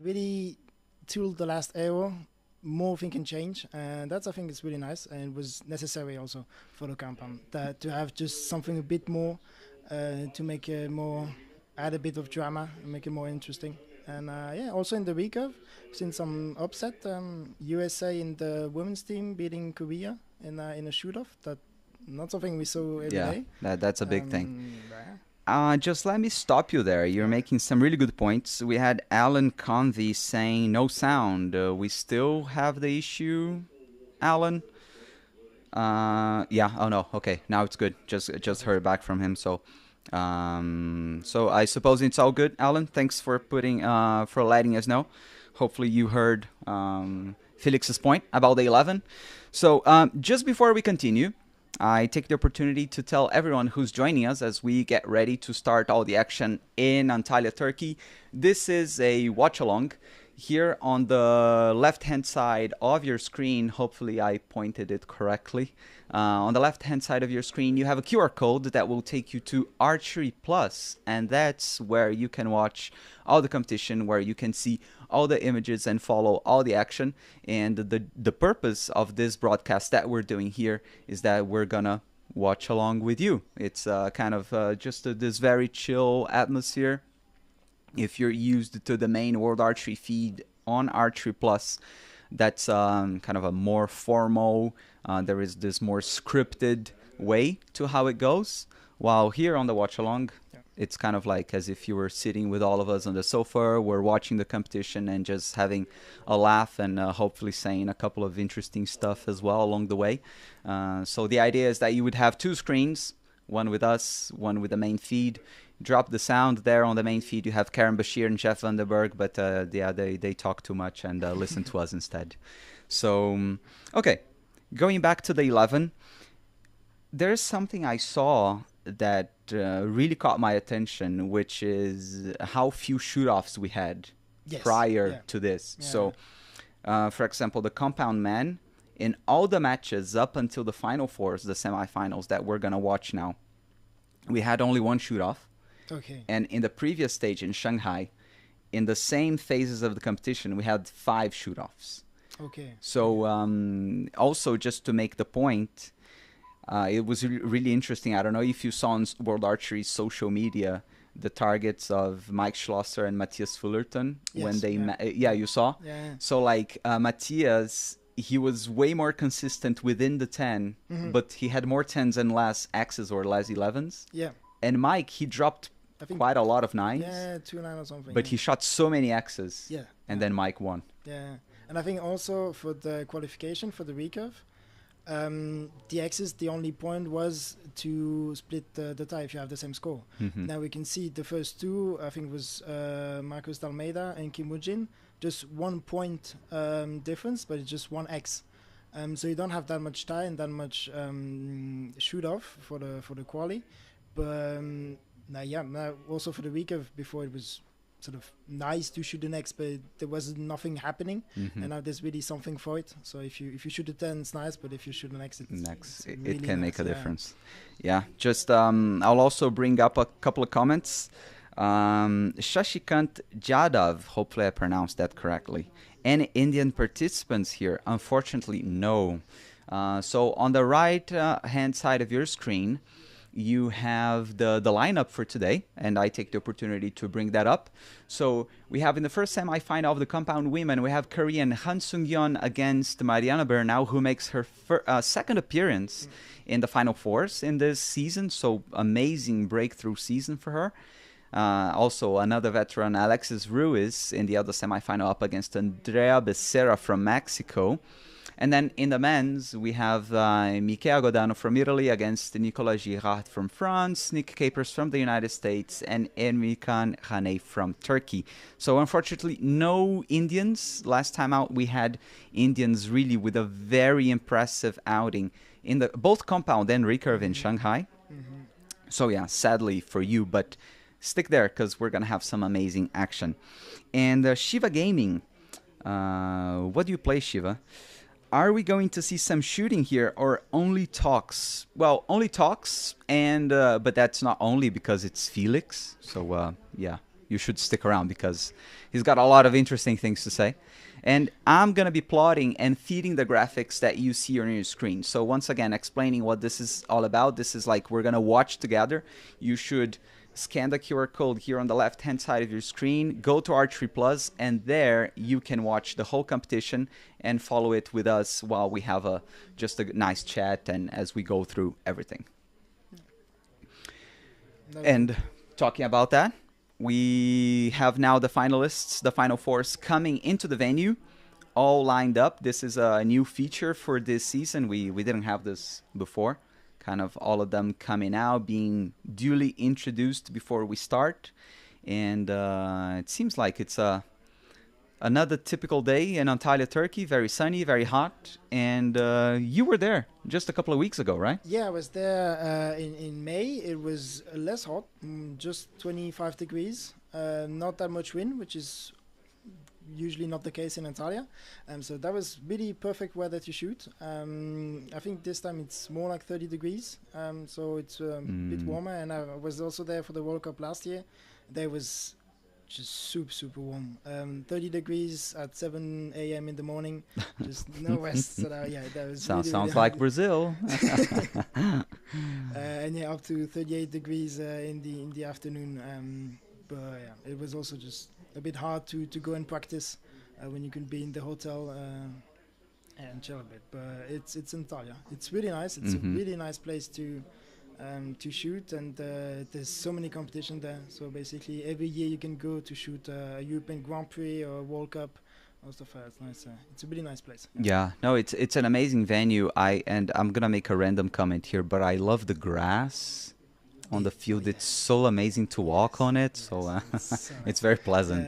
really till the last hour, more thing can change, and that's I think it's really nice, and it was necessary also for the compound that to have just something a bit more to make it more add a bit of drama and make it more interesting. And yeah, also in the recurve, seen some upset. USA in the women's team beating Korea in a shoot off. That not something we saw every Yeah, day. that's a big thing. Yeah. Just let me stop you there. You're making some really good points. We had Alan Convey saying no sound. We still have the issue, Alan. Yeah. Oh no. Okay. Now it's good. Just heard back from him. So I suppose it's all good, Alan. Thanks for for letting us know. Hopefully you heard Felix's point about the 11. So just before we continue, I take the opportunity to tell everyone who's joining us as we get ready to start all the action in Antalya, Turkey. This is a watch along. Here on the left-hand side of your screen, hopefully I pointed it correctly. On the left-hand side of your screen, you have a QR code that will take you to Archery Plus, and that's where you can watch all the competition, where you can see all the images and follow all the action. And the purpose of this broadcast that we're doing here is that we're gonna watch along with you. It's kind of just this very chill atmosphere. If you're used to the main World Archery feed on Archery Plus, that's kind of a more formal, there is this more scripted way to how it goes. While here on the watch along, it's kind of like as if you were sitting with all of us on the sofa, we're watching the competition and just having a laugh and hopefully saying a couple of interesting stuff as well along the way. So the idea is that you would have two screens, one with us, one with the main feed. Drop the sound there on the main feed. You have Karen Bashir and Jeff Vandenberg, but yeah, they talk too much and listen to us instead. So, okay, going back to the 11, there's something I saw that really caught my attention, which is how few shoot-offs we had prior to this. Yeah. So, for example, the compound man, in all the matches up until the final fours, the semifinals that we're going to watch now, we had only one shoot-off. Okay. And in the previous stage in Shanghai, in the same phases of the competition, we had 5 shoot-offs. Okay. So also just to make the point, it was really interesting. I don't know if you saw on World Archery's social media the targets of Mike Schlosser and Matthias Fullerton when they you saw? Yeah. So like Matthias, he was way more consistent within the 10, but he had more 10s and less X's or less 11s. Yeah. And Mike, he dropped quite a lot of 9s. Yeah, 2-9 or something. But he shot so many X's. Yeah. And then Mike won. Yeah. And I think also for the qualification for the recurve, the X's, the only point was to split the tie if you have the same score. Now we can see the first two, I think it was Marcos Dalmeida and Kim Woo-jin, just 1 point difference, but it's just 1 X. So you don't have that much tie and that much shoot off for the quali. But now also for the recurve, before it was sort of nice to shoot an X, but there was nothing happening, and now there's really something for it. So if you shoot a 10, it's nice, but if you shoot an X, it's it really can nice, make a difference. Yeah, just I'll also bring up a couple of comments. Shashikant Jadhav, hopefully I pronounced that correctly. Any Indian participants here? Unfortunately, no. So on the right hand side of your screen, you have the lineup for today, and I take the opportunity to bring that up. So we have in the first semifinal of the compound women, we have Korean Han Sung-yeon against Mariana Bernal, who makes her second appearance in the final fours in this season. So amazing breakthrough season for her. Also another veteran, Alexis Ruiz, in the other semifinal up against Andrea Becerra from Mexico. And then in the men's, we have Michele Godano from Italy against Nicolas Girard from France, Nick Capers from the United States, and Emirkan Haney from Turkey. So unfortunately, no Indians. Last time out, we had Indians really with a very impressive outing in the both compound and recurve in Shanghai. So yeah, sadly for you, but stick there because we're going to have some amazing action. And Shiva Gaming, what do you play, Shiva? Are we going to see some shooting here or only talks? Well, only talks, and but that's not only because it's Felix. So yeah, you should stick around because he's got a lot of interesting things to say. And I'm going to be plotting and feeding the graphics that you see on your screen. So once again, explaining what this is all about. This is like we're going to watch together. You should scan the QR code here on the left-hand side of your screen, go to Archery Plus, and there you can watch the whole competition and follow it with us while we have just a nice chat and as we go through everything. And talking about that, we have now the finalists, the final fours coming into the venue, all lined up. This is a new feature for this season. We didn't have this before. Kind of all of them coming out, being duly introduced before we start. And it seems like it's another typical day in Antalya, Turkey. Very sunny, very hot. And you were there just a couple of weeks ago, right? Yeah, I was there in May. It was less hot, just 25 degrees. Not that much wind, which is usually not the case in Antalya. So that was really perfect weather to shoot. I think this time it's more like 30 degrees. So it's a bit warmer. And I was also there for the World Cup last year. There was just super warm. 30 degrees at 7 a.m. in the morning. Just no rest. So that was sounds really like Brazil. And yeah, up to 38 degrees in the afternoon. But yeah, it was also just a bit hard to go and practice when you can be in the hotel and chill a bit. But it's Antalya. It's really nice. It's a really nice place to shoot, and there's so many competitions there. So basically every year you can go to shoot a European Grand Prix or a World Cup or stuff like that. It's nice. It's a really nice place. Yeah, no, it's an amazing venue. I'm gonna make a random comment here, but I love the grass on the field. It's so amazing to walk on it. So it's very pleasant.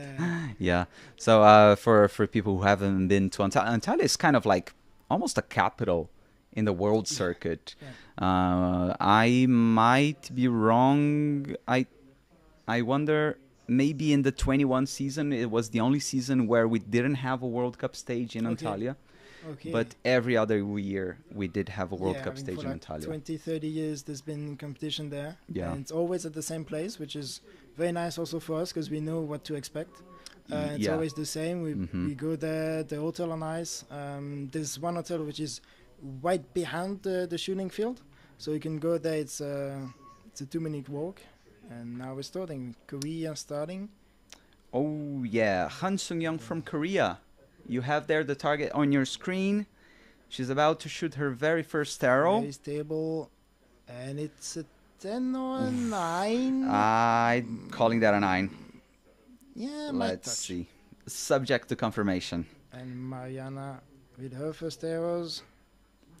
Yeah. So for people who haven't been to Antalya, Antalya is kind of like almost a capital in the world circuit. I might be wrong. I wonder, maybe in the 21 season, it was the only season where we didn't have a World Cup stage in Antalya. Okay. But every other year we did have a World Cup I mean, stage for in like Antalya. 20, 30 years there's been competition there. Yeah. And it's always at the same place, which is very nice also for us because we know what to expect. It's always the same. We go there, the hotel are nice. There's one hotel which is right behind the shooting field. So you can go there, it's a 2-minute walk. And now we're starting. Korea starting. Oh yeah, Han Sung-young from Korea. You have there the target on your screen. She's about to shoot her very first arrow. Very stable. And it's a 10 or a 9. I'm calling that a 9. Yeah, Let's see. Subject to confirmation. And Mariana with her first arrows.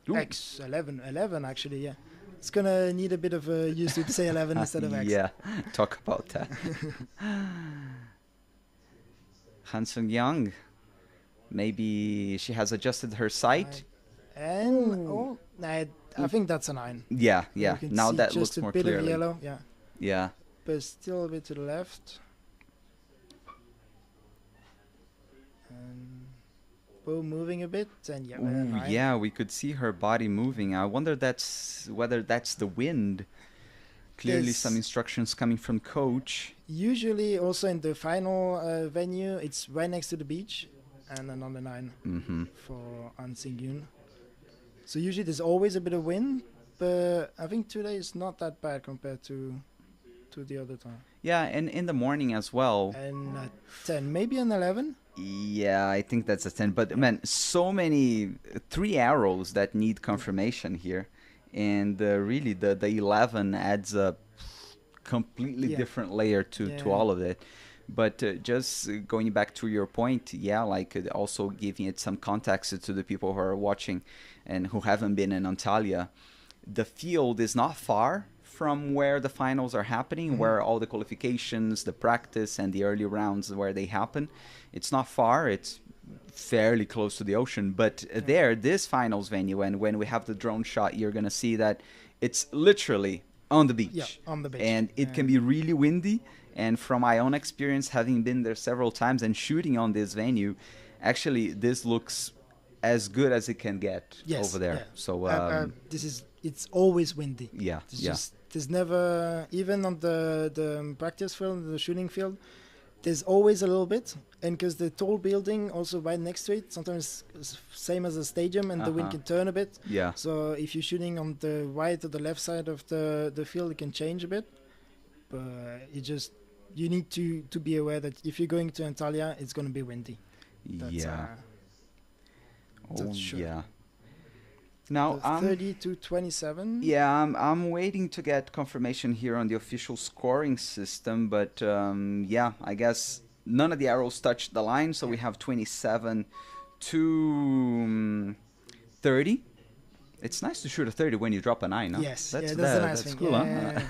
Ooh. X, 11 actually, yeah. It's gonna need a bit of use to say 11 instead of X. Yeah, talk about that. Han Sung-young. Maybe she has adjusted her sight. And I think that's a 9. Yeah. Now that just looks more a bit clearly. of yellow, yeah. Yeah. But still a bit to the left. And bow moving a bit, and yeah. Ooh, yeah, we could see her body moving. I wonder whether that's the wind. Clearly some instructions coming from coach. Usually also in the final venue, it's right next to the beach. And then on the 9 for An Sing-yoon. So usually there's always a bit of wind, but I think today is not that bad compared to the other time. Yeah, and in the morning as well. And 10, maybe an 11? Yeah, I think that's a 10. But man, so many 3 arrows that need confirmation here. And really the 11 adds a completely different layer to all of it. But just going back to your point, like also giving it some context to the people who are watching and who haven't been in Antalya, the field is not far from where the finals are happening, where all the qualifications, the practice, and the early rounds where they happen. It's not far. It's fairly close to the ocean. But this finals venue, and when we have the drone shot, you're going to see that it's literally on the beach. Yeah, on the beach. And it can be really windy. And from my own experience, having been there several times and shooting on this venue, actually, this looks as good as it can get over there. Yeah. So it's always windy. Yeah, There's never, even on the practice field, the shooting field, there's always a little bit, and because the tall building also right next to it, sometimes it's same as a stadium, and the wind can turn a bit. Yeah. So if you're shooting on the right or the left side of the field, it can change a bit. But you need to be aware that if you're going to Antalya, it's going to be windy. That's, that's sure. Yeah. Now, 30 to 27. Yeah, I'm waiting to get confirmation here on the official scoring system, but yeah, I guess none of the arrows touched the line, so we have 27 to 30. It's nice to shoot a 30 when you drop a 9, no? Yes, that's a nice thing. Cool, yeah.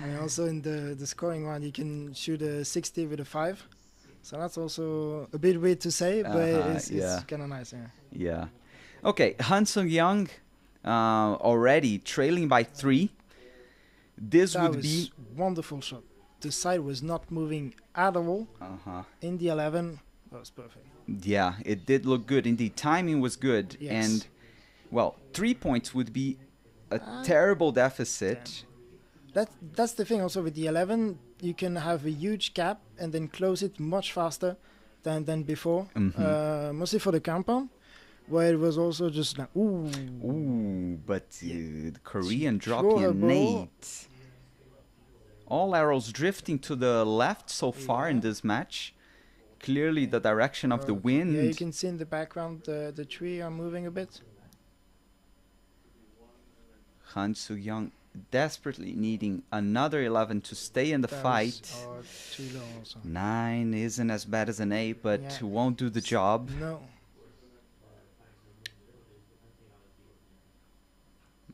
And also in the scoring one, you can shoot a 60 with a 5. So that's also a bit weird to say, but it's kind of nice. Yeah. Okay, Han Sung-young already trailing by 3. This would be wonderful shot. The side was not moving at all. In the 11, that was perfect. Yeah, it did look good. Indeed, timing was good. Yes. And, well, 3 points would be a terrible deficit. That's the thing also with the 11. You can have a huge gap and then close it much faster than before. Mostly for the compound, where it was also just like, ooh. But the Korean dropping an 8. All arrows drifting to the left so far in this match. Clearly the direction of the wind. Yeah, you can see in the background the tree are moving a bit. Han Sung-young desperately needing another 11 to stay in the fight. Too low also. 9 isn't as bad as an 8, but won't do the job. No.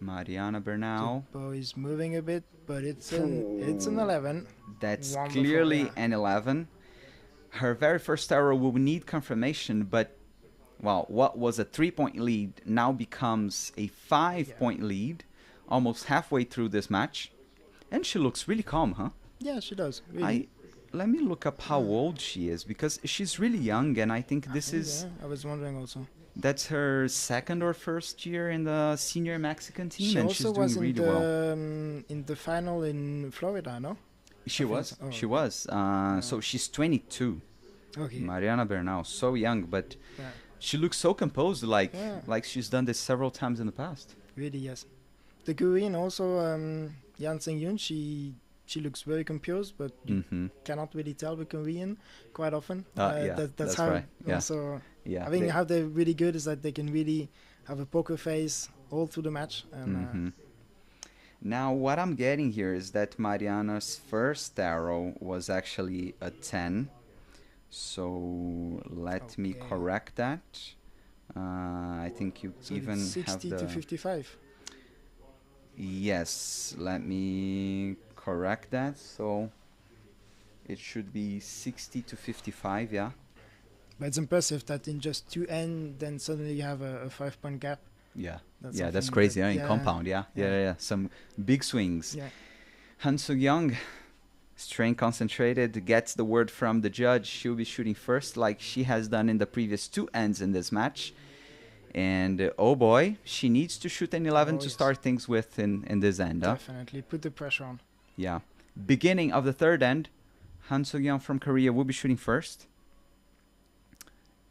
Mariana Bernal. The bow is moving a bit, but it's an 11. That's wonderful, clearly an 11. Her very first arrow will need confirmation, but well, what was a 3-point lead now becomes a 5-point lead, almost halfway through this match. And she looks really calm, huh? Yeah, she does. Really. Let me look up how old she is, because she's really young, and I think this is... I was wondering also. That's her second or first year in the senior Mexican team, and she's doing really well. In the final in Florida, no? She was. So she's 22. Okay. Mariana Bernal, so young, but she looks so composed, like she's done this several times in the past. Really, yes. The Korean also, Han Sung-young, she looks very composed, but you cannot really tell with Korean quite often. That's how. Right. Yeah. Also, I think how they're really good is that they can really have a poker face all through the match. And, now, what I'm getting here is that Mariana's first arrow was actually a 10. So let me correct that. I think you even have 60 to 55. Yes, let me correct that. So it should be 60 to 55, yeah. But it's impressive that in just 2 ends, then suddenly you have a 5-point gap. Yeah, that's crazy. In compound, some big swings. Yeah. Han Sung-young, staying concentrated, gets the word from the judge. She'll be shooting first, like she has done in the previous 2 ends in this match. And oh boy, she needs to shoot an 11 to start things with in this end. Definitely, put the pressure on. Yeah. Beginning of the third end, Han Sung-young from Korea will be shooting first.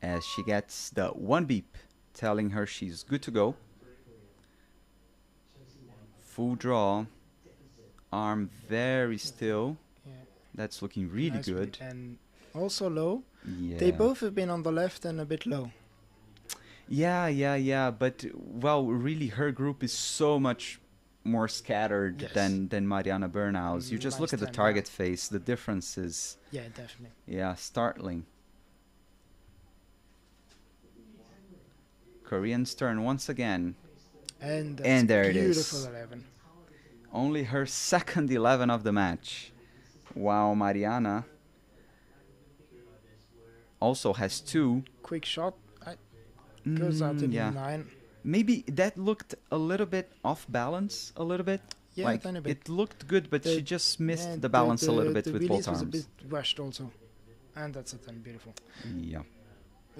As she gets the 1 beep telling her she's good to go. Full draw. Arm very still. Yeah. That's looking really good. And also low. Yeah. They both have been on the left and a bit low. Yeah. But, well, really her group is so much more scattered than Mariana Bernal's. You just look at the target face. The difference is... Yeah, definitely. Yeah, startling. Korean's turn once again. And there it is. Beautiful 11. Only her second 11 of the match. While Mariana also has 2. Quick shot. Goes out to the 9. Maybe that looked a little bit off balance, a little bit. Yeah, like tiny bit. It looked good, but she just missed the balance a little bit with both arms. The release was a bit rushed also. And that's a 10, beautiful. Yeah.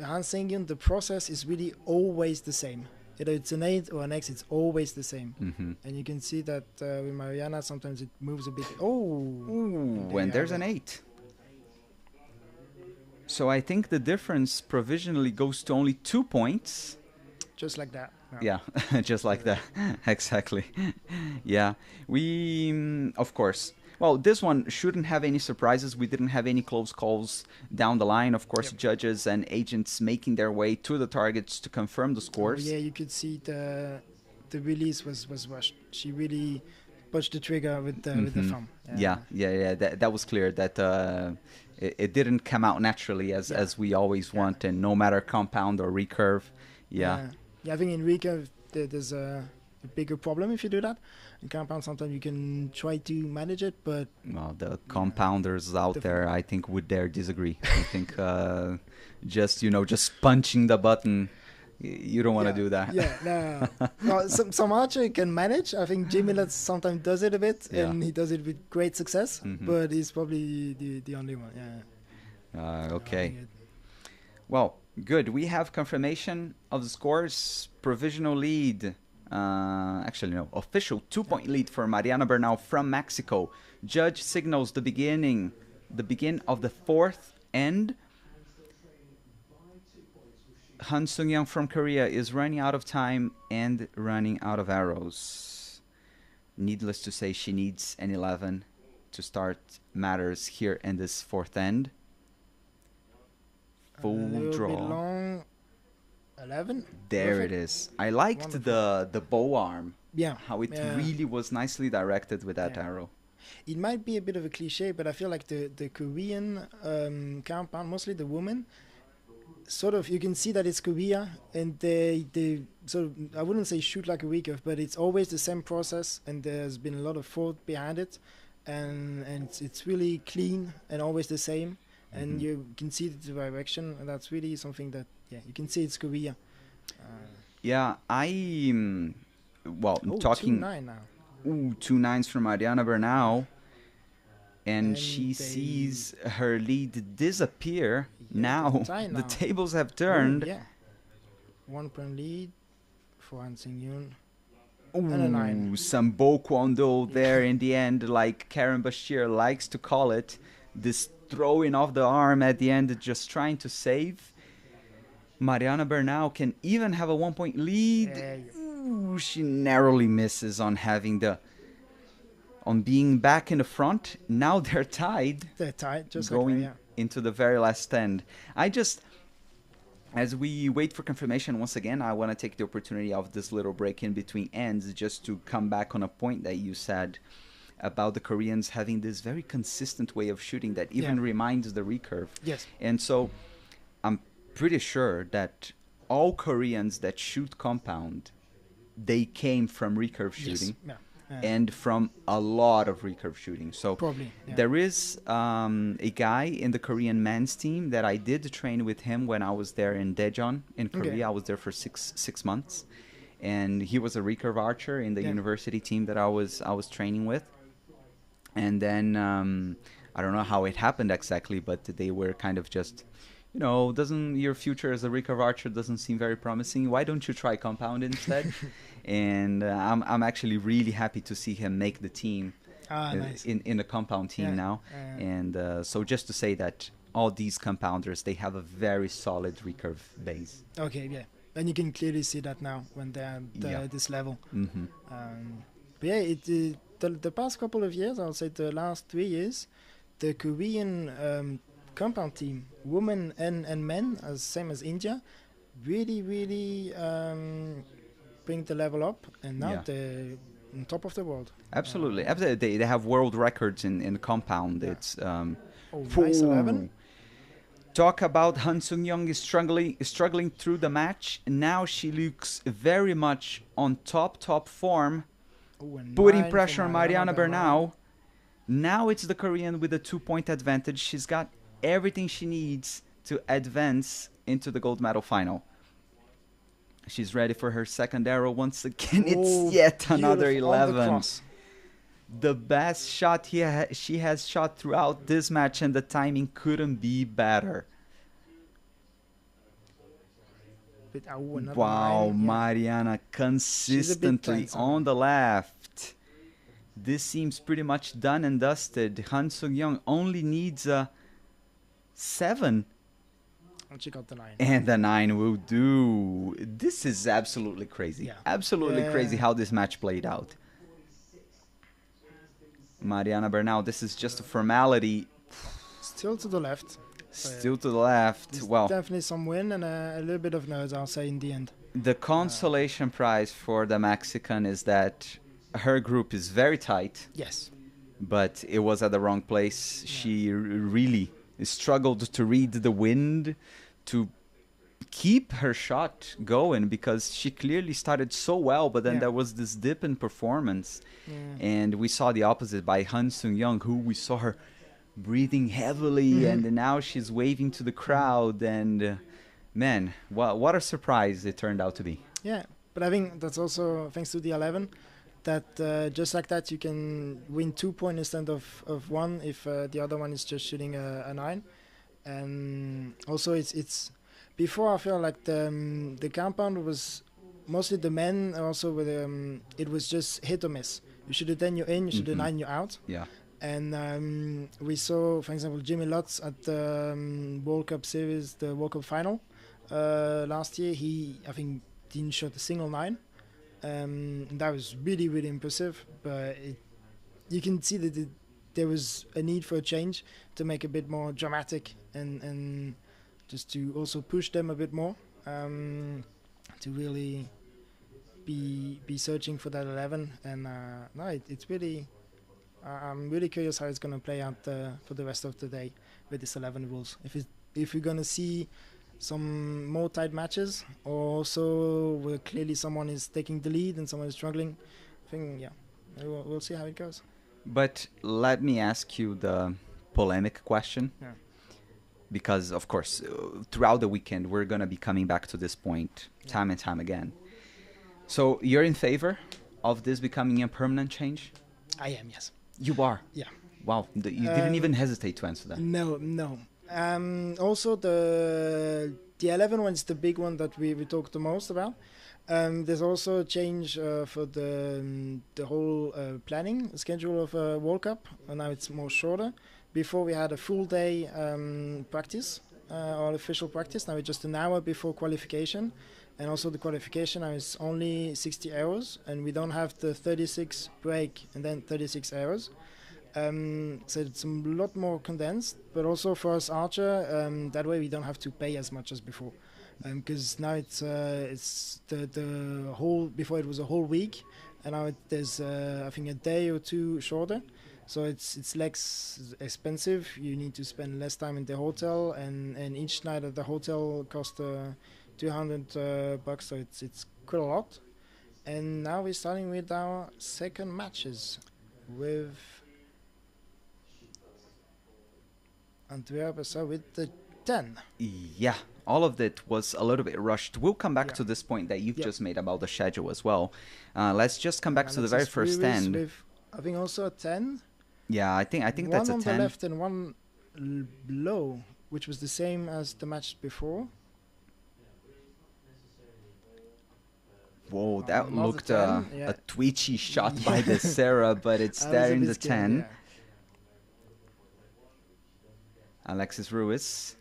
Han Sung-young, the process is really always the same. Either it's an 8 or an X, it's always the same. And you can see that with Mariana, sometimes it moves a bit. When there's an 8. So I think the difference provisionally goes to only 2 points. Just like that. Yeah, just like that. Exactly. Yeah. We, of course. Well, this one shouldn't have any surprises. We didn't have any close calls down the line. Of course, judges and agents making their way to the targets to confirm the scores. Oh, yeah, you could see the release was rushed. She really pushed the trigger with the thumb. Yeah. That was clear that it didn't come out naturally as we always want, and no matter compound or recurve. Yeah, I think in recurve there's a bigger problem if you do that. In compound, sometimes you can try to manage it, but well, the compounders out there, I think, would dare disagree. I think just punching the button, you don't want to do that. Yeah, no. Well, some archer can manage. I think Jimmy Letts sometimes does it a bit, and he does it with great success. But he's probably the only one. Yeah. Okay. Well, good. We have confirmation of the scores. Provisional lead. Actually, no. Official 2-point lead for Mariana Bernal from Mexico. Judge signals the begin of the fourth end. Han Sung-young from Korea is running out of time and running out of arrows. Needless to say, she needs an 11 to start matters here in this fourth end. Full draw. Long 11. There Perfect. it is. I liked the bow arm. Yeah. How it really was nicely directed with that arrow. It might be a bit of a cliche, but I feel like the Korean compound, mostly the women, sort of, you can see that it's Korea, and they sort of, I wouldn't say shoot like a recurve, but it's always the same process, and there's been a lot of thought behind it, and it's really clean and always the same, and you can see the direction, and that's really something that you can see it's Korea. Talking 2-9 now. 2 9s from Mariana Bernal, and she sees her lead disappear. Now the tables have turned. 1 point lead for Han Sung-yoon. Some Bo Kwon Do there in the end, like Karen Bashir likes to call it. This throwing off the arm at the end, just trying to save. Mariana Bernal can even have a 1-point lead. She narrowly misses on being back in the front. Now they're tied. They're tied, just going like into the very last end. As we wait for confirmation once again, I want to take the opportunity of this little break in between ends just to come back on a point that you said about the Koreans having this very consistent way of shooting that even reminds the recurve. Yes. And so I'm pretty sure that all Koreans that shoot compound, they came from recurve shooting. Yes. And from a lot of recurve shooting. So probably, there is a guy in the Korean men's team that I did train with him when I was there in Daejeon in Korea. I was there for six months, and he was a recurve archer in the university team that I was training with. And then I don't know how it happened exactly, but they were kind of just, doesn't your future as a recurve archer doesn't seem very promising? Why don't you try compound instead? And I'm actually really happy to see him make the team nice. in the compound team now. And so just to say that all these compounders, they have a very solid recurve base. Okay, and you can clearly see that now when they're at this level. But the past couple of years, I'll say the last 3 years, the Korean compound team, women and men, same as India, really bring the level up, and now they're on top of the world. Absolutely. They have world records in compound. It's nice 11. Talk about Han Sung-young is struggling through the match. Now she looks very much on top form, putting pressure on Mariana Bernal. Now it's the Korean with a 2-point advantage. She's got everything she needs to advance into the gold medal final. She's ready for her second arrow once again. It's yet another 11. The best shot she has shot throughout this match, and the timing couldn't be better. Wow, Mariana consistently on the left. This seems pretty much done and dusted. Han Sung-young only needs a 7 And she got the 9. And the 9 will do. This is absolutely crazy. Yeah. Absolutely crazy how this match played out. Mariana Bernal, this is just a formality. Still to the left. Still to the left. There's Well, definitely some win and a little bit of nerves, I'll say, in the end. the consolation prize for the Mexican is that her group is very tight. Yes. But it was at the wrong place. She really struggled to read the wind, to keep her shot going, because she clearly started so well, but then there was this dip in performance. And we saw the opposite by Han Sung-young, who we saw her breathing heavily, and now she's waving to the crowd. And man, what a surprise it turned out to be. Yeah, but I think that's also thanks to the 11. That just like that you can win 2 points instead of 1 if the other one is just shooting a 9. And also it's before I feel like the compound was mostly the men also with it was just hit or miss. You shoot a 10, you're in. You shoot a 9, you're out. Yeah. And we saw, for example, Jimmy Lutz at the World Cup Series, the World Cup final last year. He, I think, didn't shoot a single 9. That was really, really impressive. But you can see that there was a need for a change to make a bit more dramatic and just to also push them a bit more to really be searching for that 11. And no, it's really. I'm really curious how it's going to play out for the rest of the day with this 11 rules. If we're going to see some more tight matches, or also where clearly someone is taking the lead and someone is struggling, I think, we'll see how it goes. But let me ask you the polemic question. Yeah. Because, of course, throughout the weekend, we're going to be coming back to this point time and time again. So you're in favor of this becoming a permanent change? I am, yes. You are? Yeah. Wow. You didn't even hesitate to answer that. No. Also, the 11 one is the big one that we talked the most about. There's also a change for the whole planning schedule of World Cup. And now it's more shorter. Before we had a full day practice, or official practice. Now it's just an hour before qualification. And also the qualification now is only 60 hours. And we don't have the 36 break and then 36 hours. So it's a lot more condensed. But also for us archer, that way we don't have to pay as much as before. Because now it's the whole, before it was a whole week. And now there's, I think, a day or two shorter. So it's less expensive. You need to spend less time in the hotel, and each night at the hotel costs $200. So it's quite a lot. And now we're starting with our second matches with Antwerp. So with the 10. Yeah, all of that was a little bit rushed. We'll come back to this point that you've just made about the schedule as well. Let's just come back to the very first end. With, I think also a 10. Yeah, I think that's a 10. One on the left and one below, which was the same as the match before. Whoa, that looked a twitchy shot by the Sarah, but it's there in the 10. Yeah. Alexis Ruiz.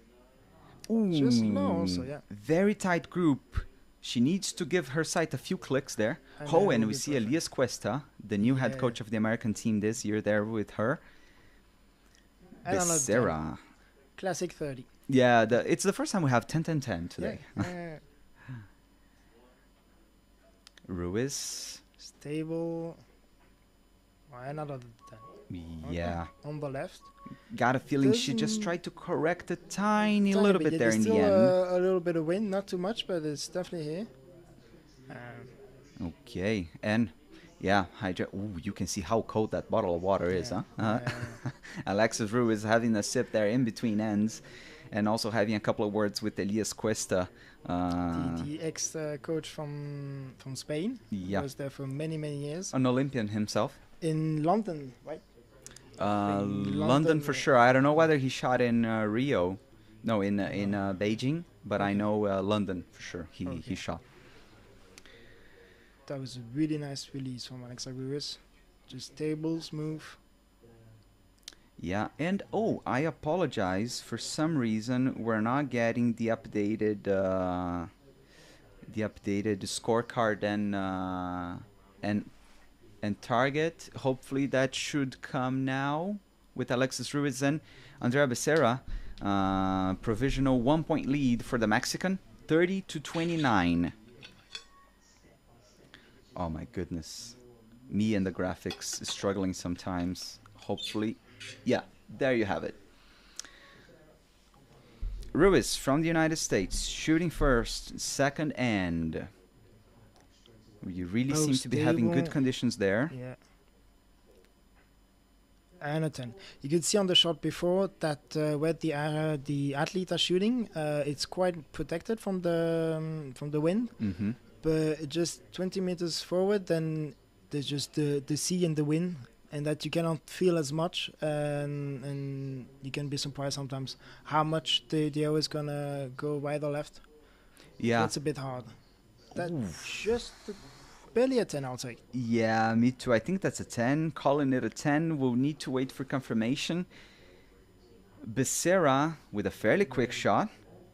Just low also, yeah. Very tight group. She needs to give her side a few clicks there. And we see Elias Cuesta, the new head coach of the American team this year, there with her. Becerra. Classic 30. Yeah, it's the first time we have 10-10-10 today. Yeah. Ruiz. Stable. Another 10. Yeah. Okay. On the left. Got a feeling she just tried to correct a tiny little bit there in the end. A little bit of wind, not too much, but it's definitely here. Okay, and yeah, you can see how cold that bottle of water is, huh? Alexis Ruiz having a sip there in between ends, and also having a couple of words with Elias Cuesta. The ex-coach from Spain. Yeah. He was there for many years. An Olympian himself. In London, right? London for sure. I don't know whether he shot in Rio. No, in Beijing, but I know London for sure. He shot. That was a really nice release from Alexis Ruiz. Just stable, smooth. Yeah, and oh, I apologize. For some reason, we're not getting the updated scorecard and and target. Hopefully, that should come now with Alexis Ruiz and Andrea Becerra. Provisional 1 point lead for the Mexican, 30-29. Oh my goodness, me and the graphics struggling sometimes. Hopefully. Yeah, there you have it. Ruiz from the United States, shooting first, second end. You really seem to be having good conditions there. Yeah. And a 10. You could see on the shot before that where the athlete are shooting, it's quite protected from the wind. Mm-hmm. But just 20 meters forward, then there's just the sea and the wind, and that you cannot feel as much, and you can be surprised sometimes how much the arrow is gonna go right or left. Yeah, That's a bit hard. That's just barely a 10, I'll say. yeah, me too. I think that's a 10. Calling it a 10. We'll need to wait for confirmation. Becerra with a fairly quick shot.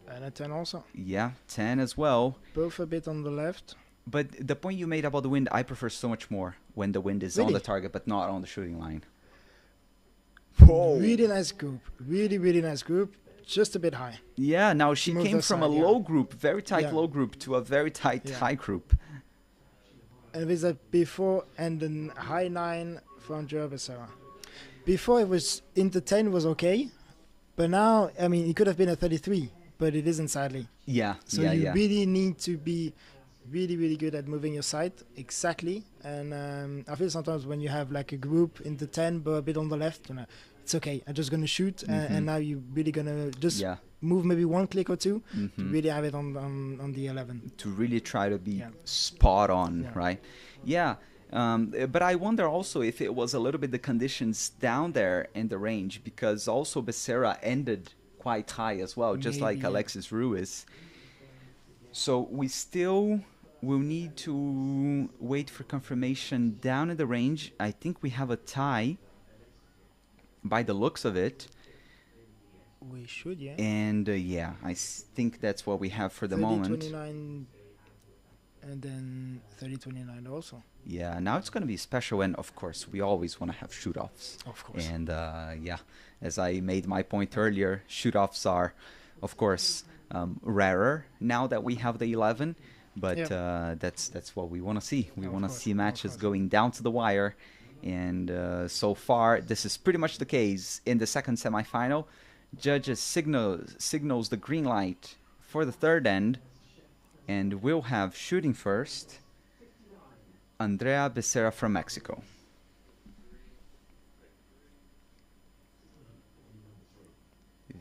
And a 10 also. Yeah, 10 as well. Both a bit on the left. But the point you made about the wind, I prefer so much more when the wind is on the target but not on the shooting line. Whoa. Really nice group. Really, really nice group. Just a bit high. Yeah, now she came from a low group, very tight low group, to a very tight high group. And with a before and then high 9 from Andrea Becerra. Before it was in the 10 was okay, but now, I mean, it could have been a 33, but it isn't sadly. Yeah, so you really need to be really, really good at moving your sight exactly. And I feel sometimes when you have like a group in the 10 but a bit on the left, you know, it's okay. I'm just gonna shoot, and now you're really gonna just move maybe one click or two to really have it on the 11. To really try to be spot on, right? Yeah. But I wonder also if it was a little bit the conditions down there in the range, because also Becerra ended quite high as well, just like Alexis Ruiz. So we still will need to wait for confirmation down in the range. I think we have a tie by the looks of it. We should, yeah. And I think that's what we have for the moment. 30-29 and then 30-29 also. Yeah, now it's going to be special, and of course we always want to have shoot-offs. Of course. And as I made my point earlier, shoot-offs are, of course, rarer now that we have the 11. But that's what we want to see. We want to see matches going down to the wire. And so far, this is pretty much the case. In the second semifinal, judges signals the green light for the third end. And we'll have shooting first, Andrea Becerra from Mexico.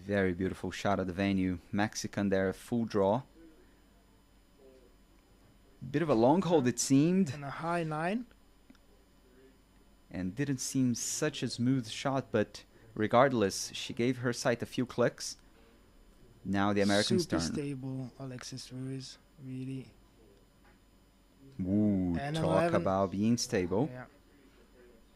Very beautiful shot of the venue. Mexican there, full draw. Bit of a long hold, it seemed. And a high 9. And didn't seem such a smooth shot, but regardless, she gave her sight a few clicks. Now the American's turn. Super stable, Alexis Ruiz, really. Ooh, and talk about being stable. Yeah.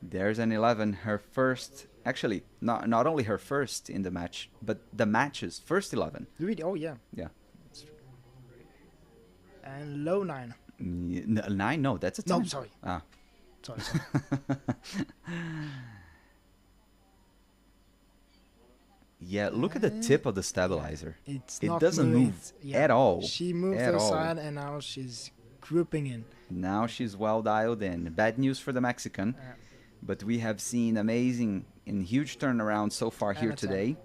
There's an 11, her first, actually, not only her first in the match, but the match's first 11. Really? Oh, yeah. Yeah. And low 9. 9? No, that's a 10. No, sorry. Ah. Sorry. Yeah, look at the tip of the stabilizer. It doesn't move at all. She moved her side, and now she's grouping in. Now she's well dialed in. Bad news for the Mexican, but we have seen amazing and huge turnaround so far here today.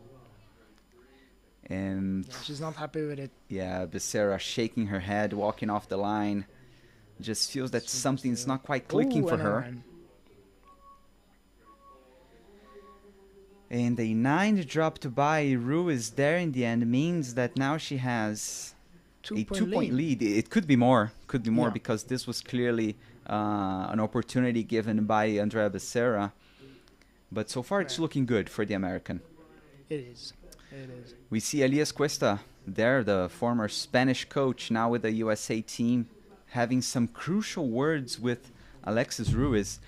And she's not happy with it. Yeah, Becerra shaking her head, walking off the line. Just feels that something's not quite clicking for her. And a 9 dropped by Ruiz there in the end means that now she has a 2-point lead. It could be more. Could be more because this was clearly an opportunity given by Andrea Becerra. But so far it's looking good for the American. It is. It is. We see Elias Cuesta there, the former Spanish coach, now with the USA team, having some crucial words with Alexis Ruiz.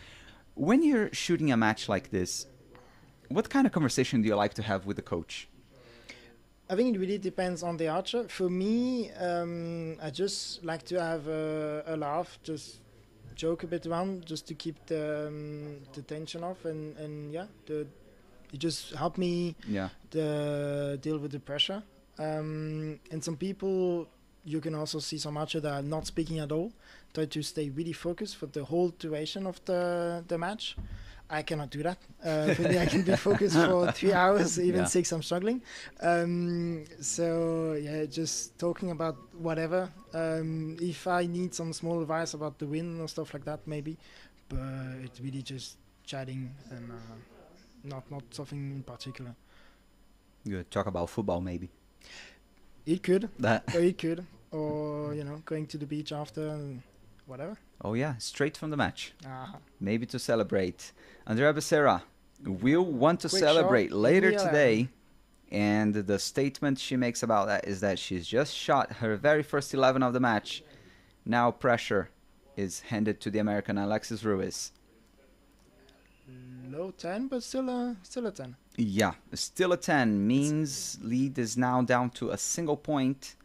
When you're shooting a match like this, What kind of conversation do you like to have with the coach? I think it really depends on the archer. For me, I just like to have a laugh, just joke a bit around, just to keep the tension off, and yeah, it just helped me Yeah. deal with the pressure. And some people, you can also see some archer that are not speaking at all, try to stay really focused for the whole duration of the match. I cannot do that. For me, I can be focused for 3 hours, even Yeah. 6. I'm struggling. So yeah, just talking about whatever. If I need some small advice about the wind or stuff like that, maybe. But it's really just chatting and not something in particular. Good. Talk about football, maybe. It could, That. or it could, or going to the beach after, and whatever. Oh yeah, straight from the match. Uh-huh. Maybe to celebrate. Andrea Becerra will want to Quick celebrate shot later in the today. And the statement she makes about that is that she's just shot her very first 11 of the match. Now pressure is handed to the American Alexis Ruiz. Low 10, but still a 10. Yeah, still a 10 means lead is now down to a single point.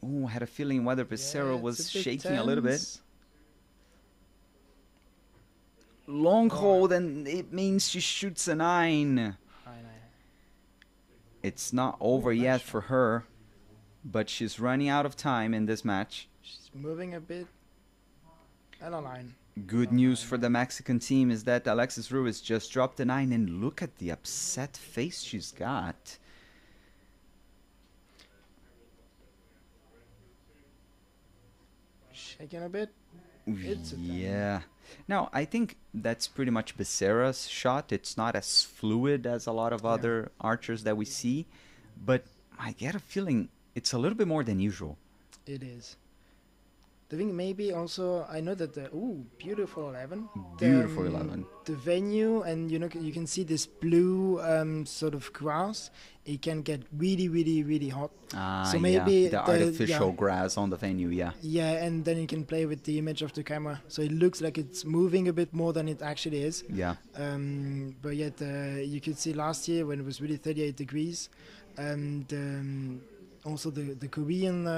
Oh, I had a feeling whether Becerra it's was a bit shaking a little bit. tense. Long Oh. hold, and it means she shoots a 9. It's not over nice yet shot. for her, but she's running out of time in this match. She's moving a bit. And a 9. Good news for the Mexican team is that Alexis Ruiz just dropped a 9, and look at the upset face she's got. Shaking a bit. It's a 10. Yeah. Now, I think that's pretty much Becerra's shot. It's not as fluid as a lot of Yeah. other archers that we see, but I get a feeling it's a little bit more than usual. It is. I think maybe also, I know that beautiful 11. Beautiful The, 11. The venue, and you can see this blue sort of grass. It can get really, really, really hot. So maybe yeah, the artificial grass on the venue, yeah. Yeah, and then you can play with the image of the camera, so it looks like it's moving a bit more than it actually is. Yeah. But yet you could see last year when it was really 38 degrees, and also the Korean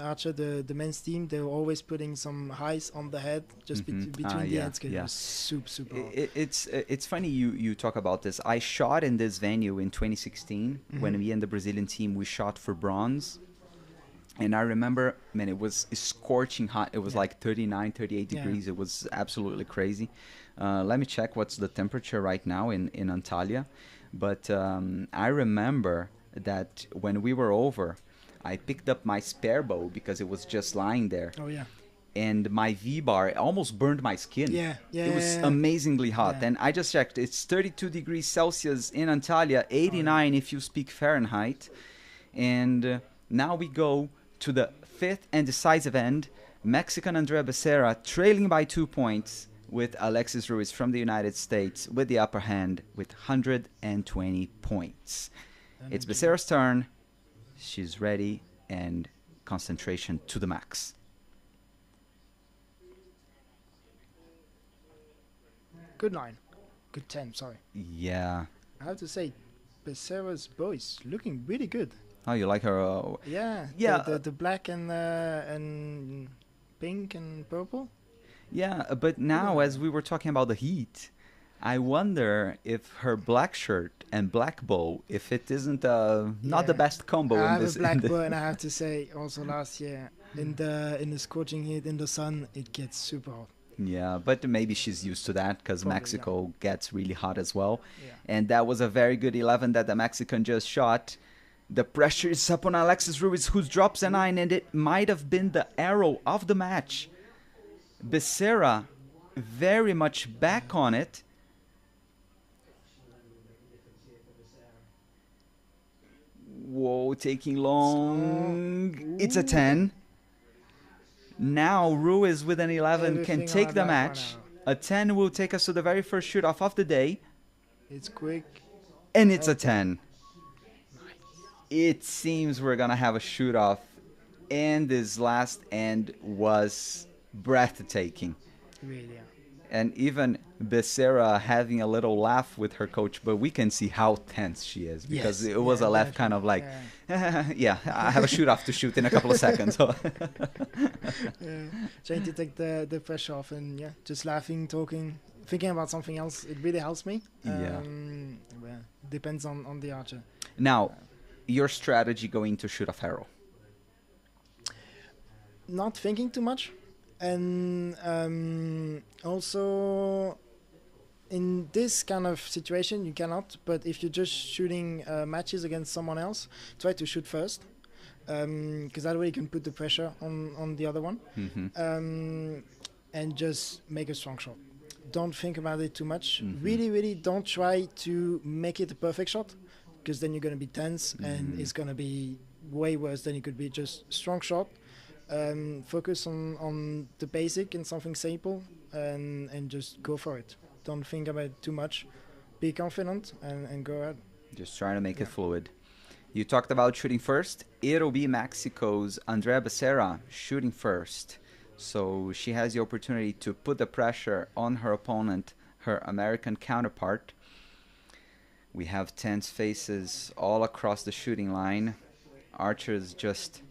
archer, the men's team, they were always putting some ice on the head, just between the yeah, heads. It yeah. was super hot. It's funny you talk about this. I shot in this venue in 2016 when me and the Brazilian team, we shot for bronze. And I remember, man, it was scorching hot. It was like 39, 38 Yeah. degrees. It was absolutely crazy. Let me check what's the temperature right now in Antalya. But I remember that when we were over, I picked up my spare bow because it was just lying there. Oh yeah. And my V-bar almost burned my skin. Yeah. It was amazingly hot. Yeah. And I just checked. It's 32 degrees Celsius in Antalya, 89 if you speak Fahrenheit. And now we go to the fifth and decisive end. Mexican Andrea Becerra trailing by 2 points with Alexis Ruiz from the United States with the upper hand with 120 points. It's Becerra's turn. She's ready and concentration to the max. Good 9. Good 10, sorry. Yeah. I have to say, Becerra's bow is looking really good. Oh, you like her? Yeah. Yeah, The black and pink and purple. Yeah, but now as we were talking about the heat, I wonder if her black shirt and black bow, if it isn't not the Yeah. best combo I in have this. a black bow, and I have to say, also last year in the scorching heat in the sun, it gets super hot. Yeah, but maybe she's used to that because Probably, Mexico gets really hot as well. Yeah. And that was a very good 11 that the Mexican just shot. The pressure is up on Alexis Ruiz, who drops a 9, and it might have been the arrow of the match. Becerra very much back on it. Whoa, taking long. It's a 10. Now Ruiz with an 11 can Everything take on the that match. one A 10 will take us to the very first shoot off of the day. It's quick. And it's a 10. It seems we're going to have a shoot off. And this last end was breathtaking. Really. And even Becerra having a little laugh with her coach, but we can see how tense she is because Yes, it was yeah, a laugh kind of like, yeah, I have a shoot off to shoot in a couple of seconds. So Trying to take the pressure off and just laughing, talking, thinking about something else. It really helps me. Well, depends on the archer. Now, your strategy going to shoot off arrow. Not thinking too much. And also, in this kind of situation, you cannot. But if you're just shooting matches against someone else, try to shoot first, because that way you can put the pressure on the other one, and just make a strong shot. Don't think about it too much. Really, don't try to make it a perfect shot, because then you're going to be tense, and it's going to be way worse than it could be. Just strong shot. Focus on the basic and something simple, and just go for it. Don't think about it too much. Be confident and go ahead. Just trying to make it fluid. You talked about shooting first. It'll be Mexico's Andrea Becerra shooting first. So she has the opportunity to put the pressure on her opponent, her American counterpart. We have tense faces all across the shooting line. Archers just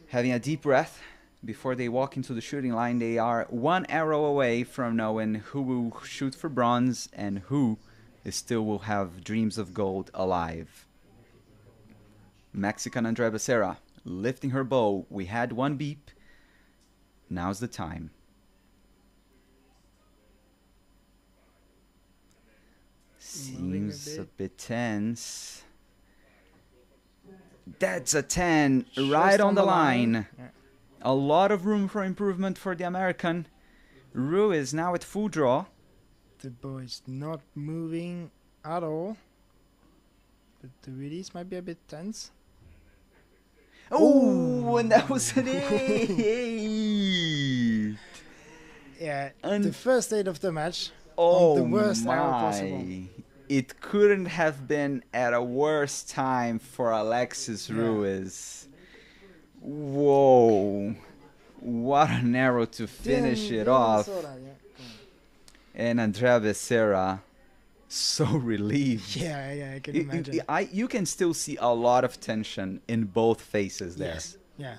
having a deep breath before they walk into the shooting line. They are one arrow away from knowing who will shoot for bronze and who still will have dreams of gold alive. Mexican Andrea Becerra lifting her bow. We had one beep. Now's the time. Seems a bit tense. That's a 10 right on the line. A lot of room for improvement for the American. Ruiz now at full draw. The bow is not moving at all, but the release might be a bit tense. Oh, and that was an 8. Yeah, And the first 8 of the match. Oh the worst arrow my. possible. It couldn't have been at a worse time for Alexis Ruiz. Whoa. What an arrow to finish it off. And Andrea Becerra, so relieved. Yeah, I can imagine. You can still see a lot of tension in both faces there. Yes, yeah,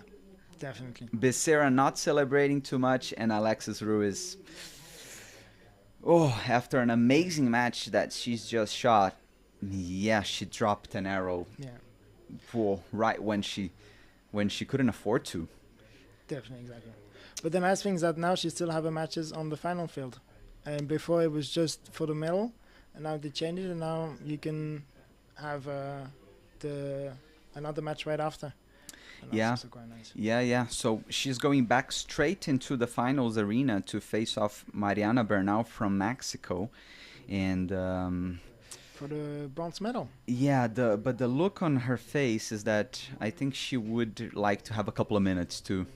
definitely. Becerra not celebrating too much, and Alexis Ruiz, after an amazing match that she's just shot, she dropped an arrow. Yeah. Right when she couldn't afford to. Definitely, exactly. But the nice thing is that now she still have her matches on the final field. And before it was just for the medal, and now they changed it, and now you can have another match right after. And that's also quite nice. Yeah. So she's going back straight into the finals arena to face off Mariana Bernal from Mexico, and for the bronze medal. Yeah, but the look on her face is that I think she would like to have a couple of minutes to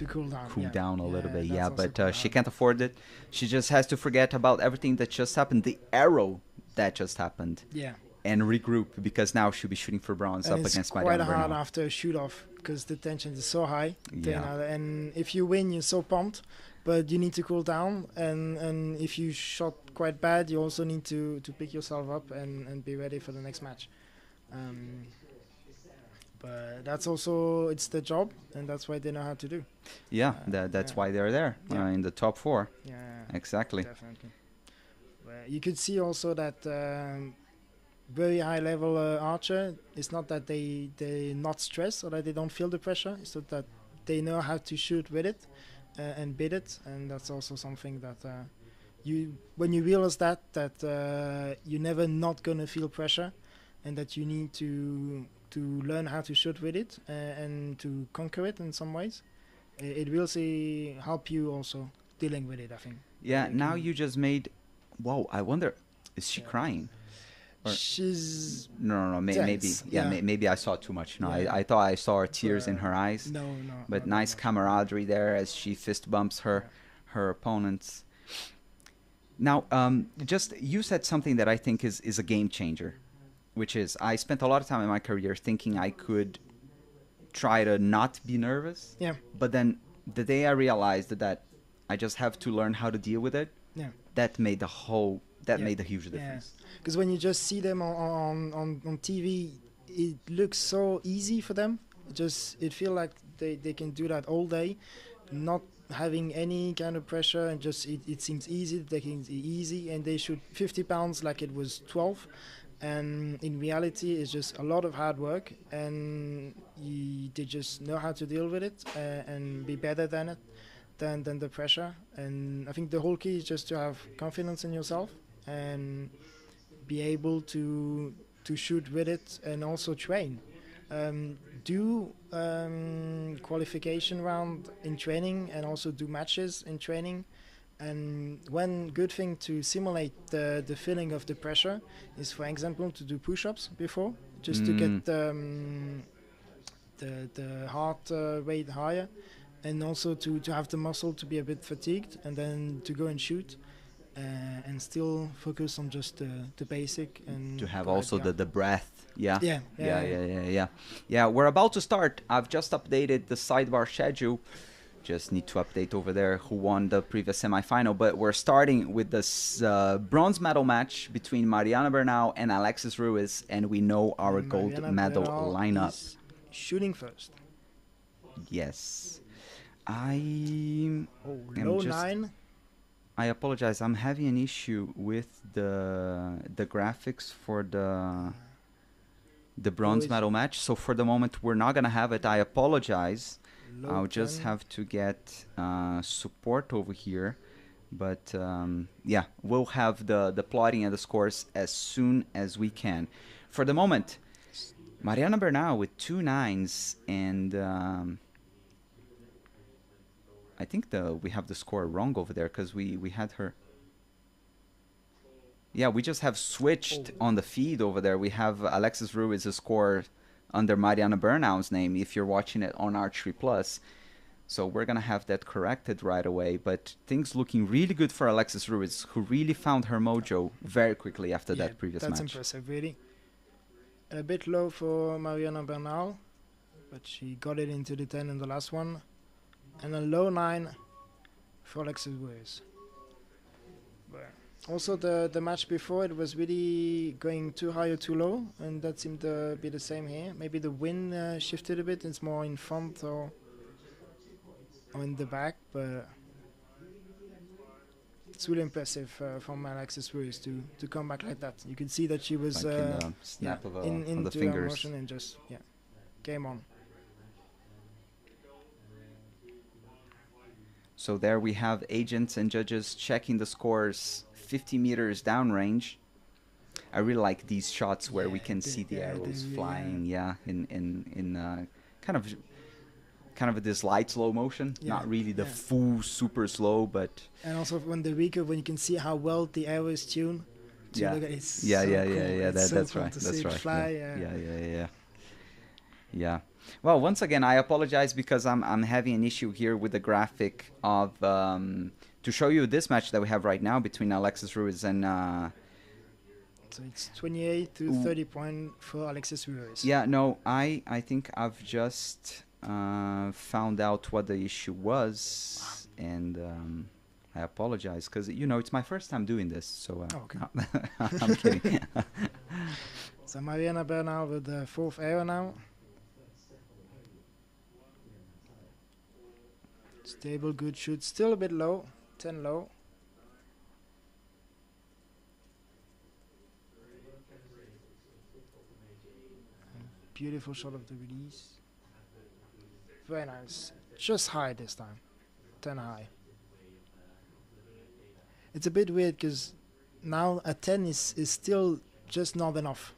cool down a little bit. But she can't afford it. She just has to forget about everything that just happened, the arrow that just happened. Yeah. And regroup, because now she'll be shooting for bronze up against Mariana Bernal. It's quite hard after a shoot off because the tension is so high. Yeah. And if you win, you're so pumped, but you need to cool down. And if you shot quite bad, you also need to pick yourself up and be ready for the next match. But that's also, it's the job, and that's what they know how to do. Yeah, that's why they're there in the top 4. Yeah, exactly. Definitely. You could see also that very high level archer, it's not that they're not stressed or that they don't feel the pressure, it's that they know how to shoot with it and beat it, and that's also something that when you realize that you're never not gonna feel pressure, and that you need to learn how to shoot with it and to conquer it in some ways, it will help you also dealing with it, I think. Yeah, now you just made... Whoa, I wonder, is she crying? Or she's... No, maybe I saw too much. No, I thought I saw tears in her eyes. No. But nice camaraderie there as she fist bumps her opponents. Now, you said something that I think is a game changer, which is I spent a lot of time in my career thinking I could try to not be nervous. Yeah. But then the day I realized that I just have to learn how to deal with it, Yeah. That made the whole. That made a huge difference. Because when you just see them on TV, it looks so easy for them. It feels like they can do that all day, not having any kind of pressure, and just it seems easy. They can easy, and they shoot 50 pounds like it was 12. And in reality, it's just a lot of hard work, and they just know how to deal with it and be better than it, than the pressure. And I think the whole key is just to have confidence in yourself and be able to shoot with it, and also train. Do qualification round in training, and also do matches in training. And one good thing to simulate the feeling of the pressure is, for example, to do push-ups before, just to get the heart rate higher, and also to have the muscle to be a bit fatigued, and then to go and shoot. And still focus on just the basic, and to have also the breath. Yeah, we're about to start. I've just updated the sidebar schedule. Just need to update over there who won the previous semifinal. But we're starting with this bronze medal match between Mariana Bernal and Alexis Ruiz, and we know our gold medal lineup. Shooting first. Yes, low 9. I apologize. I'm having an issue with the graphics for the bronze medal match. So for the moment, we're not gonna have it. I apologize. I'll just have to get support over here. But yeah, we'll have the plotting and the scores as soon as we can. For the moment, Mariana Bernal with 2 9s, and I think we have the score wrong over there, because we had her. Yeah, we just have switched on the feed over there. We have Alexis Ruiz's score under Mariana Bernal's name if you're watching it on Archery Plus. So we're going to have that corrected right away. But things looking really good for Alexis Ruiz, who really found her mojo very quickly after that previous match. That's impressive, really. A bit low for Mariana Bernal, but she got it into the 10 in the last one. And a low 9 for Alexis Ruiz. Also, the match before, it was really going too high or too low, and that seemed to be the same here. Maybe the wind shifted a bit, it's more in front or in the back, but it's really impressive from Alexis Ruiz to come back like that. You can see that she was like in snap of the fingers. Motion, and just game on. So there we have agents and judges checking the scores 50 meters downrange. I really like these shots where we can see the arrows flying, in kind of this light slow motion, not really the full super slow, but. And also when you can see how well the arrow is tuned. That's right. That's right. Fly, yeah. Well, once again, I apologize because I'm having an issue here with the graphic of to show you this match that we have right now between Alexis Ruiz and. So it's 28 to 30 point for Alexis Ruiz. Yeah, no, I think I've just found out what the issue was, and I apologize because it's my first time doing this, so okay. I'm kidding. So Mariana Bernal with the 4th arrow now. Stable, good shoot. Still a bit low. 10 low. Beautiful shot of the release. Very nice. Just high this time. 10 high. It's a bit weird because now a 10 is still just not enough.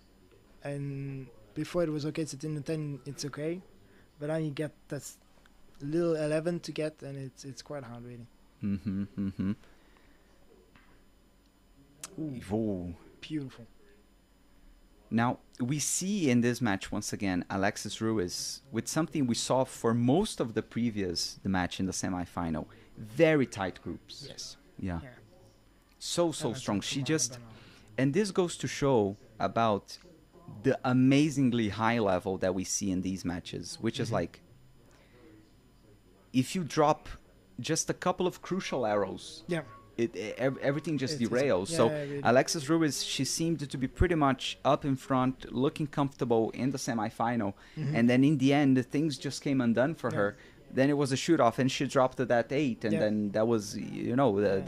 And before it was okay, it's in the 10, it's okay. But now you get that little 11 to get, and it's quite hard, really. Ooh. Beautiful. Now, we see in this match, once again, Alexis Ruiz with something we saw for most of the match in the semifinal. Very tight groups. Yes. Yeah. So strong. She just... And this goes to show about the amazingly high level that we see in these matches, which is like... If you drop just a couple of crucial arrows, everything just It's derails. yeah, So really. Alexis Ruiz, she seemed to be pretty much up in front, looking comfortable in the semifinal, and then in the end, things just came undone for Yeah. her. Then it was a shoot off, and she dropped to that 8, and Yeah. then that was,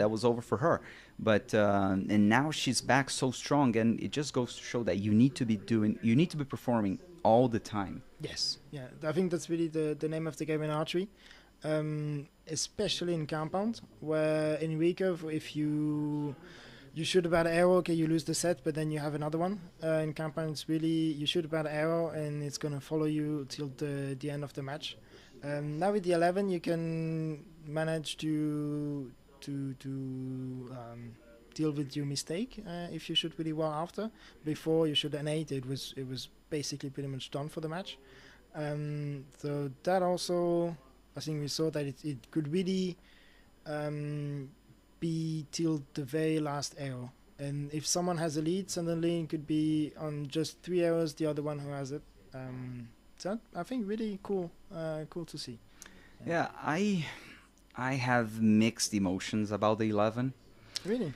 that was over for her. But and now she's back so strong, and it just goes to show that you need to be performing all the time. Yes, yeah. I think that's really the name of the game in archery, especially in compound, where in recurve, if you shoot a bad arrow, okay, you lose the set, but then you have another one. In compound, it's really you shoot a bad arrow and it's gonna follow you till the end of the match. Now with the 11, you can manage to deal with your mistake if you shoot really well after. Before you shoot an 8, it was basically pretty much done for the match. So that also, I think we saw that it could really be till the very last arrow. And if someone has a lead, suddenly it could be on just 3 arrows, the other one who has it. So I think really cool to see. Yeah, I have mixed emotions about the 11. Really?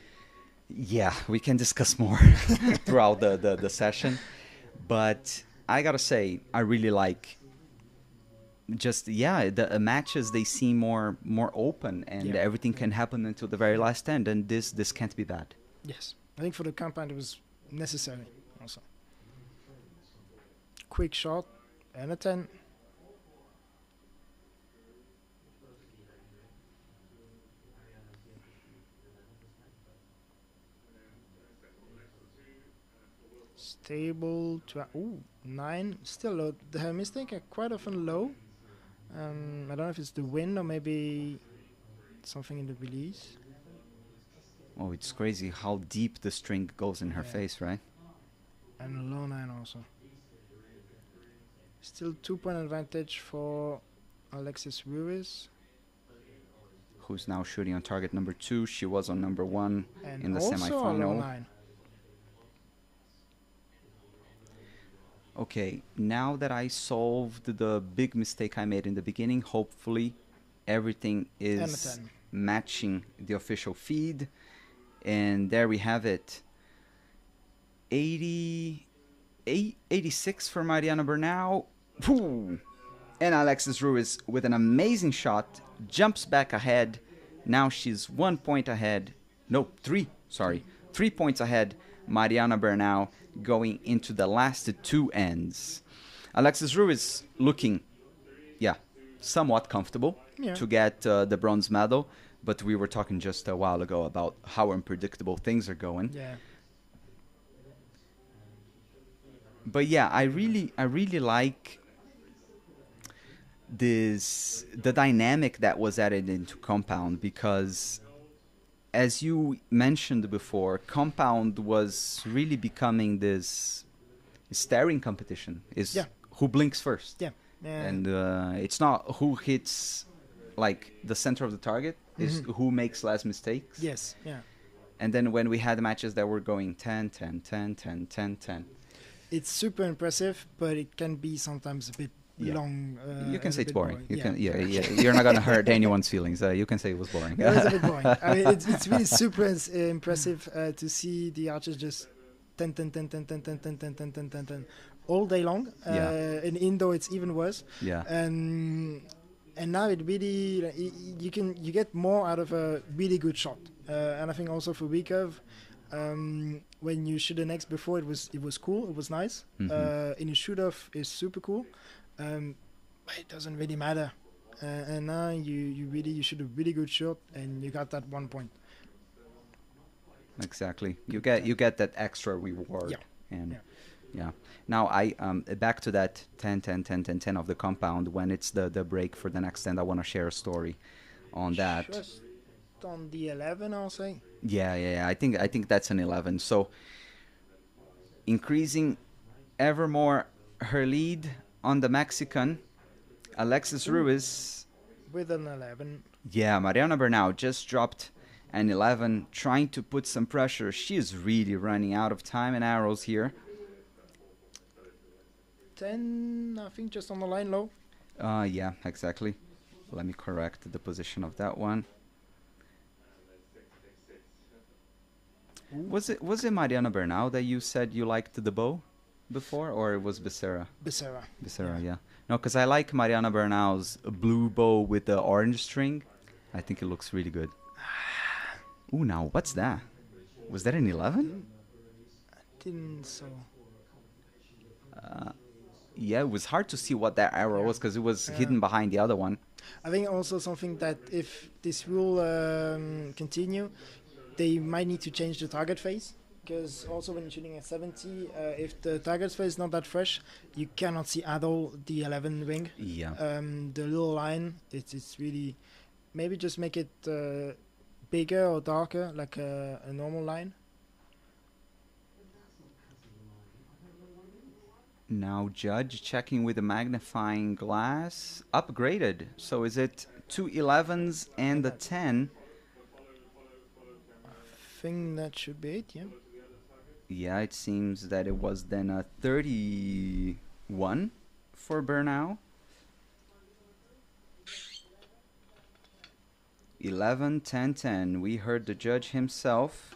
Yeah, we can discuss more throughout the session. But I gotta say, I really like the matches. They seem more open, and everything can happen until the very last end, and this can't be bad. Yes, I think for the compound it was necessary also. Quick shot and a 10. Stable, 9, still low. The mistake are quite often low. I don't know if it's the wind or maybe something in the release. Oh, it's crazy how deep the string goes in her face, right? And a low 9 also. Still 2-point advantage for Alexis Ruiz. Who's now shooting on target number 2. She was on number 1 And in the also a low semifinal. 9. Okay, now that I solved the big mistake I made in the beginning, hopefully everything is matching the official feed. And there we have it. 86 for Mariana Bernal. Whew. And Alexis Ruiz with an amazing shot, jumps back ahead. Now she's 1 point ahead. No, 3 points ahead. Mariana Bernal going into the last 2 ends. Alexis Ruiz looking, somewhat comfortable to get the bronze medal. But we were talking just a while ago about how unpredictable things are going. Yeah. But yeah, I really like the dynamic that was added into compound, because as you mentioned before, compound was really becoming this staring competition. Who blinks first. Yeah. And it's not who hits like the center of the target, is who makes less mistakes. Yes, yeah. And then when we had matches that were going 10, 10, 10, 10, 10, 10. It's super impressive, but it can be sometimes a bit long. You can say it's boring. You can, Okay. You're not gonna hurt anyone's feelings. You can say it was boring. It was a bit boring. I mean, it's really super impressive to see the archers just 10, 10, 10, 10, 10, 10, 10, 10, 10, 10, 10, 10 all day long. In indoor, it's even worse. Yeah. And now it really you get more out of a really good shot. And I think also for recurve, when you shoot an X before, it was cool, it was nice. In a shoot off is super cool, but it doesn't really matter. And now you shoot a really good shot and you got that 1 point. Exactly. You get that extra reward. Yeah. Now I back to that 10 10 10 10 10 of the compound. When it's the break for the next end, I want to share a story on that. Just on the 11, I'll say. Yeah. I think that's an 11. So increasing ever more her lead on the Mexican, Alexis Ruiz with an 11. Yeah, Mariana Bernal just dropped an 11, trying to put some pressure. She is really running out of time and arrows here. 10, I think, just on the line low. Yeah, exactly. Let me correct the position of that one. Was it Mariana Bernal that you said you liked the bow before, or it was Becerra? Becerra. Becerra, yeah. No, because I like Mariana Bernal's blue bow with the orange string. I think it looks really good. Ooh, now what's that? Was that an 11? Didn't so. Yeah, it was hard to see what that arrow was because it was hidden behind the other one. I think also something that if this will continue, they might need to change the target phase. Because also when you're shooting at 70, if the target phase is not that fresh, you cannot see at all the 11 wing. Yeah. The little line, it's really... Maybe just make it bigger or darker, like a normal line. Now Judge checking with the magnifying glass. Upgraded. So is it 2 11s and a 10? I think that should be it, yeah. Yeah, it seems that it was then a 31 for Bernal. 11, 10, 10. We heard the judge himself.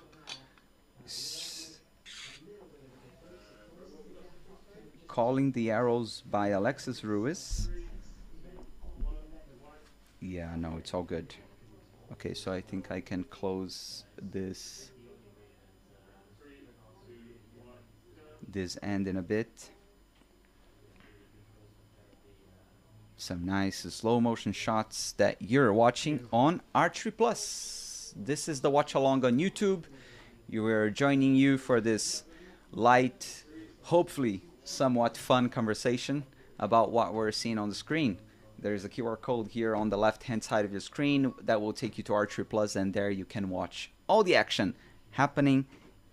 Calling the arrows by Alexis Ruiz. Yeah, no, it's all good. Okay, so I think I can close this end in a bit. Some nice slow motion shots that you're watching on Archery Plus. This is the watch along on YouTube. We're joining you for this light, hopefully somewhat fun conversation about what we're seeing on the screen. There's a QR code here on the left hand side of your screen that will take you to Archery Plus, and there you can watch all the action happening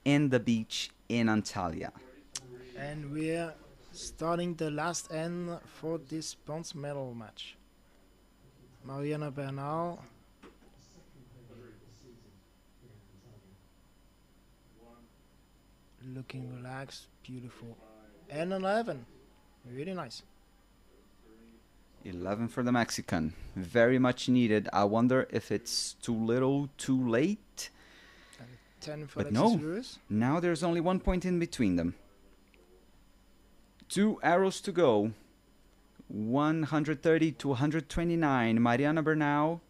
in the beach in Antalya. And we're starting the last end for this bronze medal match. Mariana Bernal. Looking relaxed, beautiful. And 11. Really nice. 11 for the Mexican. Very much needed. I wonder if it's too little, too late. And 10 for But Alexis no, Ruiz. now there's only 1 point in between them. 2 arrows to go. 130 to 129. Mariana Bernal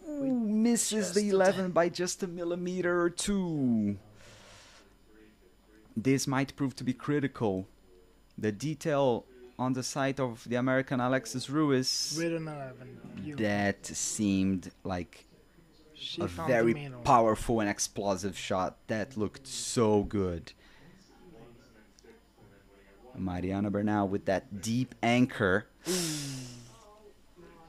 misses the 11 by just a millimeter or two. This might prove to be critical. The detail on the side of the American Alexis Ruiz, With an 11. Beautiful. that seemed like She a found very the middle. powerful and explosive shot. That looked so good. Mariana Bernal with that deep anchor.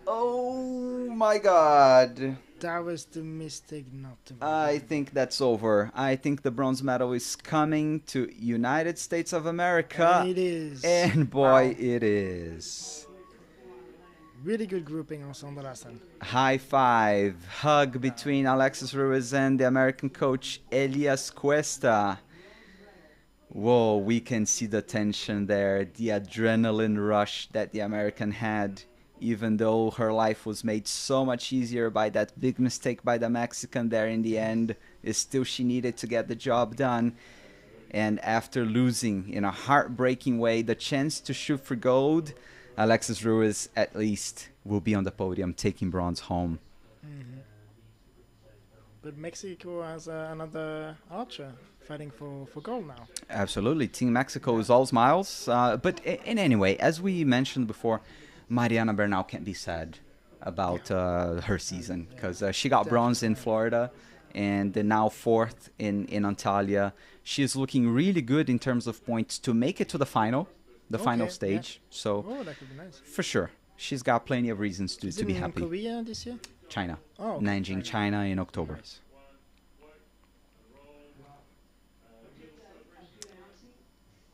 Oh my God. That was the mistake not to. I think that's over. I think the bronze medal is coming to United States of America. And it is. And boy, Wow. it is. Really good grouping also on the last end. High five, hug between Alexis Ruiz and the American coach Elias Cuesta. Whoa, we can see the tension there, the adrenaline rush that the American had, even though her life was made so much easier by that big mistake by the Mexican there in the end. Still, she needed to get the job done. And after losing in a heartbreaking way the chance to shoot for gold, Alexis Ruiz at least will be on the podium taking bronze home. Mm-hmm. But Mexico has another archer fighting for gold now. Absolutely. Team Mexico is all smiles. But in any way, as we mentioned before, Mariana Bernal can't be sad about her season because she got bronze in Florida and now fourth in Antalya. She's looking really good in terms of points to make it to the final stage. So that could be nice. for sure, she's got plenty of reasons to be in happy. Korea this year? China. Oh, okay. Nanjing, China in October. Nice.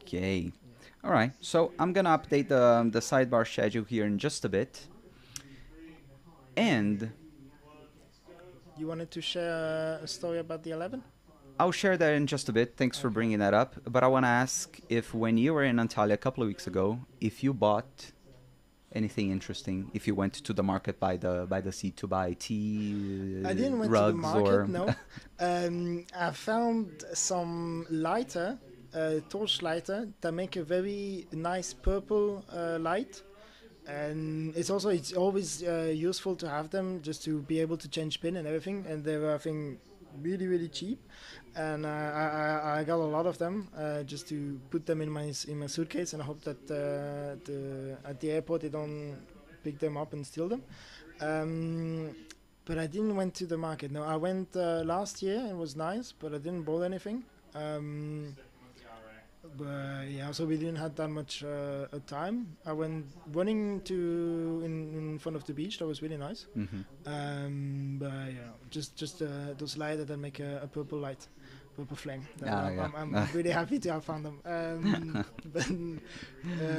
Okay. All right. So I'm going to update the sidebar schedule here in just a bit. And You wanted to share a story about the 11? I'll share that in just a bit. Thanks for bringing that up. But I want to ask if when you were in Antalya a couple of weeks ago, if you bought anything interesting? If you went to the market by the sea to buy tea, I didn't went rugs, to the market, or no. I found some lighter, torch lighter, that make a very nice purple light. And it's always useful to have them just to be able to change pin and everything. And they were, I think, really cheap. And I got a lot of them just to put them in my suitcase. And I hope that at the airport they don't pick them up and steal them. But I didn't went to the market. No, I went last year and it was nice, but I didn't bought anything. But yeah, so we didn't have that much time. I went running in front of the beach. That was really nice. But yeah, just those lights that make a purple light, purple flame. I'm really happy to have found them. But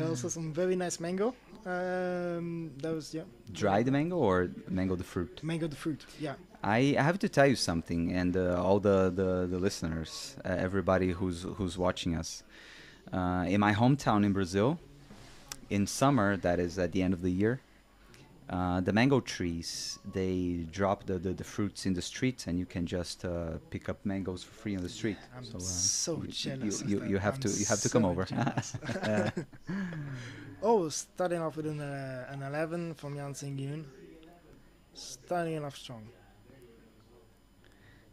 also some very nice mango. That was dried mango or mango the fruit? Mango the fruit. Yeah. I have to tell you something, and all the listeners, everybody who's watching us. In my hometown in Brazil, in summer, that is at the end of the year, the mango trees, they drop the fruits in the streets, and you can just pick up mangoes for free on the street. I'm so jealous. You have to come over. Oh, starting off with an 11 from Jan Sing-yoon. Starting off strong.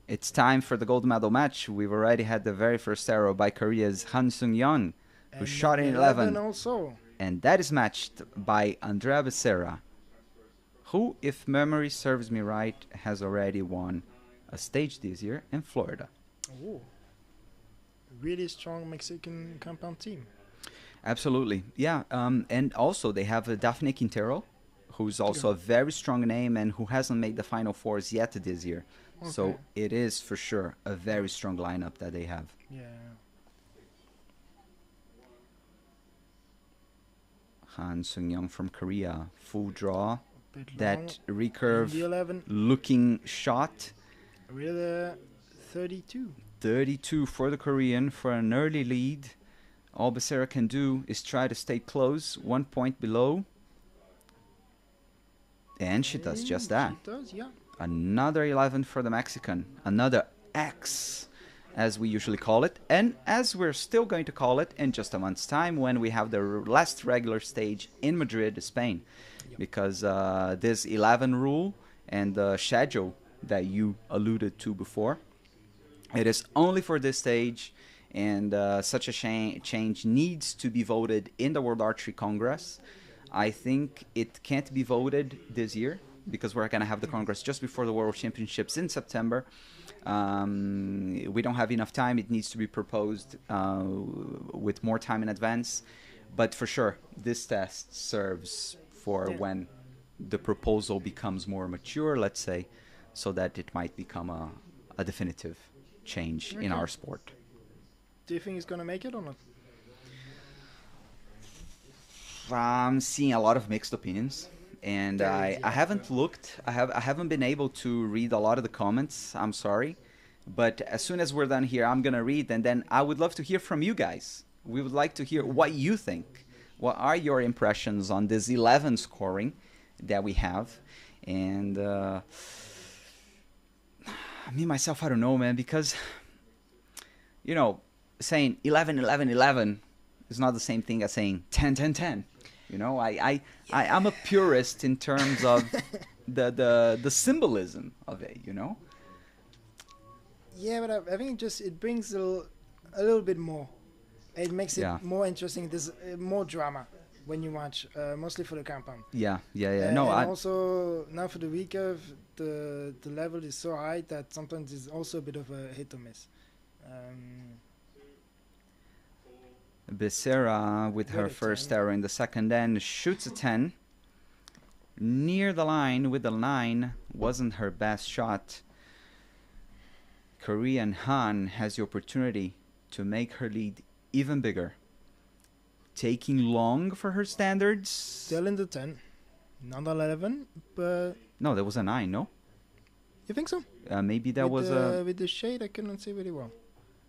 It's time for the gold medal match. We've already had the very first arrow by Korea's Han Sung-yeon, who shot in 11 also. And that is matched by Andrea Becerra, who, if memory serves me right, has already won a stage this year in Florida. Oh, really strong Mexican compound team. Absolutely, yeah. And also they have Daphne Quintero, who's also a very strong name and who hasn't made the Final Fours yet this year. Okay. So it is for sure a very strong lineup that they have. Yeah. Han Sung-young from Korea, full draw. That recurve looking shot. Really 32. 32 for the Korean for an early lead. All Becerra can do is try to stay close, 1 point below. And she does just that. She does, yeah. Another 11 for the Mexican. Another X, as we usually call it. And as we're still going to call it in just a month's time when we have the last regular stage in Madrid, Spain. Yep. Because this 11 rule and the schedule that you alluded to before, it is only for this stage. And such a change needs to be voted in the World Archery Congress. I think it can't be voted this year because we're going to have the Congress just before the World Championships in September. We don't have enough time. It needs to be proposed with more time in advance. But for sure, this test serves for when the proposal becomes more mature, let's say, so that it might become a definitive change in our sport. Do you think he's going to make it or not? I'm seeing a lot of mixed opinions, and I haven't looked. I haven't been able to read a lot of the comments. I'm sorry, but as soon as we're done here, I'm gonna read, and then I would love to hear from you guys. We would like to hear what you think. What are your impressions on this 11 scoring that we have? And me myself, I don't know, man, because saying 11, 11, 11 is not the same thing as saying 10, 10, 10. I'm a purist in terms of the symbolism of it, Yeah, but I think it brings a little bit more. It makes it more interesting. There's more drama when you watch, mostly for the compound. Yeah. And also now for the recurve, the level is so high that sometimes it's also a bit of a hit or miss. Becerra with her first arrow in the second end shoots a 10. Near the line with the 9 wasn't her best shot. Korean Han has the opportunity to make her lead even bigger. Taking long for her standards. Still in the 10. Not 11, but... No, there was a 9, no? You think so? Maybe that was a... With the shade, I couldn't see really well.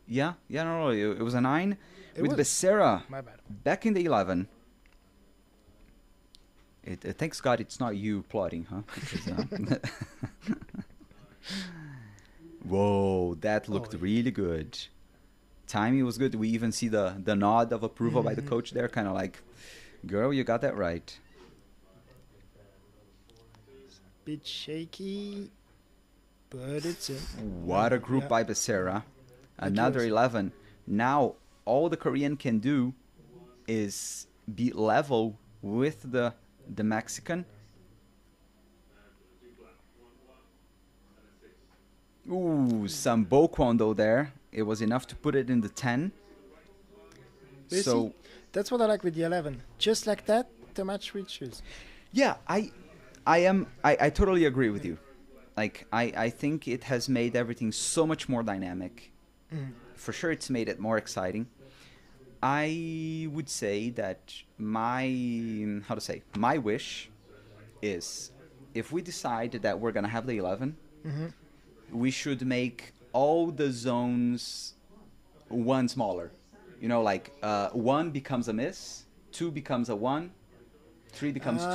Yeah, no, it was a 9 with Becerra my bad. back in the 11. Thanks God it's not you plotting, huh? Because, whoa, that looked really good. Timing was good. We even see the nod of approval by the coach there, kind of like, girl, you got that right. Bit shaky, but it's in. What a group by Becerra. Another 11. Now, all the Korean can do is be level with the Mexican. Ooh, some bow quando there. It was enough to put it in the 10. So that's what I like with the 11. Just like that, the match reaches. Yeah, I totally agree with you. Like, I think it has made everything so much more dynamic. For sure, it's made it more exciting. I would say that my wish is, if we decide that we're gonna have the 11, we should make all the zones one smaller. You know, like 1 becomes a miss, 2 becomes a 1, 3 becomes 2.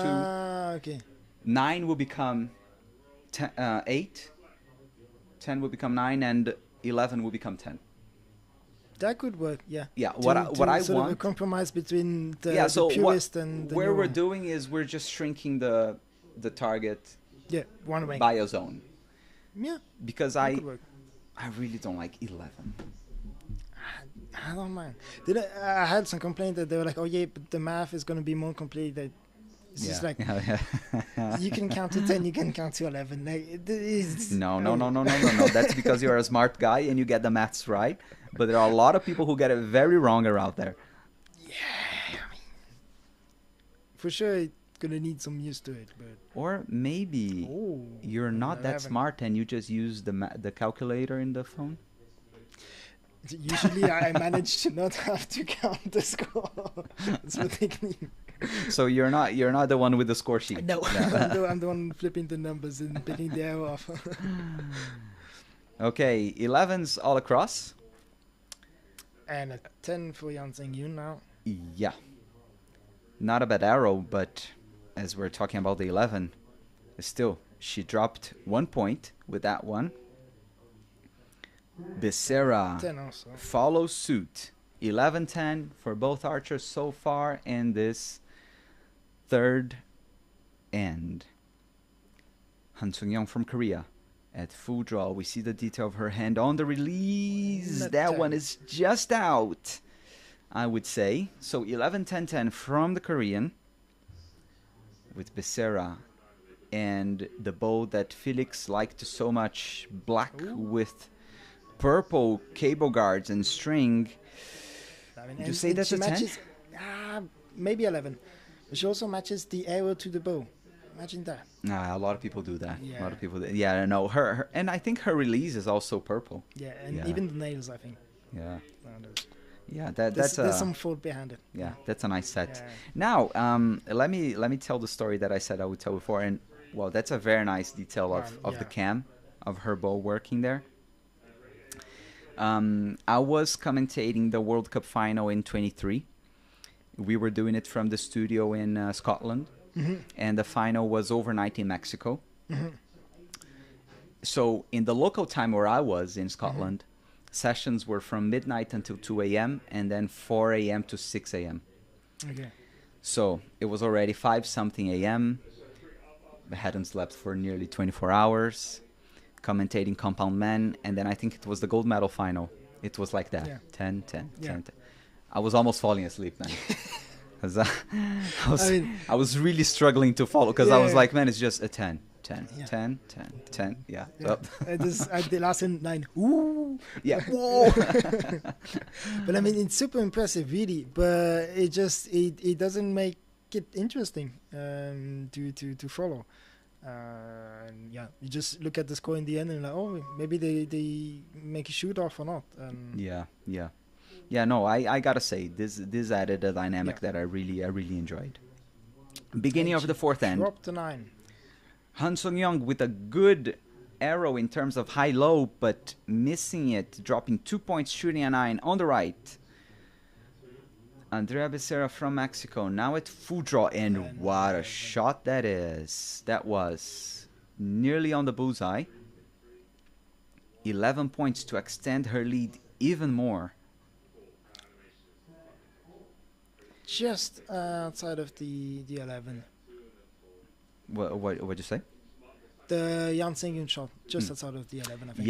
Okay. 9 will become 8, 10 will become 9, and 11 will become 10. That could work, yeah. Yeah, what I sort want... of a compromise between the purist and the where we're doing is we're just shrinking the target one way. by a zone. Yeah. Because I really don't like 11. I don't mind. I had some complaint that they were like, oh yeah, but the math is going to be more complete. That it's just like, you can count to 10, you can count to 11. Like, No. That's because you're a smart guy and you get the maths right. But there are a lot of people who get it very wrong around there. Yeah, I mean, for sure it's going to need some use to it. But or maybe you're not that smart and you just use the calculator in the phone. Usually I manage to not have to count the score. That's what they mean. So you're not the one with the score sheet. No, I'm the one flipping the numbers and picking the arrow off. Okay, 11's all across. And a 10 for Yang Yun now. Yeah. Not a bad arrow, but as we're talking about the 11, still, she dropped 1 point with that one. Becerra follows suit. 11-10 for both archers so far in this third end. Han Sung-young from Korea at full draw. We see the detail of her hand on the release. That one is just out, I would say. So 11-10-10 from the Korean with Becerra and the bow that Felix liked so much, black with purple cable guards and string. I mean, would you say that's a 10? Maybe 11. But she also matches the arrow to the bow. Imagine that. A lot of people do that. Yeah. A lot of people do. Yeah, I know. Her and I think her release is also purple. Yeah, and even the nails, I think. Yeah. Yeah, there's some thought behind it. Yeah, that's a nice set. Yeah. Now, let me tell the story that I said I would tell before, and well, that's a very nice detail of the cam of her bow working there. I was commentating the World Cup final in 23. We were doing it from the studio in Scotland, and the final was overnight in Mexico. So in the local time where I was in Scotland, sessions were from midnight until 2 a.m. and then 4 a.m. to 6 a.m. Okay. So it was already 5-something a.m. I hadn't slept for nearly 24 hours. Commentating Compound Men, and then I think it was the gold medal final. It was like that. 10, 10, 10, 10. I was almost falling asleep, man. I was really struggling to follow because I was like, man, it's just a 10, 10, 10, 10, 10. Yeah. The last 9. Ooh. Yeah. Whoa. But I mean, it's super impressive, really. But it doesn't make it interesting to follow. And you just look at the score in the end and like, oh, maybe they make a shoot off or not. No, I gotta say this added a dynamic that I really enjoyed. Beginning of the fourth end, drop to 9. Han Sung-young with a good arrow in terms of high-low, but missing it, dropping 2 points, shooting a 9 on the right. Andrea Becerra from Mexico, now at full draw, and what a shot that is. That was nearly on the bullseye. 11 points to extend her lead even more. Just outside of the 11. What'd you say? The Jan Singing shot, just outside of the 11, I think.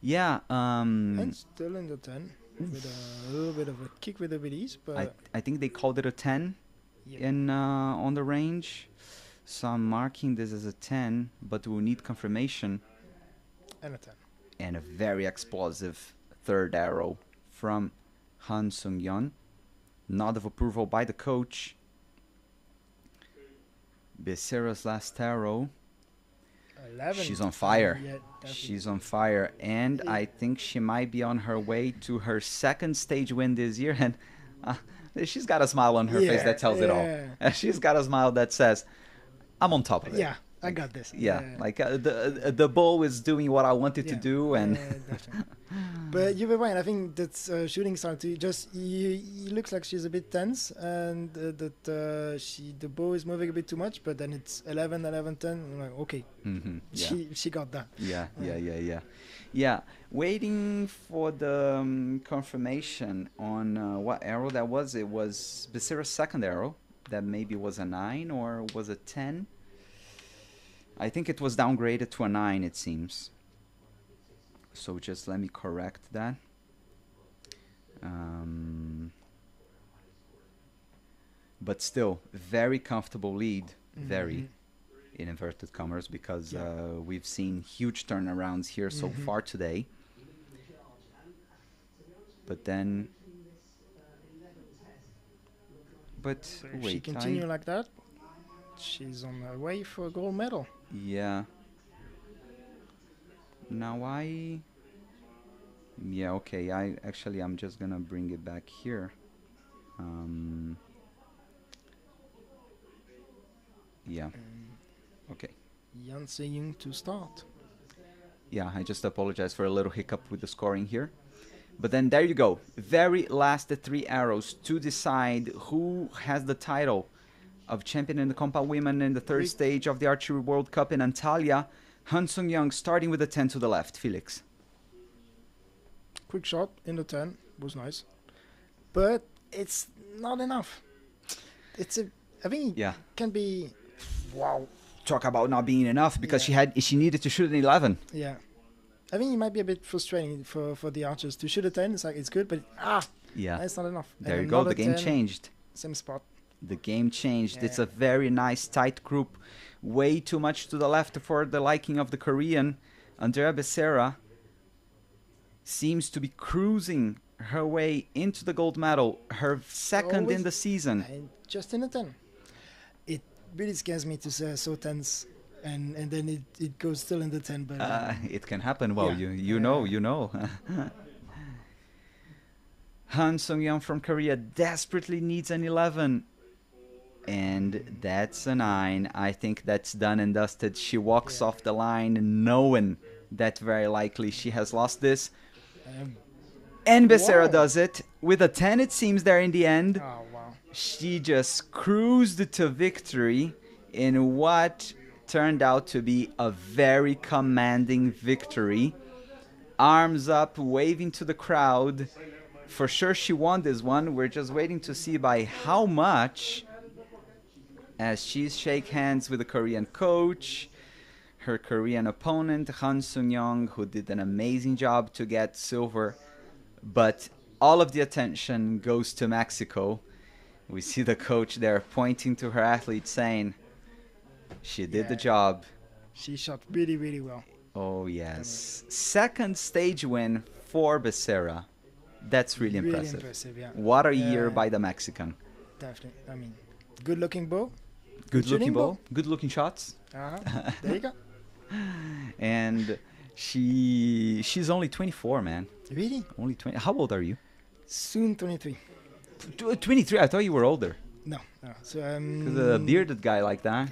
Yeah. And still in the 10, with a little bit of a kick with the release, but I think they called it a 10 in on the range. So I'm marking this as a 10, but we'll need confirmation. And a 10. And a very explosive third arrow from Han Sung-yeon. Nod of approval by the coach. Becerra's last arrow. 11. She's on fire. Yeah, She's on fire. And I think she might be on her way to her second stage win this year. And she's got a smile on her face that tells it all. She's got a smile that says, I'm on top of it. Yeah, I got this. Like the ball is doing what I wanted to do. And but you were right. I think that's shooting style too. Just it looks like she's a bit tense, and that the bow is moving a bit too much. But then it's 11, 11, 10. I'm like, okay, she got that. Yeah. Waiting for the confirmation on what arrow that was. It was Becerra's second arrow. That maybe was a 9 or was a 10. I think it was downgraded to a 9, it seems. So just let me correct that. But still, very comfortable lead. Very, in inverted commas, because we've seen huge turnarounds here so far today. But then... But if wait, she continue like that, she's on her way for a gold medal. Yeah. Now okay. I'm just gonna bring it back here. Okay. Jan Sing to start. Yeah, I just apologize for a little hiccup with the scoring here. But then there you go. Very last 3 arrows to decide who has the title of champion in the compound women in the third stage of the Archery World Cup in Antalya. Han Sung-yeon starting with the 10 to the left. Felix. Quick shot in the 10 was nice. But it's not enough. I think it can be... Wow. Talk about not being enough because she needed to shoot an 11. Yeah. I think it might be a bit frustrating for the archers to shoot a 10. It's like, it's good, but that's not enough. There you go. The game changed. Same spot. The game changed. It's a very nice tight group. Way too much to the left for the liking of the Korean. Andrea Becerra seems to be cruising her way into the gold medal. Her second in the season. And just in the 10. It really scares me to say so tense. And then it goes still in the 10, but it can happen. Well, you know. Han Sung-yeon from Korea desperately needs an 11, and that's a 9. I think that's done and dusted. She walks off the line knowing that very likely she has lost this, and Becerra does it with a 10. It seems there in the end. Oh wow! She just cruised to victory in what turned out to be a very commanding victory. Arms up, waving to the crowd. For sure she won this one. We're just waiting to see by how much, as she shakes hands with the Korean coach, her Korean opponent, Han Sung-yeon, who did an amazing job to get silver. But all of the attention goes to Mexico. We see the coach there pointing to her athlete saying, she did the job. She shot really, really well. Oh, yes. Second stage win for Becerra. That's really impressive. What a year by the Mexican. Definitely. I mean, good-looking bow. Good-looking bow. Good-looking shots. There you go. And she's only 24, man. Really? Only 20. How old are you? Soon 23. 23? I thought you were older. No. So because a bearded guy like that.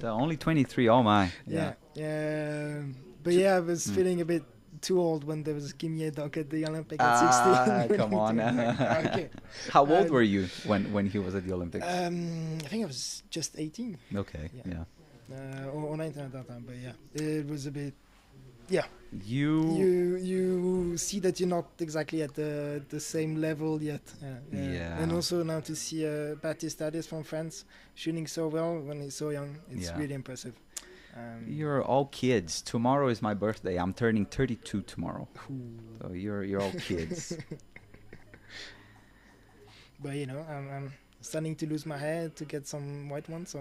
Only 23. Oh my. Yeah. But I was feeling a bit too old when there was Kim Ye-dok at the Olympic at Ah, 16. come on. Okay. How old were you when he was at the Olympics? I think I was just 18. Okay, Yeah. Or 19 at that time, but yeah, it was a bit. Yeah, You you see that you're not exactly at the same level yet. Yeah. And also now to see Baptiste Tadis from France shooting so well when he's so young, it's really impressive. You're all kids. Tomorrow is my birthday. I'm turning 32 tomorrow. Ooh. So you're all kids. But you know, I'm starting to lose my hair to get some white ones.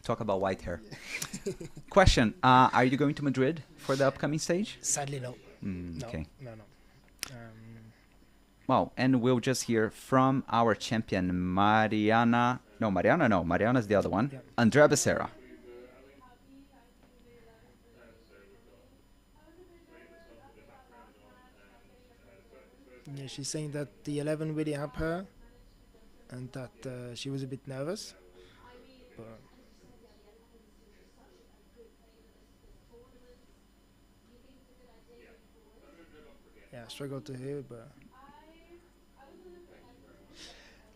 Talk about white hair. Question: are you going to Madrid for the upcoming stage? Sadly, no. Okay. No. Well, and we'll just hear from our champion, Mariana. No, Mariana's the other one. Yeah. Andrea Becerra. Yeah, she's saying that the 11 really helped her, and that she was a bit nervous. But yeah, I struggled to hear, but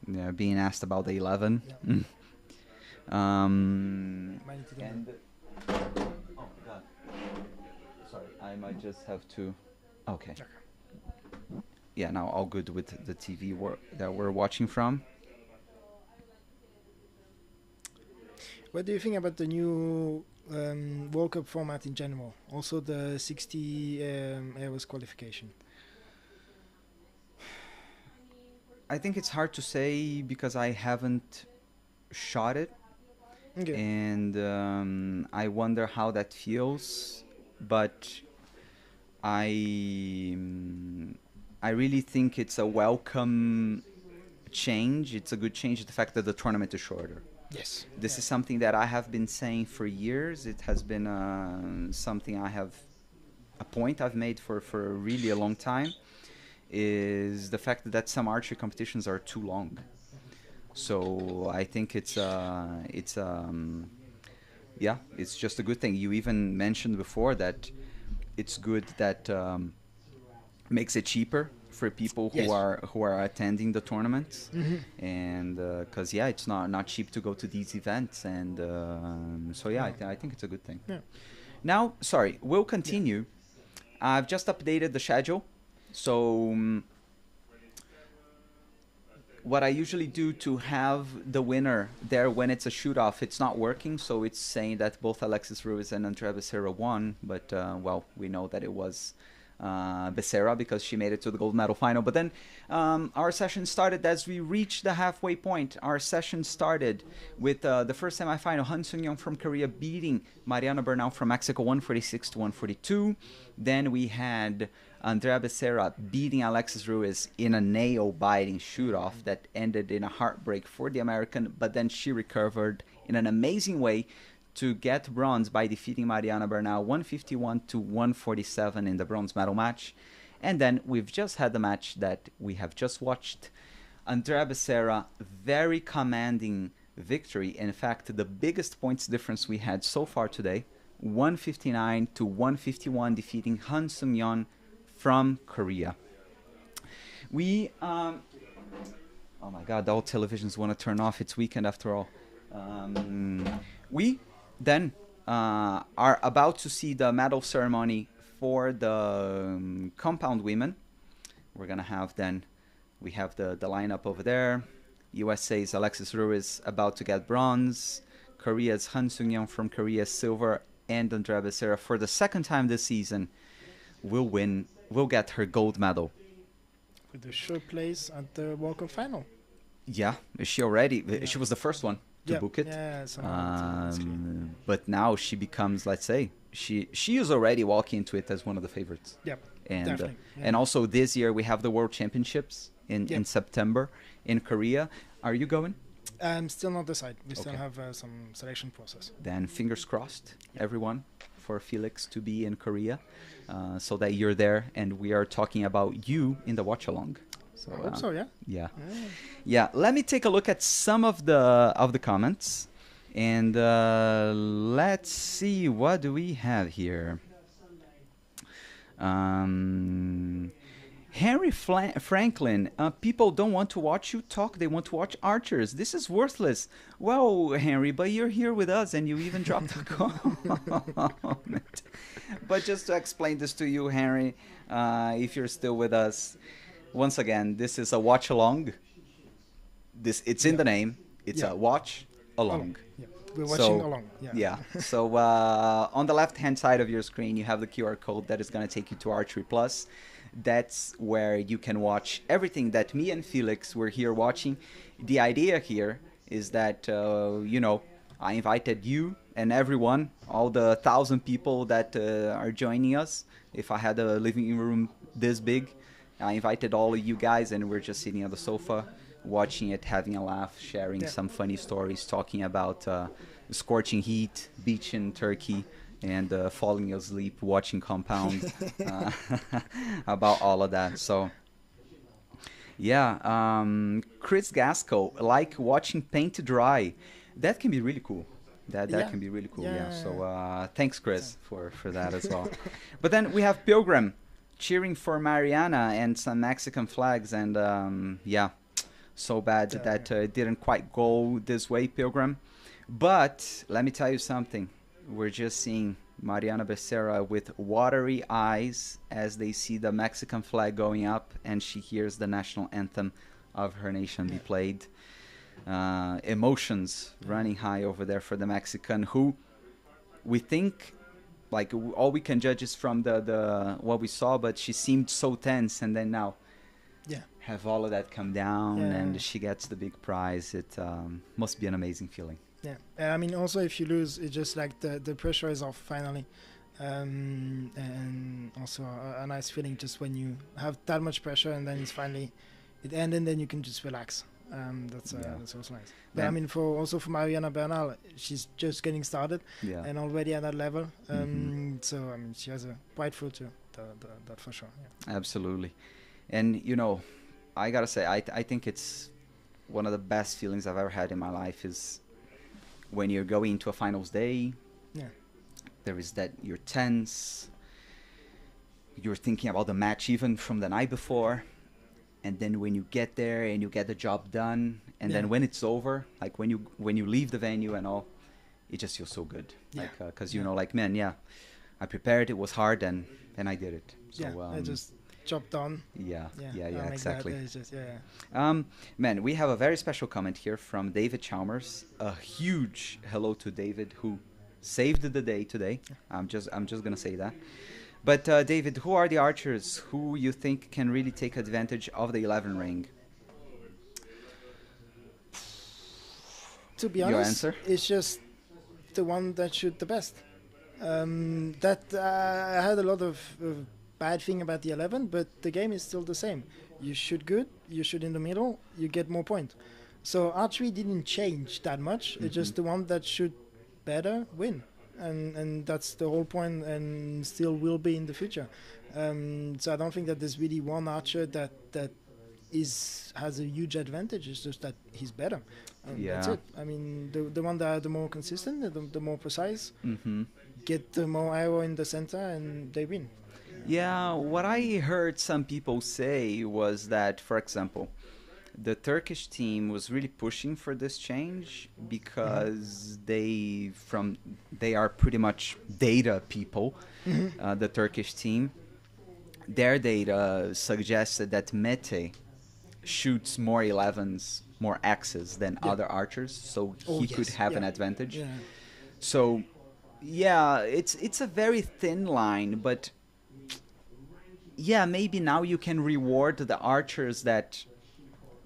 Yeah, being asked about the 11. yeah. And Might need to do oh God, sorry, I might just have to. Okay. Yeah, now all good with the TV that we're watching from. What do you think about the new World Cup format in general? Also the 60 hours qualification. I think it's hard to say because I haven't shot it, Okay. and I wonder how that feels. But I really think it's a welcome change. It's a good change. The fact that the tournament is shorter. Yes. This is something that I have been saying for years. It has been something a point I've made for really a long time, is the fact that some archery competitions are too long. So I think it's just a good thing. You even mentioned before that it's good that makes it cheaper for people who are attending the tournaments, and because it's not cheap to go to these events, and so I think it's a good thing. Yeah. Now, sorry, we'll continue. I've just updated the schedule, so what I usually do to have the winner there when it's a shoot-off, it's not working, so it's saying that both Alexis Ruiz and Andrea Becerra won, but well, we know that it was Becerra because she made it to the gold medal final. But then our session started as we reached the halfway point. Our session started with the first semifinal, Han Sung-yeong from Korea beating Mariana Bernal from Mexico 146 to 142. Then we had Andrea Becerra beating Alexis Ruiz in a nail-biting shoot-off that ended in a heartbreak for the American, but then she recovered in an amazing way to get bronze by defeating Mariana Bernal 151 to 147 in the bronze medal match. And then we've just had the match that we have just watched. Andrea Becerra, very commanding victory. In fact, the biggest points difference we had so far today, 159 to 151, defeating Han Sung-yeon from Korea. We, oh my God, all televisions want to turn off. It's weekend after all. We then are about to see the medal ceremony for the compound women. We're going to have then, we have the lineup over there. USA's Alexis Ruiz about to get bronze. Korea's Han Sung-yeong from Korea silver, and Andrea Becerra for the second time this season will get her gold medal. With the sure place at the World Cup final. Yeah, she already, she was the first one to book it. Yeah, but now she becomes, let's say, she is already walking into it as one of the favorites. Yep, and definitely. And also this year we have the World Championships in September in Korea. Are you going? Still not decided. We still have some selection process. Then fingers crossed, everyone, for Felix to be in Korea, so that you're there and we are talking about you in the watch along. So, I hope so, yeah. Yeah. Let me take a look at some of the comments, and let's see, what do we have here. Henry Franklin, people don't want to watch you talk, they want to watch archers. This is worthless. Well, Henry, but you're here with us and you even dropped a comment. But just to explain this to you, Henry, if you're still with us, once again, this is a watch along. It's in the name. It's a watch along. Yeah. We're watching along. Yeah. So on the left-hand side of your screen, you have the QR code that is going to take you to Archery Plus. That's where you can watch everything that me and Felix were here watching. The idea here is that, I invited you and everyone, all the 1,000 people that are joining us. If I had a living room this big, I invited all of you guys, and we're just sitting on the sofa, watching it, having a laugh, sharing some funny stories, talking about scorching heat, beach in Turkey, and falling asleep watching Compound, about all of that. So, Chris Gasco, like watching paint dry. That can be really cool. That can be really cool. Yeah. So thanks, Chris, for that as well. But then we have Pilgrim cheering for Mariana and some Mexican flags, and so bad that it didn't quite go this way, Pilgrim. But let me tell you something. We're just seeing Mariana Becerra with watery eyes as they see the Mexican flag going up and she hears the national anthem of her nation be played. Emotions running high over there for the Mexican, who we think, like, all we can judge is from the what we saw, but she seemed so tense, and then now have all of that come down and she gets the big prize. It must be an amazing feeling. Yeah, I mean, also if you lose, it's just like the pressure is off finally, and also a nice feeling just when you have that much pressure and then it's finally it ends and then you can just relax. That's also nice. But I mean, for Mariana Bernal, she's just getting started and already at that level. So I mean, she has a bright future. That for sure. Yeah. Absolutely, and I gotta say, I think it's one of the best feelings I've ever had in my life is when you're going into a finals day. Yeah. There is that you're tense. You're thinking about the match even from the night before. And then when you get there and you get the job done, and then when it's over, like when you leave the venue and all, it just feels so good. Yeah. Like, because I prepared. It was hard, and I did it. So, I just job done. Yeah, exactly. Just, man, we have a very special comment here from David Chalmers. A huge hello to David, who saved the day today. I'm just gonna say that. But David, who are the archers who you think can really take advantage of the 11 ring? To be honest, it's just the one that shoot the best. I had a lot of bad thing about the 11, but the game is still the same. You shoot good, you shoot in the middle, you get more points. So archery didn't change that much. It's just the one that shoot better win. And that's the whole point, and still will be in the future. So I don't think that there's really one archer that has a huge advantage. It's just that he's better. That's it. I mean, the one that are the more consistent, the more precise, get the more arrow in the center, and they win. Yeah, what I heard some people say was that, for example, the Turkish team was really pushing for this change because they are pretty much data people. The Turkish team, their data suggested that Mete shoots more 11s, more X's than other archers, so he could have an advantage. Yeah. So, it's a very thin line, but maybe now you can reward the archers that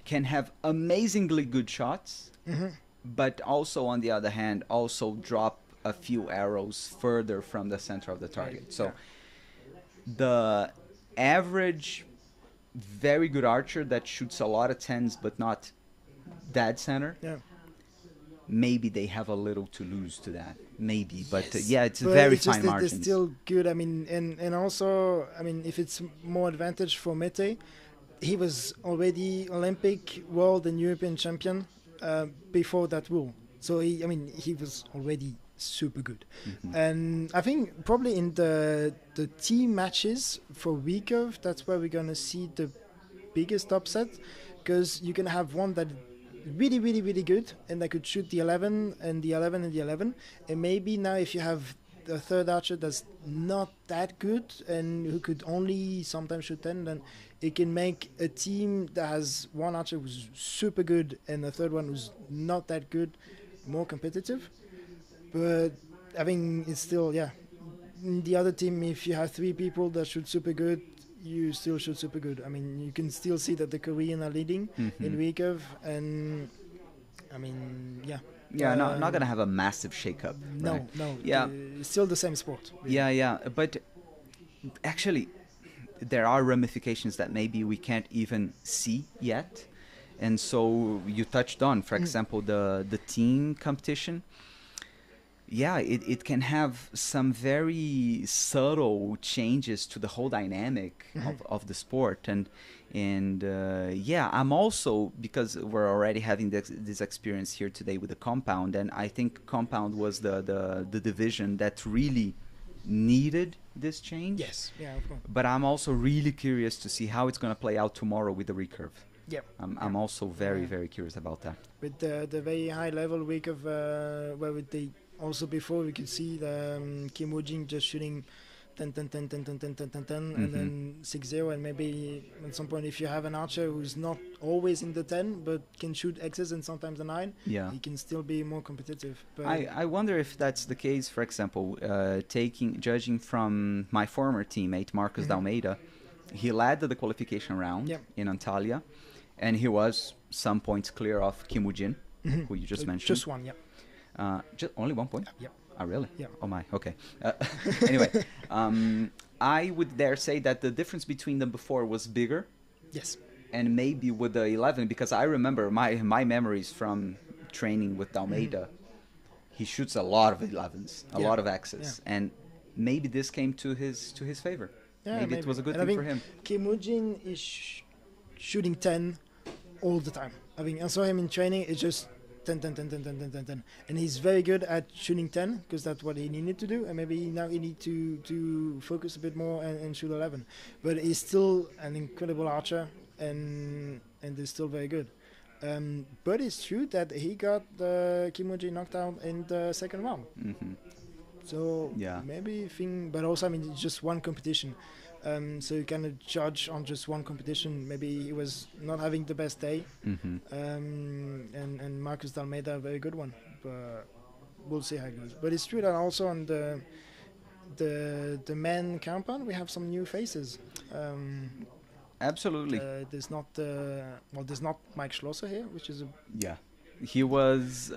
can have amazingly good shots, but also, on the other hand, also drop a few arrows further from the center of the target. So the average very good archer that shoots a lot of 10s but not dead center, maybe they have a little to lose to that. Maybe, but it's but very fine margins. It's still good. I mean, and also, I mean, if it's more advantage for Mete, he was already Olympic, world and European champion before that rule. So he was already super good. And I think probably in the team matches for recurve, that's where we're gonna see the biggest upset, because you can have one that really, really, really good, and that could shoot the 11 and the 11 and the 11, and maybe now if you have the third archer that's not that good and who could only sometimes shoot 10, then it can make a team that has one archer who's super good and a third one who's not that good more competitive. But I think it's still, in the other team, if you have three people that shoot super good, you still shoot super good. I mean, you can still see that the Korean are leading in recurve, and I mean, not gonna have a massive shakeup. No, right? no. Yeah, Still the same sport. Really. Yeah. But actually, there are ramifications that maybe we can't even see yet. And so you touched on, for example, the team competition. Yeah, it can have some very subtle changes to the whole dynamic of the sport. And I'm also, because we're already having this experience here today with the compound, and I think compound was the division that really needed this change. Yes, of course. But I'm also really curious to see how it's going to play out tomorrow with the recurve. Yeah. I'm also very, very curious about that. With the very high level week of where with the also before we could see the Kim Woo-jin just shooting 10, 10, 10, 10, 10, 10, 10, 10, 10 and then 6-0, and maybe at some point if you have an archer who's not always in the 10 but can shoot X's and sometimes the 9, he can still be more competitive. But I wonder if that's the case, for example, judging from my former teammate Marcus D'Almeida, he led the qualification round in Antalya, and he was some points clear of Kim Woo-jin, who you just mentioned. Just one, just only 1 point? Yep. Oh, really? Yeah. Oh, my. Okay. Anyway, I would dare say that the difference between them before was bigger. Yes. And maybe with the 11, because I remember my memories from training with D'Almeida, he shoots a lot of 11s, a lot of X's. And maybe this came to his favor. Yeah, maybe it was a good thing for him. Kim Woo-jin is shooting 10 all the time. I mean, I saw him in training, it's just 10, 10, 10, 10, 10, 10, 10, 10. And he's very good at shooting 10 because that's what he needed to do. And maybe now he needs to focus a bit more and shoot 11. But he's still an incredible archer and is still very good. But it's true that he got Kim Woo-jin knocked out in the second round. So maybe but also, I mean, it's just one competition. So you kind judge on just one competition. Maybe he was not having the best day. And Marcus D'Almeida, a very good one. But we'll see how it goes. But it's true that also on the men compound, we have some new faces. Absolutely. There's not Mike Schlosser here, which is he was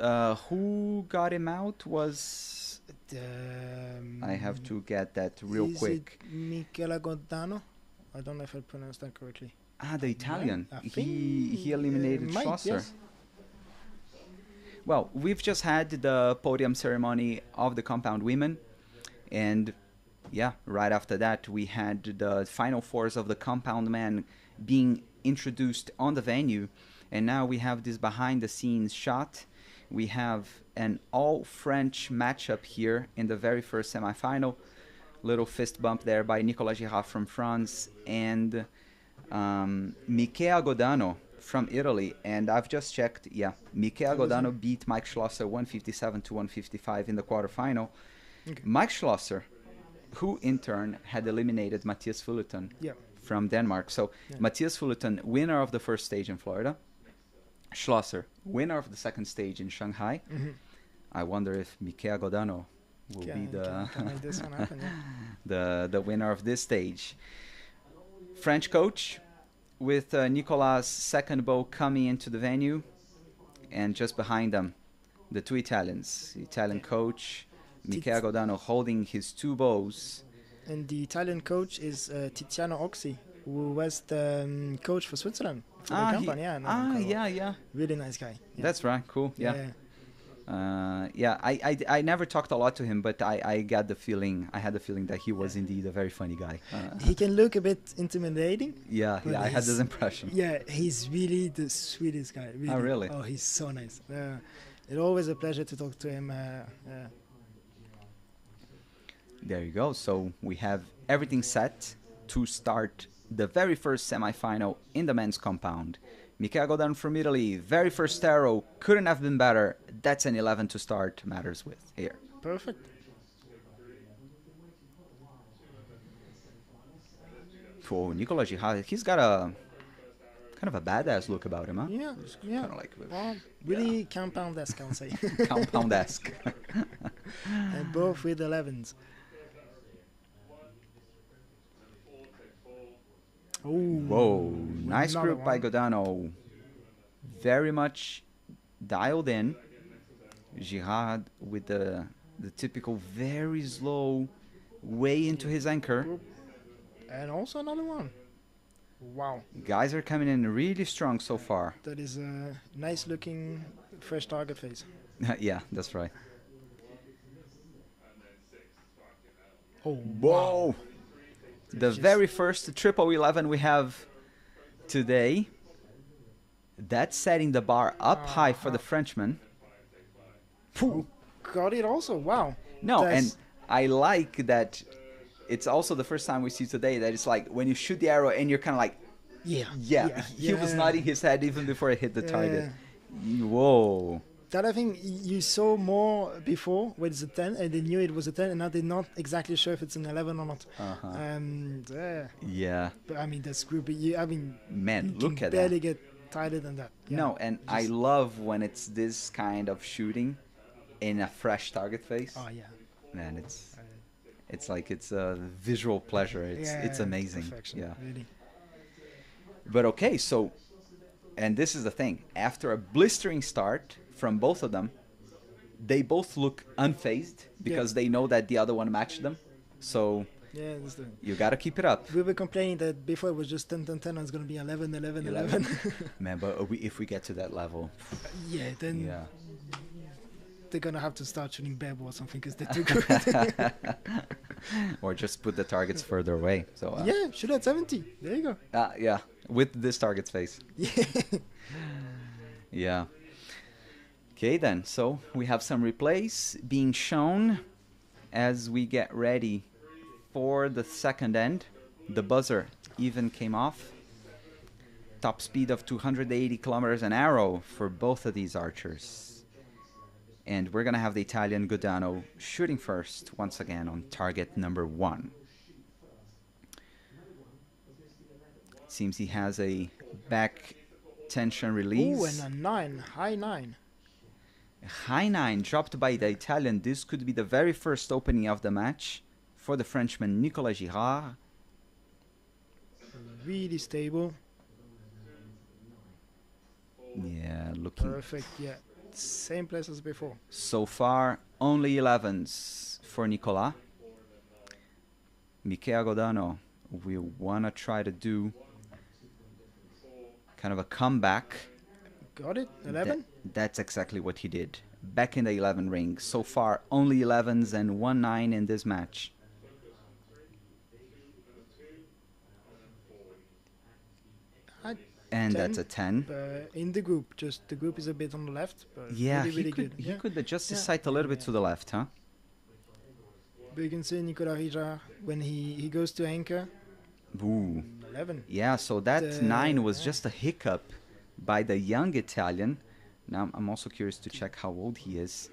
who got him out was I have to get that real quick. It Michele Godano? I don't know if I pronounced that correctly. The Italian. He eliminated Schlosser. Yes. Well, we've just had the podium ceremony of the compound women, and right after that we had the final fours of the compound men being introduced on the venue, and now we have this behind the scenes shot. We have an all-French matchup here in the very first semifinal. Little fist bump there by Nicolas Girard from France and Michele Godano from Italy. And I've just checked, Michele Godano beat Mike Schlosser 157 to 155 in the quarterfinal. Okay. Mike Schlosser, who in turn had eliminated Matthias Fullerton from Denmark. So Matthias Fullerton, winner of the first stage in Florida. Schlosser, winner of the second stage in Shanghai. I wonder if Michele Godano will be make this one happen, the winner of this stage. French coach with Nicolas' second bow coming into the venue, and just behind them, the two Italians. Italian coach Michele Godano holding his two bows. And the Italian coach is Tiziano Oxy, who was the coach for Switzerland. For the company. Really nice guy. Yeah. That's right. Cool. I never talked a lot to him, but I had the feeling that he was indeed a very funny guy. He can look a bit intimidating. I had this impression. Yeah, he's really the sweetest guy. Really. Oh, really? Oh, he's so nice. It's always a pleasure to talk to him. There you go. So we have everything set to start the very first semifinal in the men's compound. Michele Godin from Italy, very first arrow, couldn't have been better. That's an 11 to start matters with here. Perfect. Oh, Nicolas Girard, he's got a kind of a badass look about him, huh? Yeah, yeah. Kind of like Well, really compound-esque, I'll say. compound-esque. And both with 11s. Oh, whoa, nice another group by one. Godano. Very much dialed in. Girard with the typical very slow way into his anchor. And also another one. Wow, Guys are coming in really strong so far. that is a nice-looking fresh target face. Yeah, that's right. Oh, Whoa! The Just- very first triple 11 we have today. That's setting the bar up high for the Frenchman. Phew, got it also. Wow. No, That's- and I like that it's also the first time we see today that it's like when you shoot the arrow and you're kind of like, Yeah. he was nodding his head even before it hit the target. Whoa. That I think you saw more before when it's a 10 and they knew it was a 10 and now they're not exactly sure if it's an 11 or not. Yeah. But I mean, that's groupy. You Man, look can at barely that. get tighter than that. Yeah. No, and I love when it's this kind of shooting in a fresh target face. Oh, yeah. Man, it's like it's a visual pleasure. It's amazing. Perfection, Yeah. really. But okay, so, and this is the thing. After a blistering start from both of them, they both look unfazed because they know that the other one matched them. So Yeah, that's the... you got to keep it up. We were complaining that before it was just 10, 10, 10, and it's going to be 11, 11, 11. Man, but if we get to that level, Yeah, then yeah. they're going to have to start shooting Bebo or something because they're too good. Or just put the targets further away. So Yeah, shoot at 70. There you go. yeah, with this target's face. Yeah. Yeah. Okay then, so we have some replays being shown as we get ready for the second end. The buzzer even came off. Top speed of 280 kilometers an arrow for both of these archers. And we're gonna have the Italian Godano shooting first, once again on target number 1. Seems he has a back tension release. Ooh, and a 9. High 9. High 9 dropped by the Italian. This could be the very first opening of the match for the Frenchman Nicolas Girard. Really stable. Yeah, looking Perfect, yeah. Same place as before. so far only 11s for Nicolas. Michele Godano, we wanna try to do kind of a comeback. Got it? 11? That's exactly what he did. Back in the 11 ring. So far only 11s and 1 9 in this match. And 10, that's a 10. in the group, just the group is a bit on the left, but Yeah, really, really he good. could adjust his Yeah. sight a little bit to the left, huh? But you can see Nicolas Rija, when he goes to anchor, Ooh. 11. Yeah, so that 9 was yeah. just a hiccup by the young Italian. Now I'm also curious to check how old he is.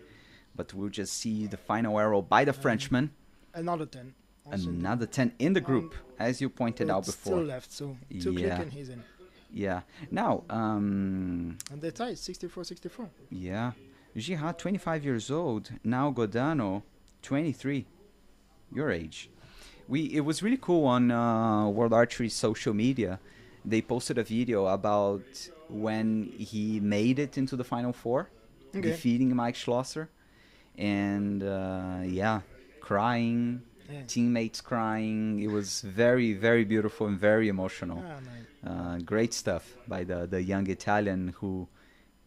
But we'll just see the final arrow by the Frenchman. Another 10. also in the- Another 10 in the group, as you pointed but out still before. left, so 2 click Yeah. and he's in. Yeah. Now, And they're tied, 64-64. yeah. Girard, 25 years old. Now Godano, 23. Your age. It was really cool on World Archery social media. They posted a video about when he made it into the Final Four, Okay. defeating Mike Schlosser. And, crying, Yeah. teammates crying. It was very, very beautiful and very emotional. Ah, nice. Great stuff by the young Italian who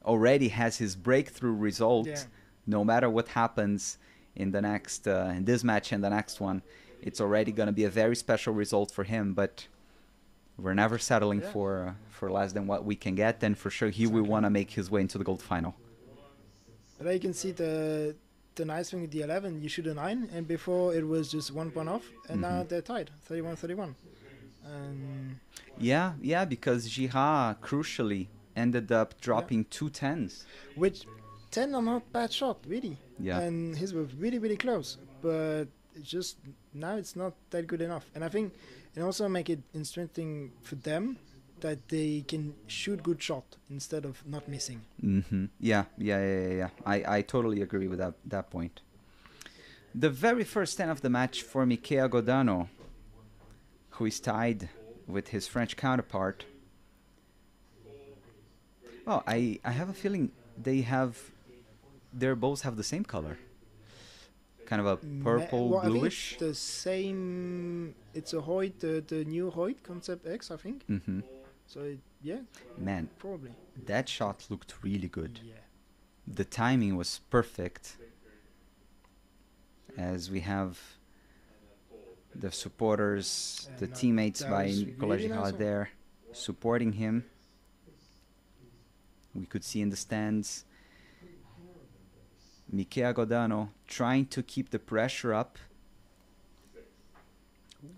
already has his breakthrough result. Yeah. No matter what happens in the next in this match and the next one, it's already going to be a very special result for him. But we're never settling Yeah. for less than what we can get, and for sure he will Exactly. want to make his way into the gold final. But you can see the the nice thing with the 11, you shoot a 9, and before it was just 1 point off, and now they're tied, 31-31. Yeah, because Girard crucially ended up dropping 2 10s. Which 10 are not bad shot, really. Yeah. And his were really, really close. But it's just, now it's not that good enough. And I think it also make it interesting for them that they can shoot good shot instead of not missing. Yeah. I totally agree with that point. The very first 10 of the match for Michele Godano, who is tied with his French counterpart. Oh, I have a feeling they both have the same color. Kind of a purple, bluish. I think it's the same. It's a Hoyt, the new Hoyt Concept X, I think. So Man, probably that shot looked really good. Yeah. The timing was perfect. As we have the supporters, the teammates by Nicolas really Girard nice there supporting him. We could see in the stands Michele Godano trying to keep the pressure up.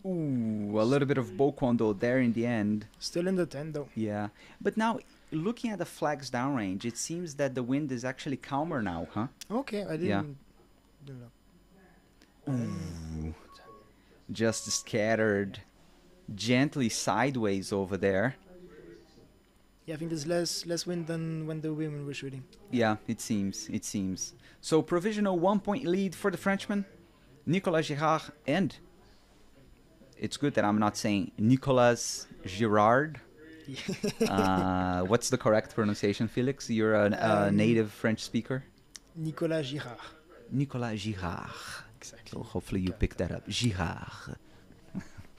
Ooh, a little bit of Bokwando there in the end. Still in the 10 though. Yeah, but now looking at the flags downrange, it seems that the wind is actually calmer now, huh? Okay, I didn't. Yeah. Ooh, just scattered gently sideways over there. Yeah, I think there's less wind than when the women were shooting. Yeah, it seems. So provisional 1-point lead for the Frenchman, Nicolas Girard, and it's good that I'm not saying Nicolas Girard. What's the correct pronunciation, Felix? You're a native French speaker. Nicolas Girard. Nicolas Girard. Exactly. So hopefully you picked that up. Girard.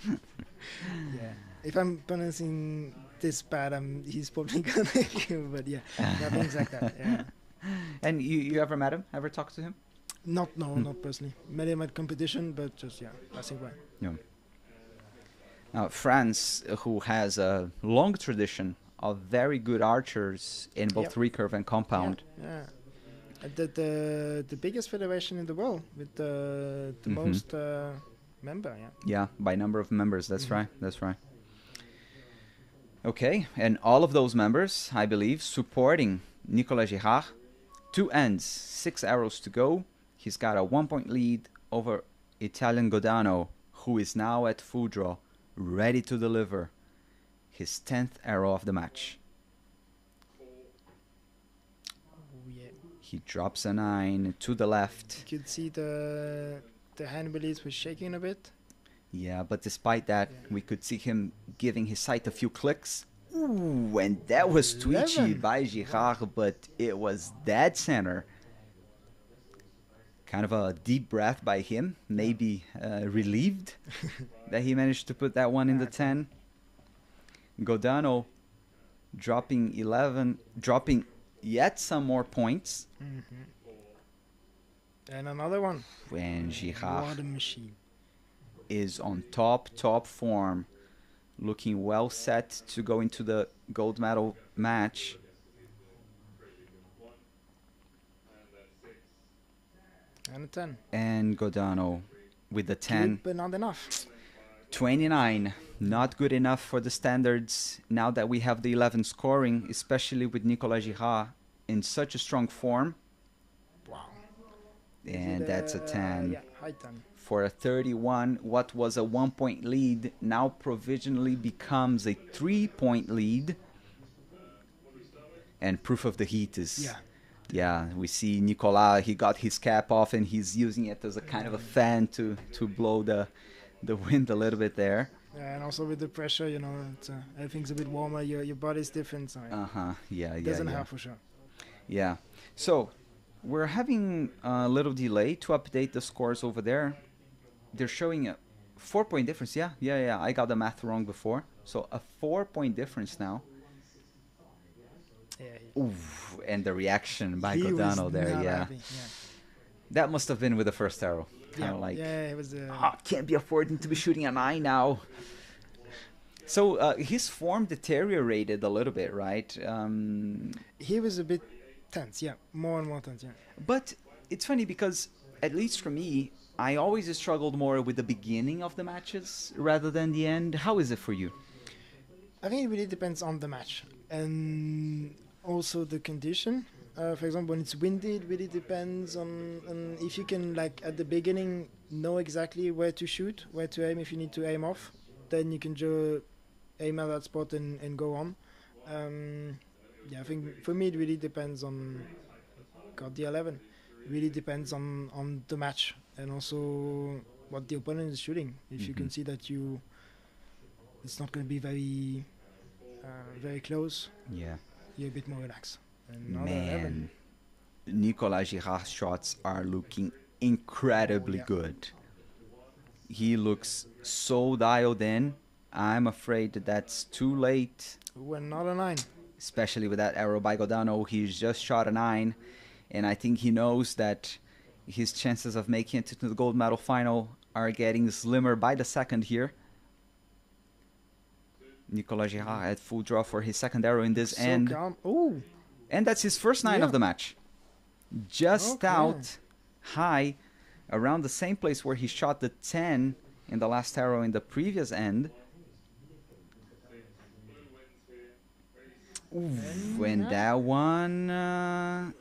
Yeah. If I'm pronouncing this bad, he's probably gonna but yeah, things like that. Yeah. And you ever met him? Ever talked to him? Not personally. Met him at competition, but just passing by. Yeah. Now France, who has a long tradition of very good archers in both recurve and compound. Yeah. The biggest federation in the world with the most member. Yeah. Yeah, by number of members. That's right. Okay, and all of those members, I believe, supporting Nicolas Girard. 2 ends, 6 arrows to go. He's got a 1-point lead over Italian Godano, who is now at full draw, ready to deliver his 10th arrow of the match. Oh, yeah. He drops a 9 to the left. You could see the hand release was shaking a bit. Yeah, but despite that, we could see him giving his sight a few clicks. Ooh, and that was twitchy by Girard, but it was dead center. Kind of a deep breath by him, maybe relieved that he managed to put that one in the 10. Godano dropping 11, dropping yet some more points. And another one. When Girard What a machine. is on top form, looking well set to go into the gold medal match. And a 10. And Godano with the 10. Good, but not enough. 29. Not good enough for the standards now that we have the 11 scoring, especially with Nicolas Girard in such a strong form. Wow. And that's a 10. Yeah, high 10. For a 31, what was a 1-point lead now provisionally becomes a 3-point lead. And proof of the heat is... Yeah, we see Nicolas, he got his cap off and he's using it as a kind of a fan to blow the wind a little bit there. Yeah, and also with the pressure, it's, everything's a bit warmer, your body's different. So it doesn't help for sure. Yeah, so we're having a little delay to update the scores over there. They're showing a 4-point difference. Yeah, I got the math wrong before. So a 4-point difference now. Yeah, Oof, and the reaction by Godano there, happy, That must have been with the first arrow. Kind of like, it was. Can't be affording to be shooting an 9 now. So his form deteriorated a little bit, right? He was a bit tense, more and more tense, But it's funny because, at least for me, I always struggled more with the beginning of the matches rather than the end. How is it for you? I think it really depends on the match and also the condition. For example, when it's windy, it really depends on if you can, like, at the beginning, know exactly where to shoot, where to aim. If you need to aim off, then you can just aim at that spot and go on. I think for me it really depends on the 11. It really depends on the match and also what the opponent is shooting. If you can see that it's not going to be very close, you're a bit more relaxed. Man, Nicolas Girard's shots are looking incredibly good. He looks so dialed in. I'm afraid that's too late. We're not a 9. Especially with that arrow by Godano. He's just shot a 9. And I think he knows that his chances of making it to the gold medal final are getting slimmer by the second here. Nicolas Girard at full draw for his second arrow in this end. Calm. Ooh. And that's his first 9 of the match. Just out high, around the same place where he shot the 10 in the last arrow in the previous end. And that one...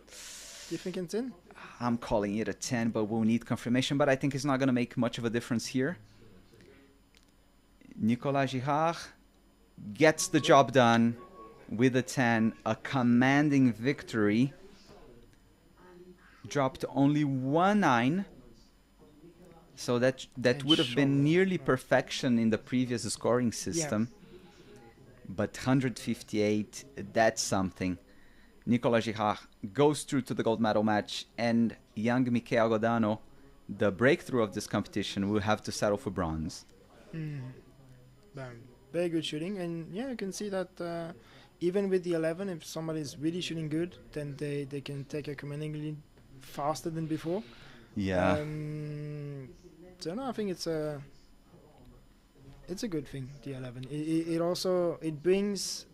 you think it's in? I'm calling it a 10, but we'll need confirmation. But I think it's not going to make much of a difference here. Nicolas Girard gets the job done with a 10, a commanding victory. Dropped only 1 9. So that would have been nearly perfection in the previous scoring system. But 158, that's something. Nicolas Girard goes through to the gold medal match, and young Michael Godano, the breakthrough of this competition, will have to settle for bronze. Very good shooting, and you can see that even with the 11, if somebody is really shooting good, then they can take a commanding lead faster than before. So no, I think it's a good thing, the 11. It also brings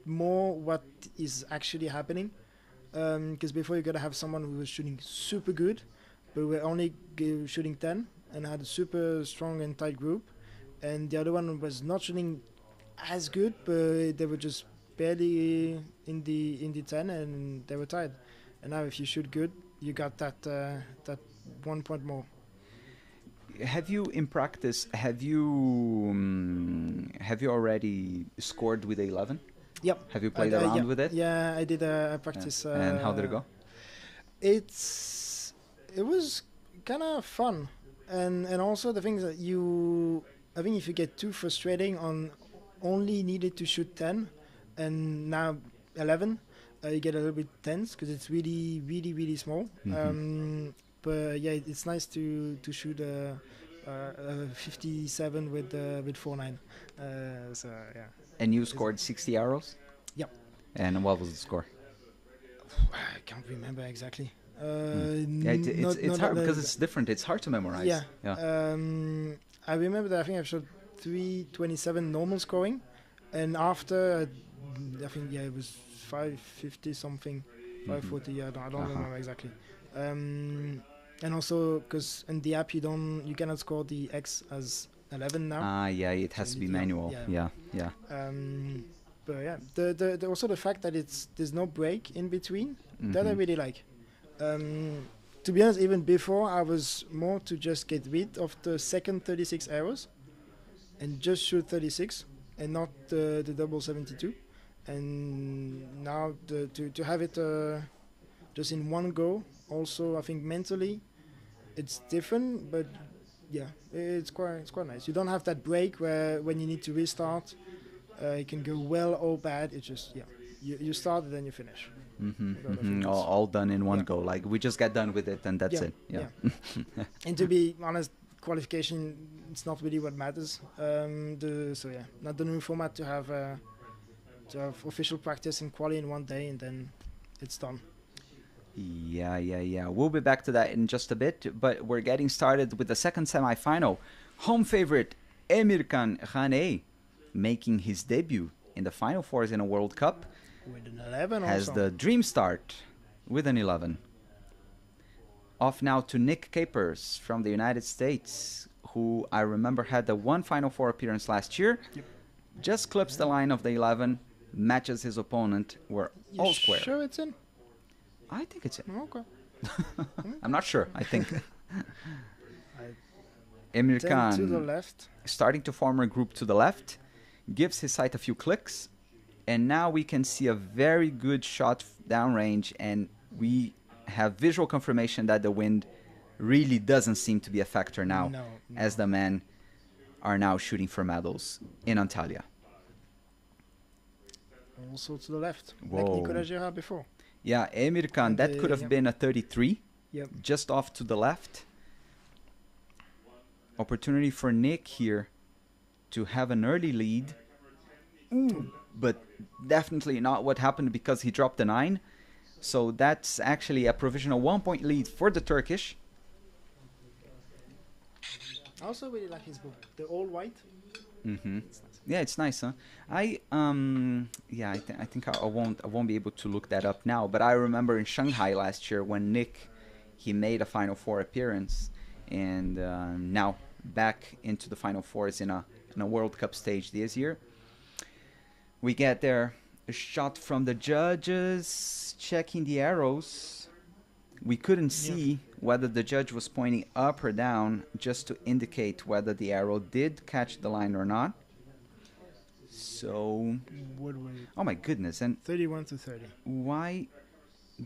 more what is actually happening, because before you gotta have someone who was shooting super good, but we're only shooting 10 and had a super strong and tight group, and the other one was not shooting as good, but they were just barely in the 10 and they were tied. And now if you shoot good, you got that 1 point more. Have you, in practice, have you already scored with 11? Yep. Have you played around with it? Yeah, I did a practice. And how did it go? It was kind of fun, and also the things that I think if you get too frustrating on only needed to shoot 10, and now 11, you get a little bit tense because it's really, really, really small. But yeah, it's nice to shoot a 57 with 4.9. So yeah. And you scored 60 arrows? Yep. And what was the score? I can't remember exactly. It's hard because it's different. It's hard to memorize. Yeah. I remember that I think I shot 327 normal scoring, and after I think it was 550 something, 540. I don't remember exactly. And also because in the app you cannot score the X as 11 now. It has to be manual. Yeah. But yeah, the also the fact that there's no break in between, that I really like. To be honest, even before I was more to just get rid of the second 36 arrows and just shoot 36 and not the double 72. And now to have it just in one go, also I think mentally it's different, but yeah, it's quite nice. You don't have that break where when you need to restart, it can go well or bad. It's just you start and then you finish. All done in one go. Like we just get done with it and that's it. Yeah. And to be honest, qualification it's not really what matters. Not the new format to have official practice and quali in one day and then it's done. Yeah. We'll be back to that in just a bit, but we're getting started with the second semi-final. Home favorite Emirkan Khaney making his debut in the Final Fours in a World Cup. With an 11 has also. The dream start with an 11. Off now to Nick Capers from the United States, who I remember had the one Final Four appearance last year. Yep. Just clips the line of the 11, matches his opponent. We're all square. Sure it's in? I think it's in. Okay. I'm not sure. I think. Then Emir to the Khan left. starting to form a group to the left, gives his sight a few clicks, and now we can see a very good shot downrange, and we have visual confirmation that the wind really doesn't seem to be a factor now, No. as the men are now shooting for medals in Antalya. Also to the left. Whoa. Like Nicolas Girard before. Yeah, Emir Khan, And that could have yeah. been a 33, Yep. just off to the left. Opportunity for Nick here to have an early lead. But definitely not what happened because he dropped the 9. So that's actually a provisional 1-point lead for the Turkish. I also really like his book. The all white. Mm-hmm. It's nice. Yeah, it's nice, huh? I think I won't be able to look that up now. But I remember in Shanghai last year when Nick, he made a Final Four appearance, and now back into the Final Fours in a World Cup stage this year. We get there a shot from the judges checking the arrows. We couldn't see whether the judge was pointing up or down, just to indicate whether the arrow did catch the line or not. So, Would we? oh my goodness, and 31 to 30. why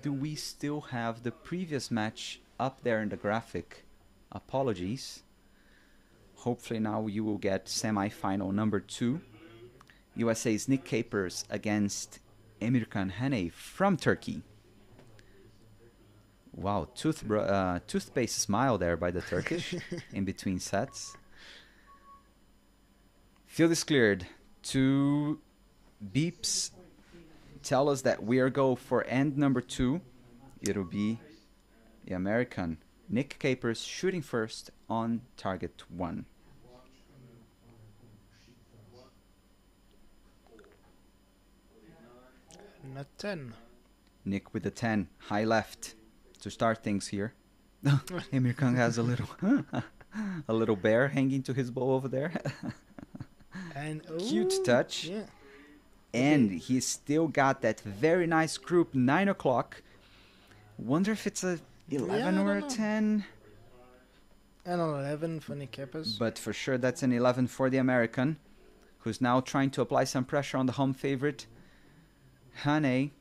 do we still have the previous match up there in the graphic? Apologies. Hopefully now you will get semi-final number 2. USA's Nick Capers against Emirkan Haney from Turkey. Wow, toothpaste smile there by the Turkish in between sets. Field is cleared. 2 beeps tell us that we are go for end number 2. It'll be the American Nick Capers shooting first on target 1. Not 10. Nick with the 10, high left to start things here. Emir Khan has a little bear hanging to his bow over there. And Cute ooh, touch. Yeah. And he's still got that very nice group, 9 o'clock. Wonder if it's a 11 Yeah, I or a don't know. 10. And an 11 for Nick Capers. But for sure that's an 11 for the American, who's now trying to apply some pressure on the home favorite. Hane.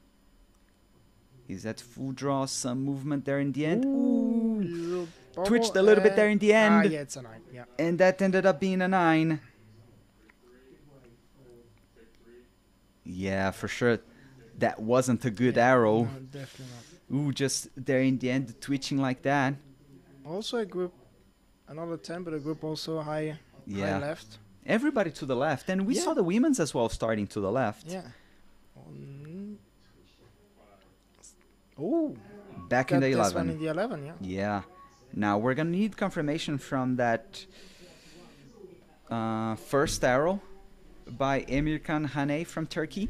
Is that full draw, some movement there in the end? Ooh, little bubble, Twitched a little bit there in the end. Yeah, it's a 9. Yeah. And that ended up being a 9. Yeah, for sure. That wasn't a good arrow. No, definitely not. Ooh, just there in the end, twitching like that. Also a group, another 10, but a group also high Yeah. left. Everybody to the left. And we Yeah. saw the women's as well starting to the left. Yeah. Oh, Back in the this one 11. in the 11, yeah. Yeah. Now we're going to need confirmation from that first arrow by Emirkan Haney from Turkey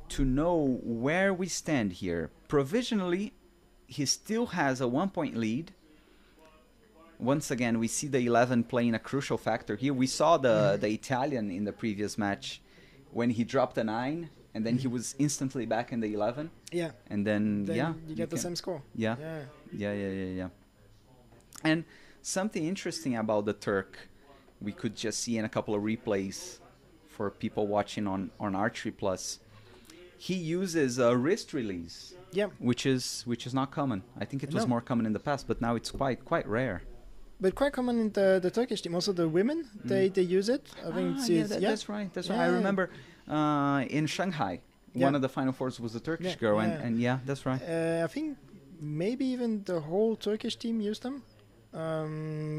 to know where we stand here. Provisionally, he still has a 1-point lead. Once again, we see the 11 playing a crucial factor here. We saw the Italian in the previous match when he dropped a 9 and then he was instantly back in the 11. Yeah. And then, Then yeah. you get the same score. Yeah. Yeah. Yeah. And something interesting about the Turk, we could just see in a couple of replays for people watching on Archery Plus. He uses a wrist release, Yeah. which is not common. I think it was No. more common in the past, but now it's quite rare. But quite common in the Turkish team. Also the women, they use it. I think That's right. That's right. I Yeah. remember in Shanghai, Yeah. one of the Final Fours was a Turkish Yeah, girl, yeah. and yeah, that's right. I think maybe even the whole Turkish team used them.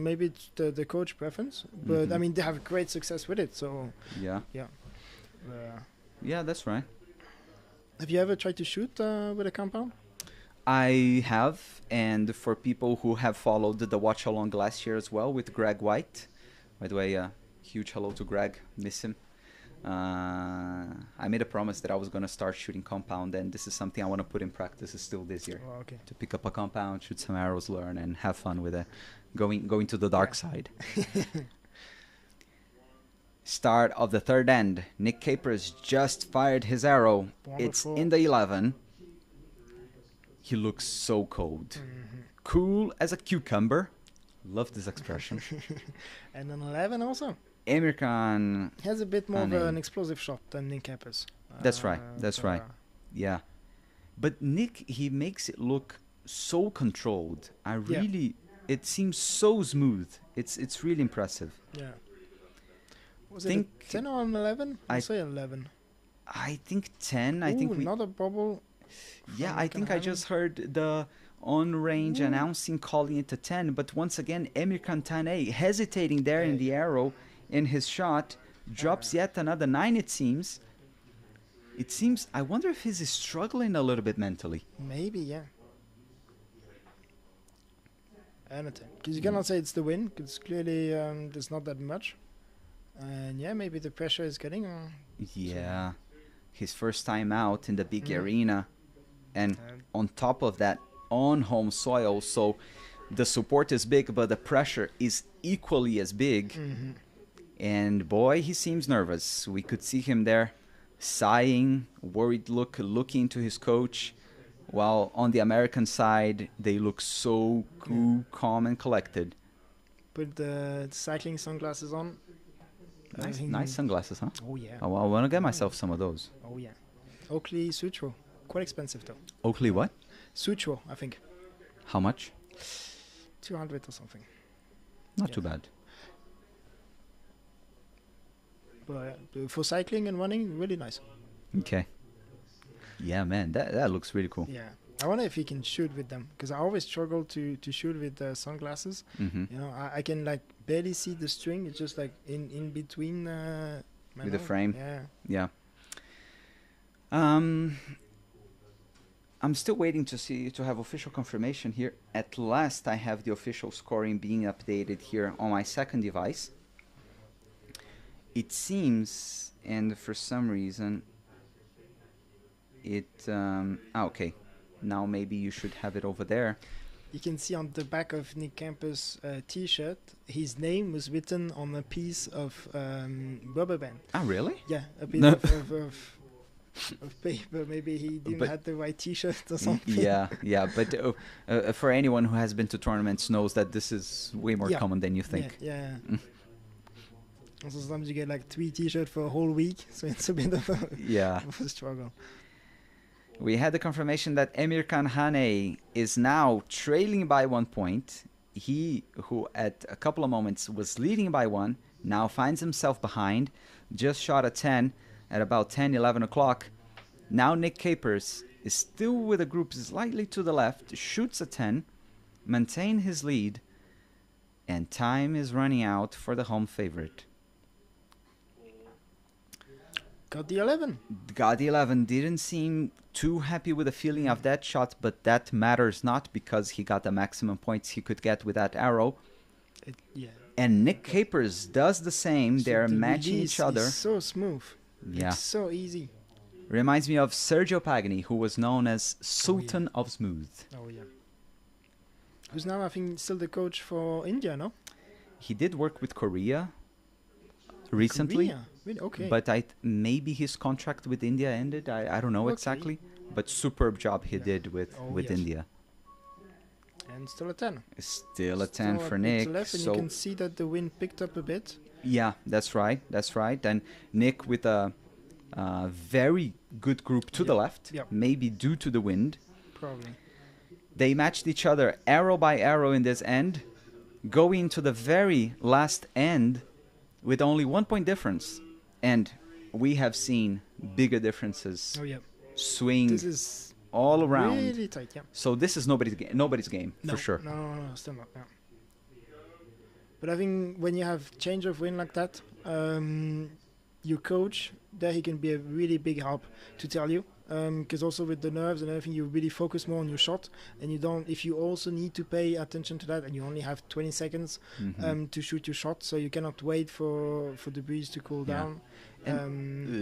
Maybe it's the coach preference, but I mean they have great success with it. So Yeah. uh, Yeah, that's right. have you ever tried to shoot with a compound? I have, and for people who have followed the watch along last year as well with Greg White, by the way, huge hello to Greg, miss him. I made a promise that I was gonna start shooting compound, and this is something I want to put in practice still this year. Oh, okay. To pick up a compound, shoot some arrows, learn, and have fun with it. Going to the dark side. Start of the third end. Nick Capers just fired his arrow. Wonderful. It's in the 11. He looks so cold. Cool as a cucumber. Love this expression. And an 11 also. Emir Khan. He has a bit more of an explosive shot than Nick Capers. That's right. That's right. Yeah. But Nick, he makes it look so controlled. It seems so smooth. It's really impressive. Yeah. Was it a 10 or an 11? I say 11. I think 10. Ooh, I think another bubble. Yeah, I think I just heard the on-range announcing calling it a 10. But once again, Emir Khan Tanay hesitating there in the arrow in his shot. Drops yet another 9, it seems. I wonder if he's struggling a little bit mentally. Maybe, yeah. And a 10. Because you cannot say it's the win, because clearly there's not that much. And yeah, maybe the pressure is getting... yeah. His first time out in the big arena. And on top of that, on home soil. So the support is big, but the pressure is equally as big. And boy, he seems nervous. We could see him there sighing, worried look, looking to his coach. While on the American side, they look so cool, calm, and collected. Put the cycling sunglasses on. Nice sunglasses, huh? Oh, yeah. Oh, I want to get myself some of those. Oh, yeah. Oakley Sutro. Quite expensive, though. Oakley what? Sutro, I think. How much? 200 or something. Not too bad. But for cycling and running, really nice. Okay. Yeah, man, that looks really cool. Yeah. I wonder if he can shoot with them, because I always struggle to shoot with sunglasses. You know, I can like barely see the string. It's just like in between. With the frame. Yeah. I'm still waiting to have official confirmation here. At last, I have the official scoring being updated here on my second device. It seems, and for some reason, okay. Now maybe you should have it over there. You can see on the back of Nick Campers' T-shirt, his name was written on a piece of rubber band. Ah, really? Yeah, a piece of paper. Maybe he didn't have the right T-shirt or something. Yeah. But for anyone who has been to tournaments knows that this is way more common than you think. Yeah. Also, sometimes you get like 3 T-shirts for a whole week, so it's a bit of a struggle. We had the confirmation that Emir Khan Haney is now trailing by 1 point. He, who at a couple of moments was leading by 1, now finds himself behind. Just shot a 10 at about 10, 11 o'clock. Now Nick Capers is still with a group slightly to the left, shoots a 10, maintain his lead, and time is running out for the home favorite. Got the 11. Got the 11. Didn't seem too happy with the feeling of that shot, but that matters not because he got the maximum points he could get with that arrow. And Nick Capers does the same. They're matching each other. Is so smooth. Yeah. It's so easy. Reminds me of Sergio Pagani, who was known as Sultan of Smooth. Oh, yeah. Who's now, I think, still the coach for India, no? He did work with Korea recently. Korea? Really? Okay. But maybe his contract with India ended. I don't know exactly. But superb job he did with India. And still a 10. Still a 10 for Nick. Left, and you can see that the wind picked up a bit. Yeah, that's right. And Nick with a very good group to the left, maybe due to the wind. Probably. They matched each other arrow by arrow in this end, going to the very last end with only 1 point difference. And we have seen bigger differences swing all around. Really tight, So this is nobody's game, for sure. No, still not. Yeah. But I think when you have change of wind like that, your coach, there he can be a really big help to tell you. Because also with the nerves and everything, you really focus more on your shot, and you don't. If you also need to pay attention to that, and you only have 20 seconds to shoot your shot, so you cannot wait for the breeze to cool down.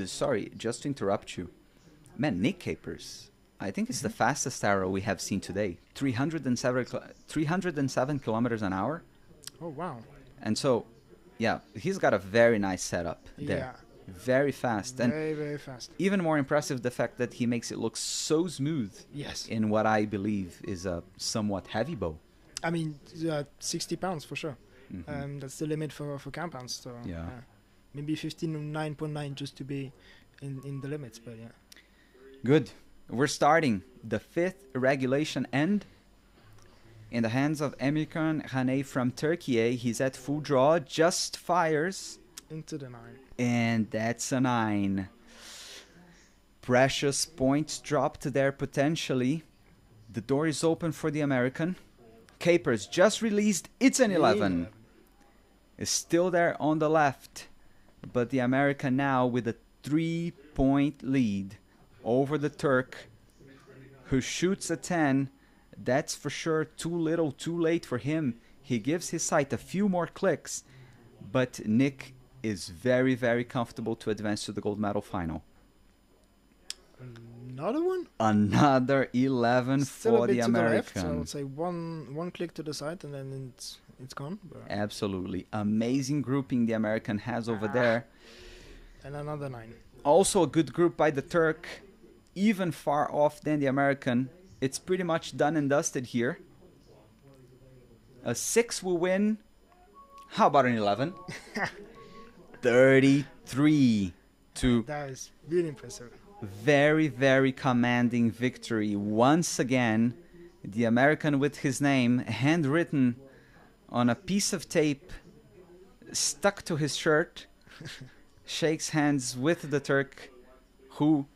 Sorry, just to interrupt you. Man, Nick Capers, I think it's the fastest arrow we have seen today. 307 kilometers an hour. Oh, wow. And so, yeah, he's got a very nice setup there. Yeah. Very fast. And Very, very fast. even more impressive, the fact that he makes it look so smooth Yes. in what I believe is a somewhat heavy bow. I mean, 60 pounds for sure. That's the limit for compounds. So Yeah. maybe 15.9.9 just to be in the limits. But yeah. Good. We're starting the 5th regulation end in the hands of Emirkan Haney from Turkey. He's at full draw, just fires. Into the 9. And that's a 9. Precious points dropped there potentially. The door is open for the American. Capers just released. It's an 11. Is still there on the left. But the American now with a 3-point lead over the Turk, who shoots a 10. That's for sure too little, too late for him. He gives his sight a few more clicks. But Nick is very, very comfortable to advance to the gold medal final. Another one? Another 11 Still for a bit the to the left, so I American. would say one click to the side and then it's gone. But Absolutely. Amazing grouping the American has over there. and another 9. Also a good group by the Turk. Even far off than the American. It's pretty much done and dusted here. A 6 will win. How about an 11? 33 to That is really impressive. very, very commanding victory. Once again, the American with his name handwritten on a piece of tape stuck to his shirt shakes hands with the Turk, who,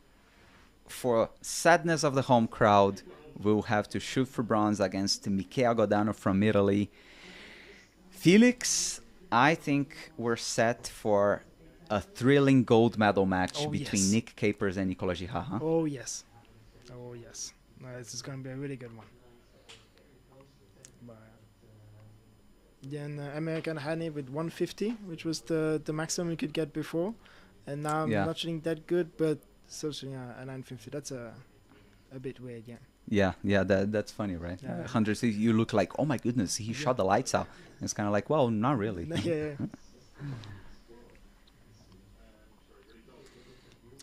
for sadness of the home crowd, will have to shoot for bronze against Michele Godano from Italy. Felix, I think we're set for a thrilling gold medal match between yes. Nick Capers and Nicolas Girard. Huh? Oh yes. Oh yes. No, this is going to be a really good one. But then American Haney with 150, which was the maximum you could get before, and now I'm Yeah. not shooting that good, but still shooting a 950. That's a bit weird, yeah. Yeah, that's funny, right? Yeah. 100, you look like, oh my goodness, he shot the lights out. And it's kind of like, well, not really. Yeah.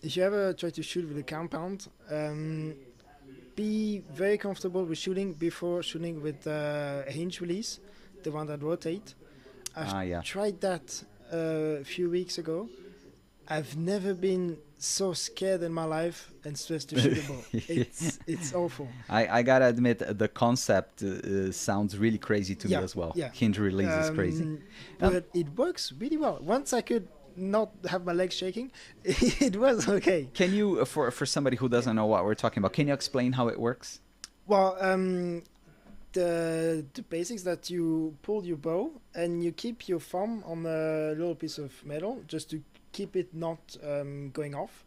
If you ever try to shoot with a compound, be very comfortable with shooting before shooting with a hinge release, the one that rotate. I've tried that a few weeks ago. I've never been so scared in my life and stressed to shoot a ball. It's awful. I gotta admit, the concept sounds really crazy to me as well. Yeah. Hinge release is crazy. But it works really well. Once I could not have my legs shaking, it was okay. Can you, for somebody who doesn't know what we're talking about, can you explain how it works? Well, the basics that you pull your bow and you keep your thumb on a little piece of metal just to keep it not going off.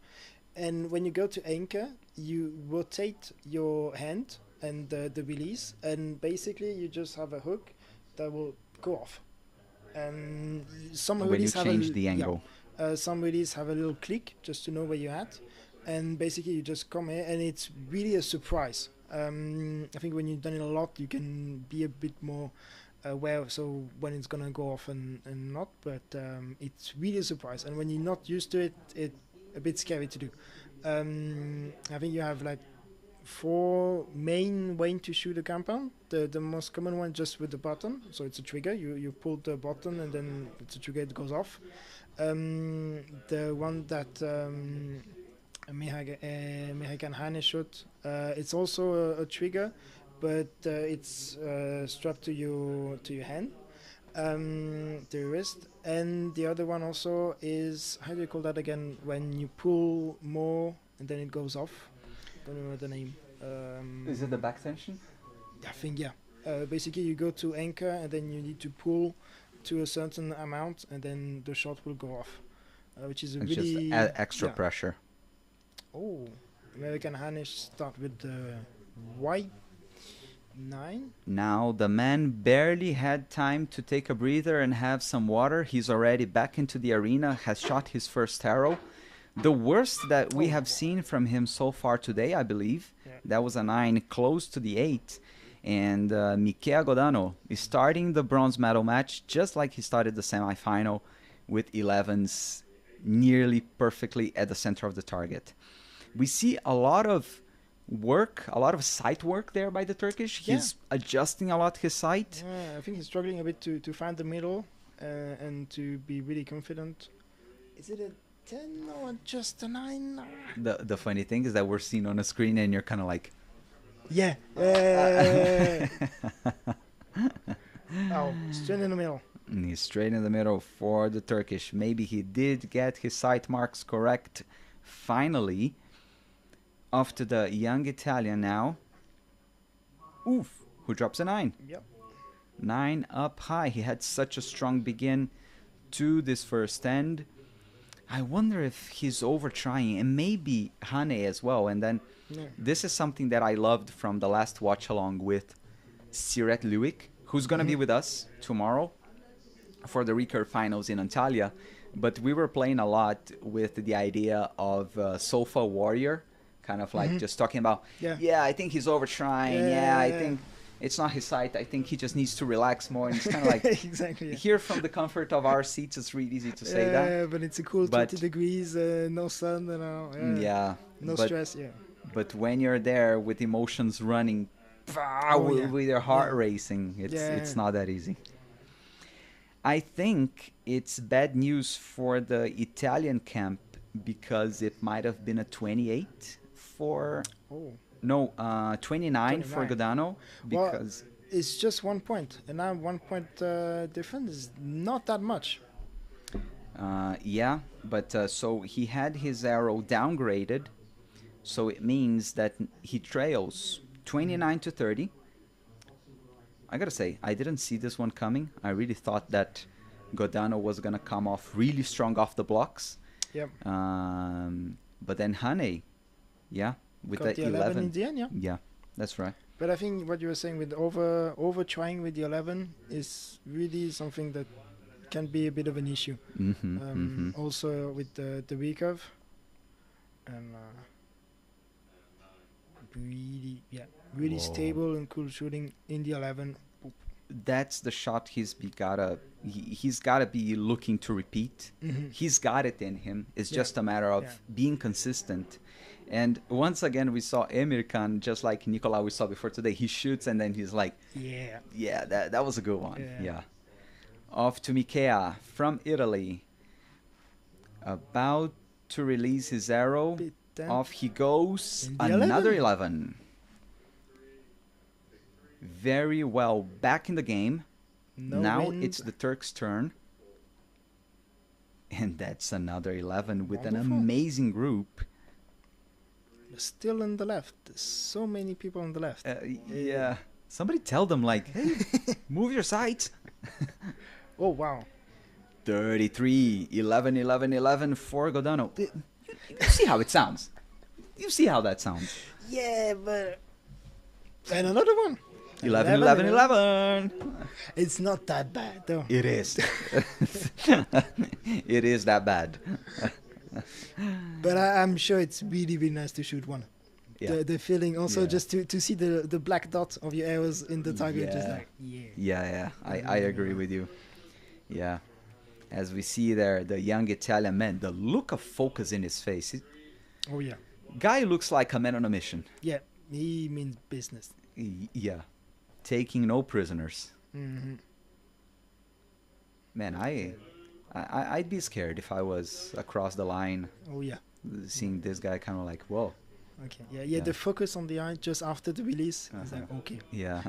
And when you go to anchor, you rotate your hand and the release, and basically you just have a hook that will go off. And some When you release have change the angle. some release have a little click just to know where you're at, and basically you just come here and it's really a surprise. I think when you've done it a lot, you can be a bit more aware, so when it's gonna go off and not, but it's really a surprise, and when you're not used to it, it's a bit scary to do. I think you have like 4 main ways to shoot a compound. The most common one just with the button, so it's a trigger, you pull the button and then it's a trigger, it goes off. The one that American Haney shot, it's also a trigger, but it's strapped to your hand, the wrist. And the other one also is, how do you call that again, when you pull more and then it goes off? Don't remember the name. Is it the back tension? I think, yeah. Basically you go to anchor and then you need to pull to a certain amount and then the shot will go off, which is a It's really just extra pressure. Oh, American Haney start with the white. 9. Now the man barely had time to take a breather and have some water. He's already back into the arena, has shot his first arrow. The worst that we have seen from him so far today, I believe. Yeah. That was a 9 close to the 8. And Michele Godano is starting the bronze medal match just like he started the semifinal, with 11s nearly perfectly at the center of the target. We see a lot of work, a lot of sight work there by the Turkish. Yeah. He's adjusting a lot his sight. Yeah, I think he's struggling a bit to find the middle and to be really confident. Is it a 10 or just a 9? The funny thing is that we're seeing on a screen and you're kind of like, Yeah. Oh, straight in the middle. and he's straight in the middle for the Turkish. Maybe he did get his sight marks correct finally. Off to the young Italian now. Oof, who drops a 9. Yep. 9 up high. He had such a strong begin to this first end. I wonder if he's over trying, and maybe Hane as well. And then Yeah. this is something that I loved from the last watch along with Siret Luik, who's going to be with us tomorrow for the recurve finals in Antalya. But we were playing a lot with the idea of Sofa Warrior, kind of like just talking about, Yeah. I think he's over trying. I think it's not his sight. I think he just needs to relax more. And it's kind of like, Exactly. Yeah. here from the comfort of our seats, it's really easy to say that. But it's a cool But- 20 degrees, no sun, Yeah. no but, stress. Yeah. But when you're there with emotions running, with your heart racing, it's not that easy. I think it's bad news for the Italian camp because it might have been a 28 for... Oh. No, 29 for 29. Godano Well, because... It's just 1 point, and now 1 point difference is not that much. Yeah, but so he had his arrow downgraded, so it means that he trails 29 to 30. I gotta say, I didn't see this one coming. I really thought that Godano was gonna come off really strong off the blocks. Yep. But then Hane, with Got the the 11. in the end, yeah. Yeah, that's right. But I think what you were saying with over trying with the 11 is really something that can be a bit of an issue. Also with the recurve, and really Whoa. stable and cool shooting in the 11. That's the shot he's gotta be looking to repeat. He's got it in him. It's just a matter of being consistent. And once again, we saw Emir Khan, just like Nicola we saw before today. He shoots and then he's like, yeah, that was a good one. Yeah. Off to Michele from Italy. About to release his arrow. Off he goes. Another 11. Very well. Back in the game. Now it's the Turks' turn. And that's another 11 with an amazing group. Still on the left. There's so many people on the left. Yeah. Somebody tell them, like, hey, move your sights. Oh, wow. 33, 11, 11, 11 for Godano. You see how it sounds. You see how that sounds. Yeah, but... And another one. 11, 11, 11. It's not that bad, though. It is. It is that bad. But I'm sure it's really, really nice to shoot one. Yeah. The feeling also just to see the black dot of your arrows in the target. Just like, Yeah. I agree with you. Yeah. As we see there, the young Italian man, the look of focus in his face. Oh, yeah. Guy looks like a man on a mission. Yeah, he means business. Yeah. Taking no prisoners. Man, I'd be scared if I was across the line. Oh, yeah. Seeing this guy kind of like, whoa. Okay. Yeah. The focus on the eye just after the release is like, okay. Yeah.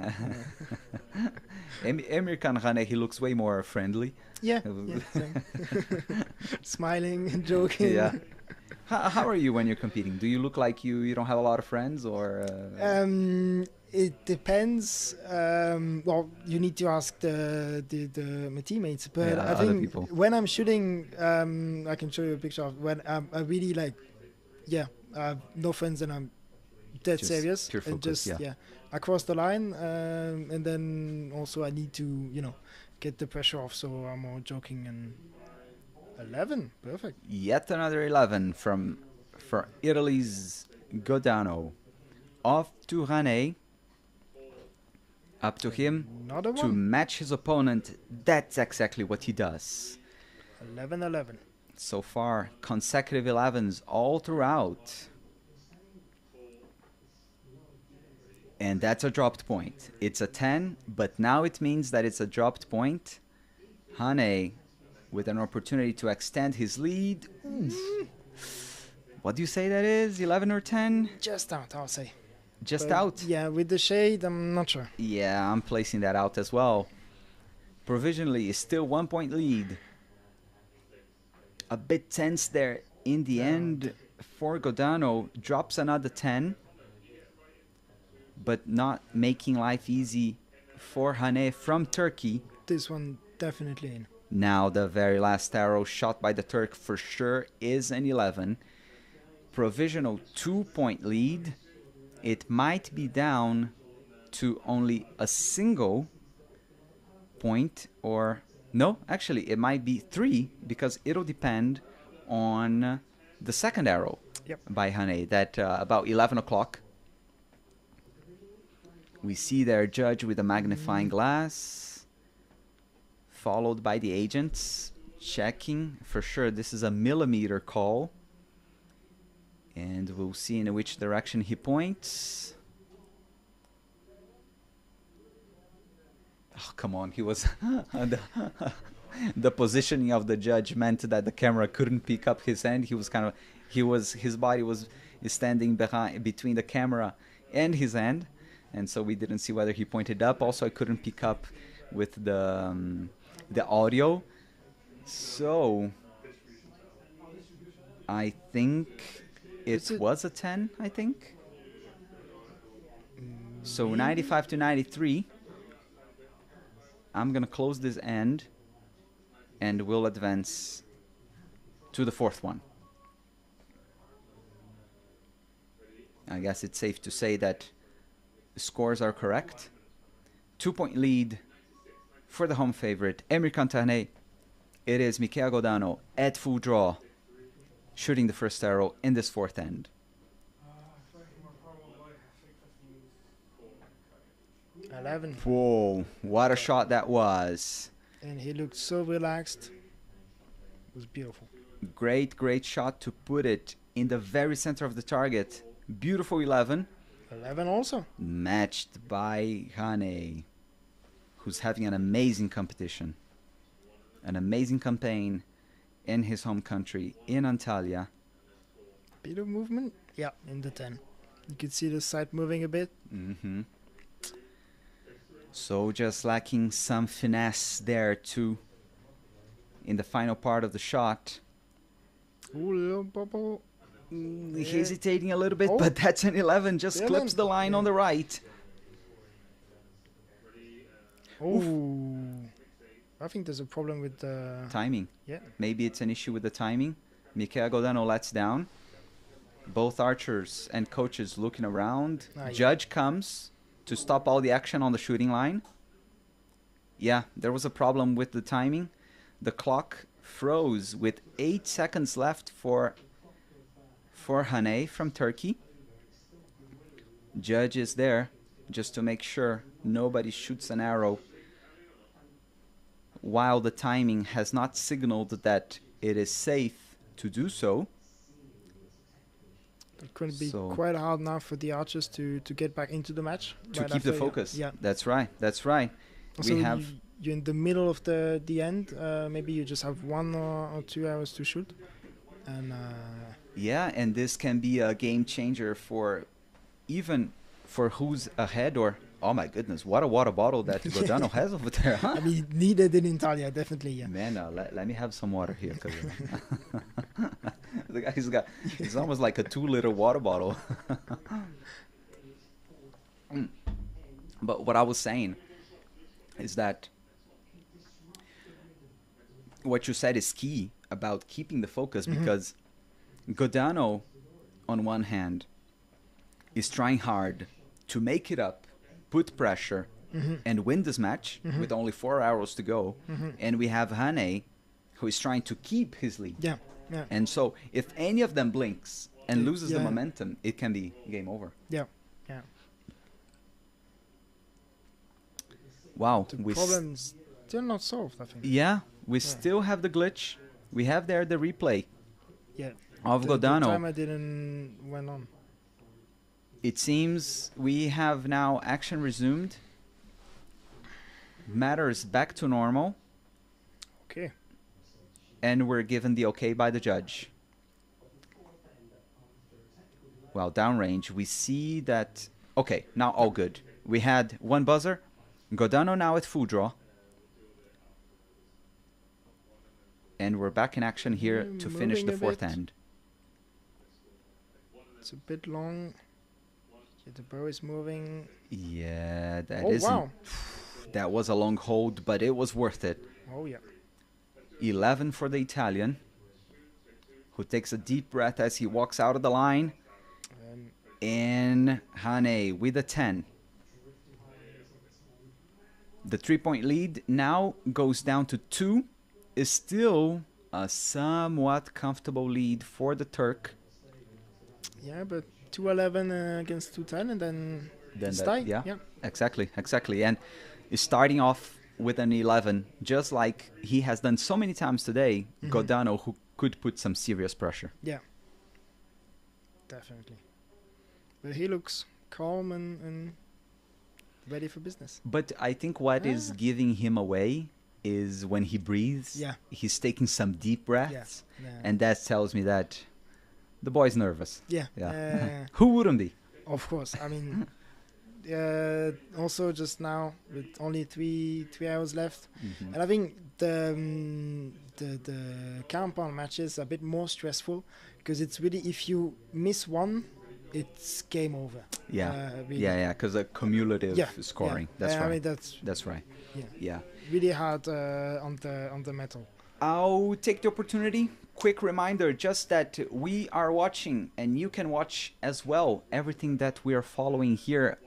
Emir Khan Hane, he looks way more friendly. Yeah. Smiling and joking. Yeah. How are you when you're competing? Do you look like you don't have a lot of friends, or? It depends. Well, you need to ask my teammates. But I think people. when I'm shooting, I can show you a picture of when I really like. Yeah, I have no friends and I'm dead Just serious pure and focus, just yeah. across the line, and then also I need to get the pressure off, so I'm more joking. And 11, perfect. Yet another 11 for Italy's Godano. Off to Rane. Up to him Another to one. match his opponent. That's exactly what he does. 11. So far, consecutive 11s all throughout. And that's a dropped point. It's a 10, but now it means that it's a dropped point. Hane with an opportunity to extend his lead. What do you say that is? 11 or 10? Just out, I'll say. Just But out? Yeah, with the shade, I'm not sure. Yeah, I'm placing that out as well. Provisionally, is still 1 point lead. A bit tense there in the end for Godano. Drops another 10. But not making life easy for Hane from Turkey. This one definitely in. Now the very last arrow shot by the Turk for sure is an 11. Provisional 2 point lead. It might be down to only a single point, or no, actually it might be 3, because it'll depend on the second arrow by Hane, that about 11 o'clock. We see their judge with a magnifying glass, followed by the agents checking for sure this is a millimeter call. And we'll see in which direction he points. Oh, come on. He was... the positioning of the judge meant that the camera couldn't pick up his hand. He was kind of... His body was standing between the camera and his hand. And so we didn't see whether he pointed up. Also, I couldn't pick up with the audio. So, I think it was a 10, I think. So, 95 to 93. I'm going to close this end, and we'll advance to the fourth one. I guess it's safe to say that the scores are correct. 2 point lead for the home favorite, Emir Cantane. It is Michele Godano at full draw, shooting the first arrow in this fourth end. 11. Whoa, what a shot that was. And he looked so relaxed. It was beautiful. Great, great shot to put it in the very center of the target. Beautiful 11. 11 also. Matched by Hane, who's having an amazing competition. An amazing campaign in his home country, in Antalya. Bit of movement. Yeah, in the 10. You could see the side moving a bit. So just lacking some finesse there too in the final part of the shot. Ooh, little bubble. Hesitating a little bit, but that's an 11. Just clips the line on the right. Oh, I think there's a problem with the timing. Yeah. Maybe it's an issue with the timing. Michele Godano lets down. Both archers and coaches looking around. Judge comes to stop all the action on the shooting line. Yeah, there was a problem with the timing. The clock froze with 8 seconds left for Hane from Turkey. Judge is there just to make sure nobody shoots an arrow while the timing has not signaled that it is safe to do so. It could be quite hard now for the archers to get back into the match. To keep the focus. Yeah, that's right. That's right. Also, you're in the middle of the end. Maybe you just have 1 or 2 hours to shoot. And yeah, and this can be a game changer for even for who's ahead, or oh my goodness, what a water bottle that Godano has over there. Huh? I mean, needed in Antalya, definitely. Yeah. Man, let me have some water here, cause the guy's got it's almost like a 2-liter water bottle. But what I was saying is that what you said is key about keeping the focus, because Godano, on one hand, is trying hard to make it up, put pressure, and win this match with only 4 hours to go. And we have Hane, who is trying to keep his lead. Yeah, yeah. And so if any of them blinks and loses the momentum, it can be game over. Yeah, yeah. Wow. The problem's still not solved, I think. Yeah, we still have the glitch. We have there the replay of The Godano. timer didn't went on. It seems we have now action resumed. Matters back to normal. Okay. And we're given the okay by the judge. Well, downrange, we see that... Okay, now all good. We had one buzzer. Godano now at full draw. And we're back in action here to finish the fourth hand. It's a bit long. Yeah, the bow is moving. Yeah, that Oh, isn't... wow. That was a long hold, but it was worth it. Oh, yeah. 11 for the Italian, who takes a deep breath as he walks out of the line. And Hane with a 10. The 3-point lead now goes down to 2. Is still a somewhat comfortable lead for the Turk. Yeah, but 2-11 against 2-10 and then it's tied. Yeah, exactly. And is starting off with an 11, just like he has done so many times today. Godano, who could put some serious pressure. Yeah, definitely. But he looks calm and ready for business. But I think what is giving him away is when he breathes. Yeah. He's taking some deep breaths. Yeah. And that tells me that the boy's nervous. Yeah. Who wouldn't be? Of course. I mean, also just now with only three hours left, and I think the compound matches are a bit more stressful because it's really, if you miss one, it's game over. Really. Because a cumulative scoring. That's right. I mean, that's right. Yeah. Really hard on the metal. I'll take the opportunity. Quick reminder, just that we are watching, and you can watch as well, everything that we are following here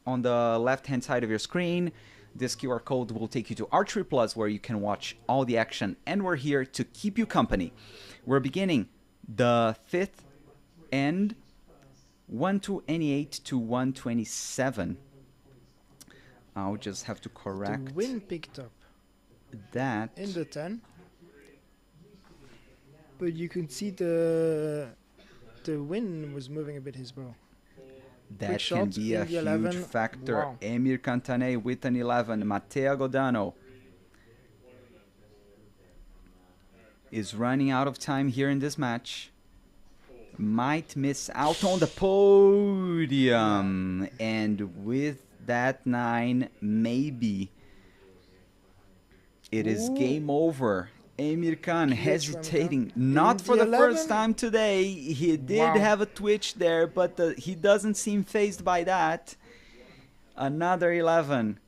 on the left-hand side of your screen. This QR code will take you to Archery Plus, where you can watch all the action, and we're here to keep you company. We're beginning the fifth end, 128 to 127. I'll just have to correct The win picked up that in the 10, but you can see the win was moving a bit his bow. That can be a huge factor. Wow. Emir Cantanei with an 11. Matteo Godano is running out of time here in this match. Might miss out on the podium. And with that 9, maybe it is game over. Emir Khan hesitating, not for the first time today. He did have a twitch there, but he doesn't seem fazed by that. Another 11.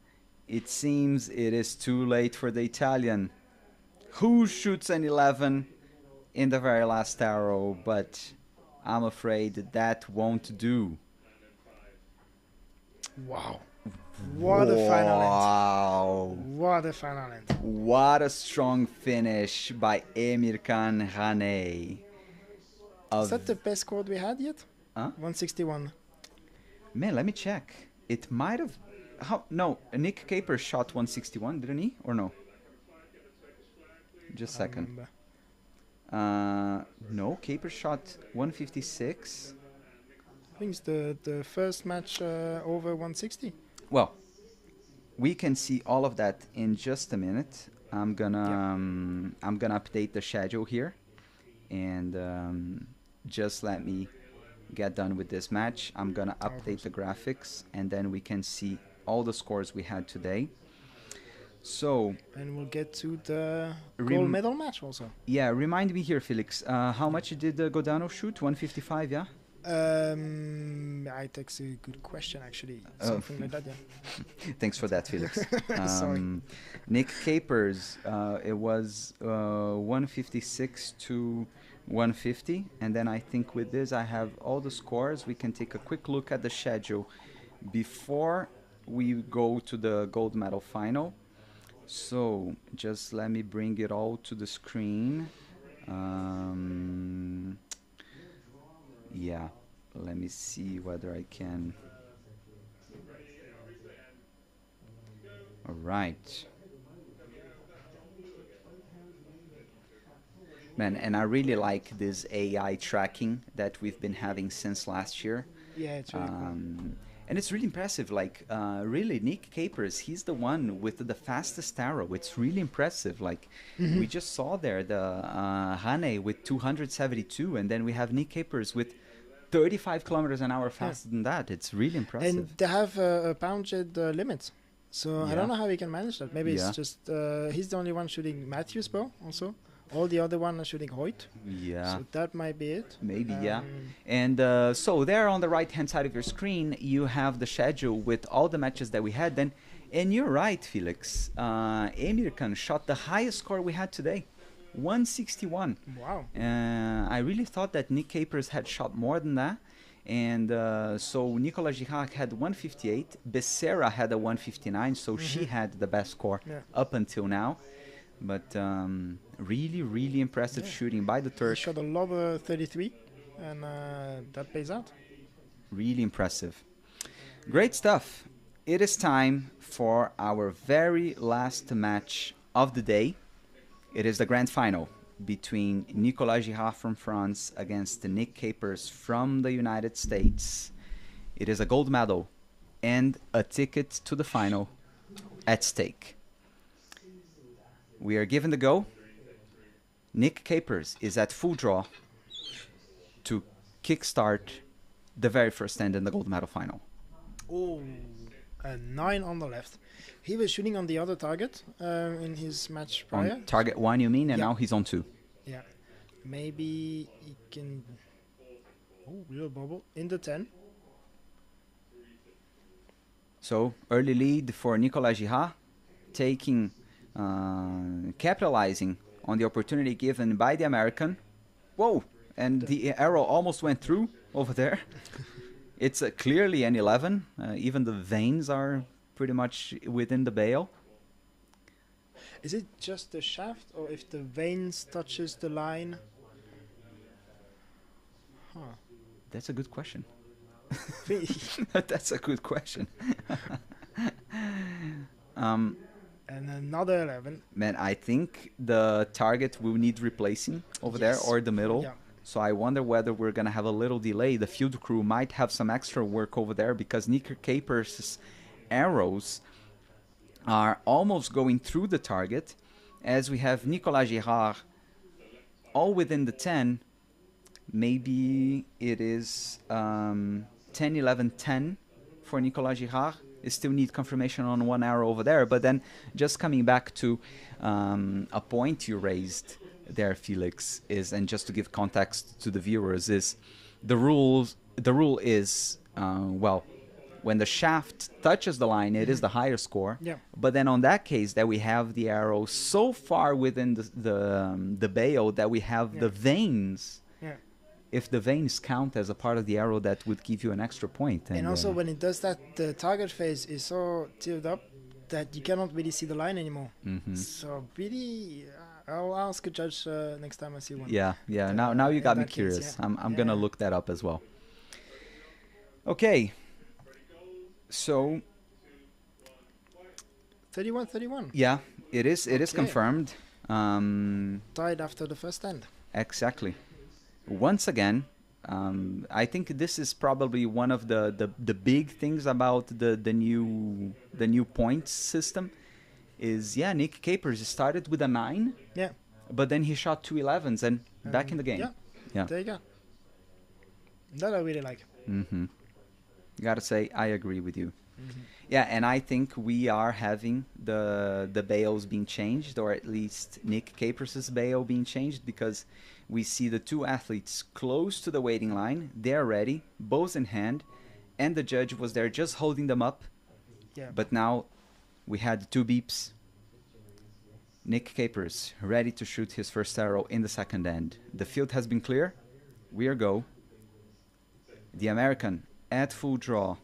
It seems it is too late for the Italian, who shoots an 11 in the very last arrow, but I'm afraid that won't do. Wow. What a final end. Wow. What a final end. What a strong finish by Emir Khan Hane. Is that the best score we had yet? 161. Man, let me check. It might have... No, Nick Capers shot 161, didn't he? Or no? Just a second. No, Capers shot 156. I think it's the first match over 160. Well, we can see all of that in just a minute. I'm gonna update the schedule here, and just let me get done with this match. I'm gonna update the graphics, and then we can see all the scores we had today. So, and we'll get to the gold medal match also. Yeah, remind me here, Felix. How much did Godano shoot? 155, yeah. That's a good question, actually. Something like that, yeah. Thanks for that, Felix. Sorry. Nick Capers, it was 156 to 150. And then I think with this I have all the scores. We can take a quick look at the schedule before we go to the gold medal final. So just let me bring it all to the screen. Yeah, let me see whether I can. All right. Man, and I really like this AI tracking that we've been having since last year. Yeah, it's really cool. And it's really impressive. Like, really, Nick Capers, he's the one with the fastest arrow. It's really impressive. Like, we just saw there the Hane with 272, and then we have Nick Capers with 35 kilometers an hour faster than that. It's really impressive. And they have a pound jet limit. So I Yeah. don't know how he can manage that. Maybe Yeah. it's just he's the only one shooting Matthew's bow also. All the other one are shooting Hoyt. Yeah. So that might be it. Maybe, yeah. And so there on the right-hand side of your screen, you have the schedule with all the matches that we had then. And you're right, Felix. Emirkan shot the highest score we had today, 161. Wow. I really thought that Nick Capers had shot more than that. And so Nicolas Girard had 158. Becerra had a 159, so she had the best score up until now. But really, really impressive shooting by the He Turk. shot a lob 33, and that pays out. Really impressive. Great stuff. It is time for our very last match of the day. It is the grand final between Nicolas Girard from France against Nick Capers from the United States. It is a gold medal and a ticket to the final at stake. We are given the go. Nick Capers is at full draw to kickstart the very first stand in the gold medal final. Oh, a 9 on the left. He was shooting on the other target in his match prior. On target 1, you mean? And Yeah. now he's on 2. Yeah. Maybe he can... Oh, little bubble. In the 10. So, early lead for Nicolas Girard, taking, capitalizing on the opportunity given by the American. Whoa! And the arrow almost went through over there. It's clearly an 11. Even the veins are pretty much within the bail. Is it just the shaft, or if the veins touches the line? Huh. That's a good question. Fe- That's a good question. and another 11. Man, I think the target will need replacing over there, Yes. or the middle. Yeah. So I wonder whether we're going to have a little delay. The field crew might have some extra work over there because Nick Capers' arrows are almost going through the target, as we have Nicolas Girard all within the 10. Maybe it is 10, 11, 10 for Nicolas Girard. You still need confirmation on one arrow over there. But then just coming back to a point you raised there, Felix, is, and just to give context to the viewers, is the rule is, well, when the shaft touches the line, it is the higher score. Yeah. But then on that case, that we have the arrow so far within the bail that we have the veins. Yeah. If the veins count as a part of the arrow, that would give you an extra point. And also when it does that, the target face is so tilted up that you cannot really see the line anymore. So really, I'll ask a judge next time I see one. Yeah. Now you got in me that case, curious. yeah. I'm gonna look that up as well. Okay. So 31-31. yeah, it is Okay. confirmed. Tied after the first stand. Exactly. Once again, I think this is probably one of the big things about the new points system. Is Nick Capers started with a 9, Yeah. but then he shot 2 11s and back in the game. Yeah. There you go. That I really like. Gotta say, I agree with you. Yeah, and I think we are having the bails being changed, or at least Nick Capers' bail being changed, because we see the two athletes close to the waiting line. They're ready, bows in hand, and the judge was there just holding them up. Yeah. But now we had 2 beeps. Nick Capers, ready to shoot his first arrow in the second end. The field has been clear. We are go. The American, at full draw,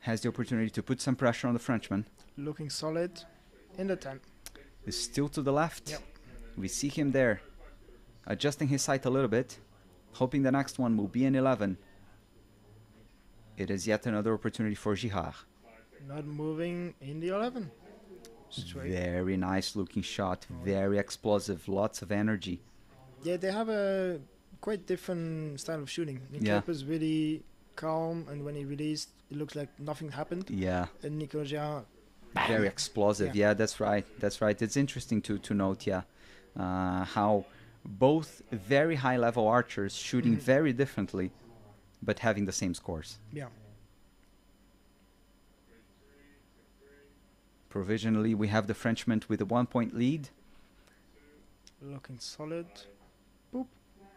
has the opportunity to put some pressure on the Frenchman. Looking solid in the 10. Is still to the left. Yep. We see him there, adjusting his sight a little bit, hoping the next one will be an 11. It is yet another opportunity for Girard. Not moving in the 11. Straight. Very nice looking shot, very explosive, lots of energy. Yeah, they have a quite different style of shooting. Nick Capers really calm, and when he released, it looks like nothing happened. Yeah. And Nicolas Girard, very explosive. Yeah, that's right. That's right. It's interesting to note, how both very high-level archers shooting very differently, but having the same scores. Yeah. Provisionally, we have the Frenchman with a 1-point lead. Looking solid. Boop.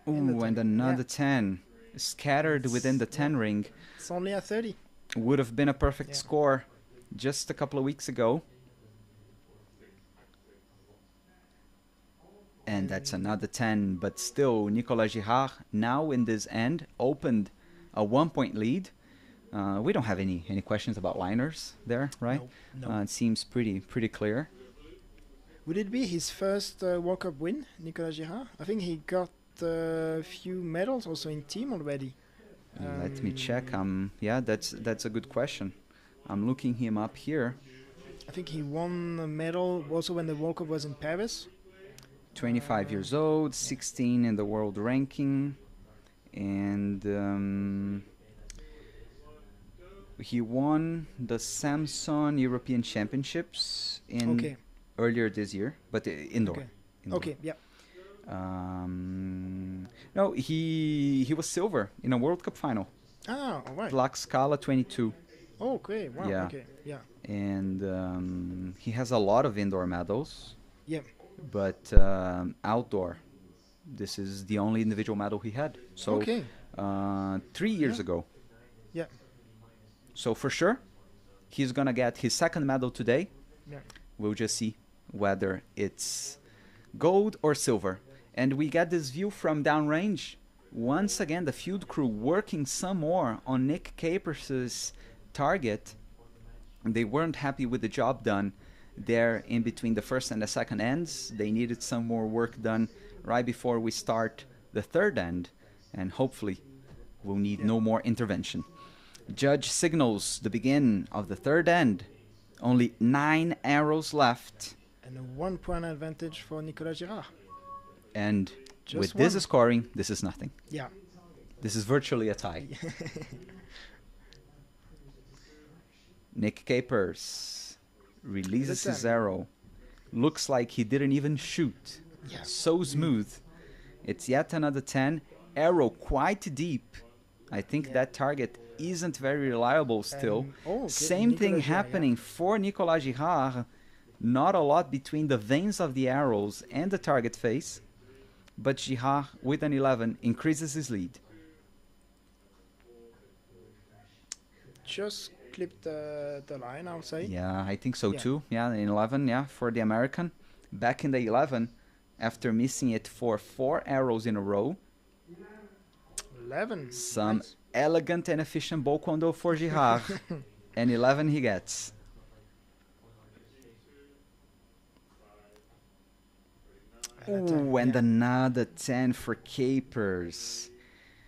Ooh, and another 10. Scattered within the 10 ring. It's only a 30. Would have been a perfect score just a couple of weeks ago. And that's another 10. But still, Nicolas Girard, now in this end, opened a 1-point lead. We don't have any questions about liners there, right? No. It seems pretty clear. Would it be his first World Cup win, Nicolas Girard? I think he got a few medals also in team already. Let me check. Yeah, that's a good question. I'm looking him up here. I think he won a medal also when the World Cup was in Paris. 25 years old, 16 in the world ranking, and he won the Samson European Championships in earlier this year, but indoor. Okay, yeah. No, he was silver in a World Cup final. Ah, all right. Black Scala 22. Oh, okay, wow, Yeah. okay, yeah. And he has a lot of indoor medals. Yeah. But outdoor, this is the only individual medal he had. So 3 years ago. Yeah. So for sure, he's going to get his second medal today. Yeah. We'll just see whether it's gold or silver. And we get this view from downrange. Once again, the field crew working some more on Nick Capers' target. They weren't happy with the job done there in between the first and the second ends. They needed some more work done right before we start the third end. And hopefully we'll need no more intervention. Judge signals the begin of the third end. Only 9 arrows left. And a 1-point advantage for Nicolas Girard. And Just with one. this scoring, this is nothing. Yeah. This is virtually a tie. Nick Capers releases his arrow. Looks like he didn't even shoot. Yeah. So smooth. It's yet another 10. Arrow quite deep. I think that target isn't very reliable still. Same thing happening for Nicolas Girard. Not a lot between the veins of the arrows and the target face. But Girard, with an 11, increases his lead. Just clipped the line, I would say. Yeah, I think so too. Yeah, in 11, for the American. Back in the 11, after missing it for 4 arrows in a row. 11. Some Nice. elegant and efficient bow condo for Girard. And 11 he gets. Ooh, and another 10 for Capers.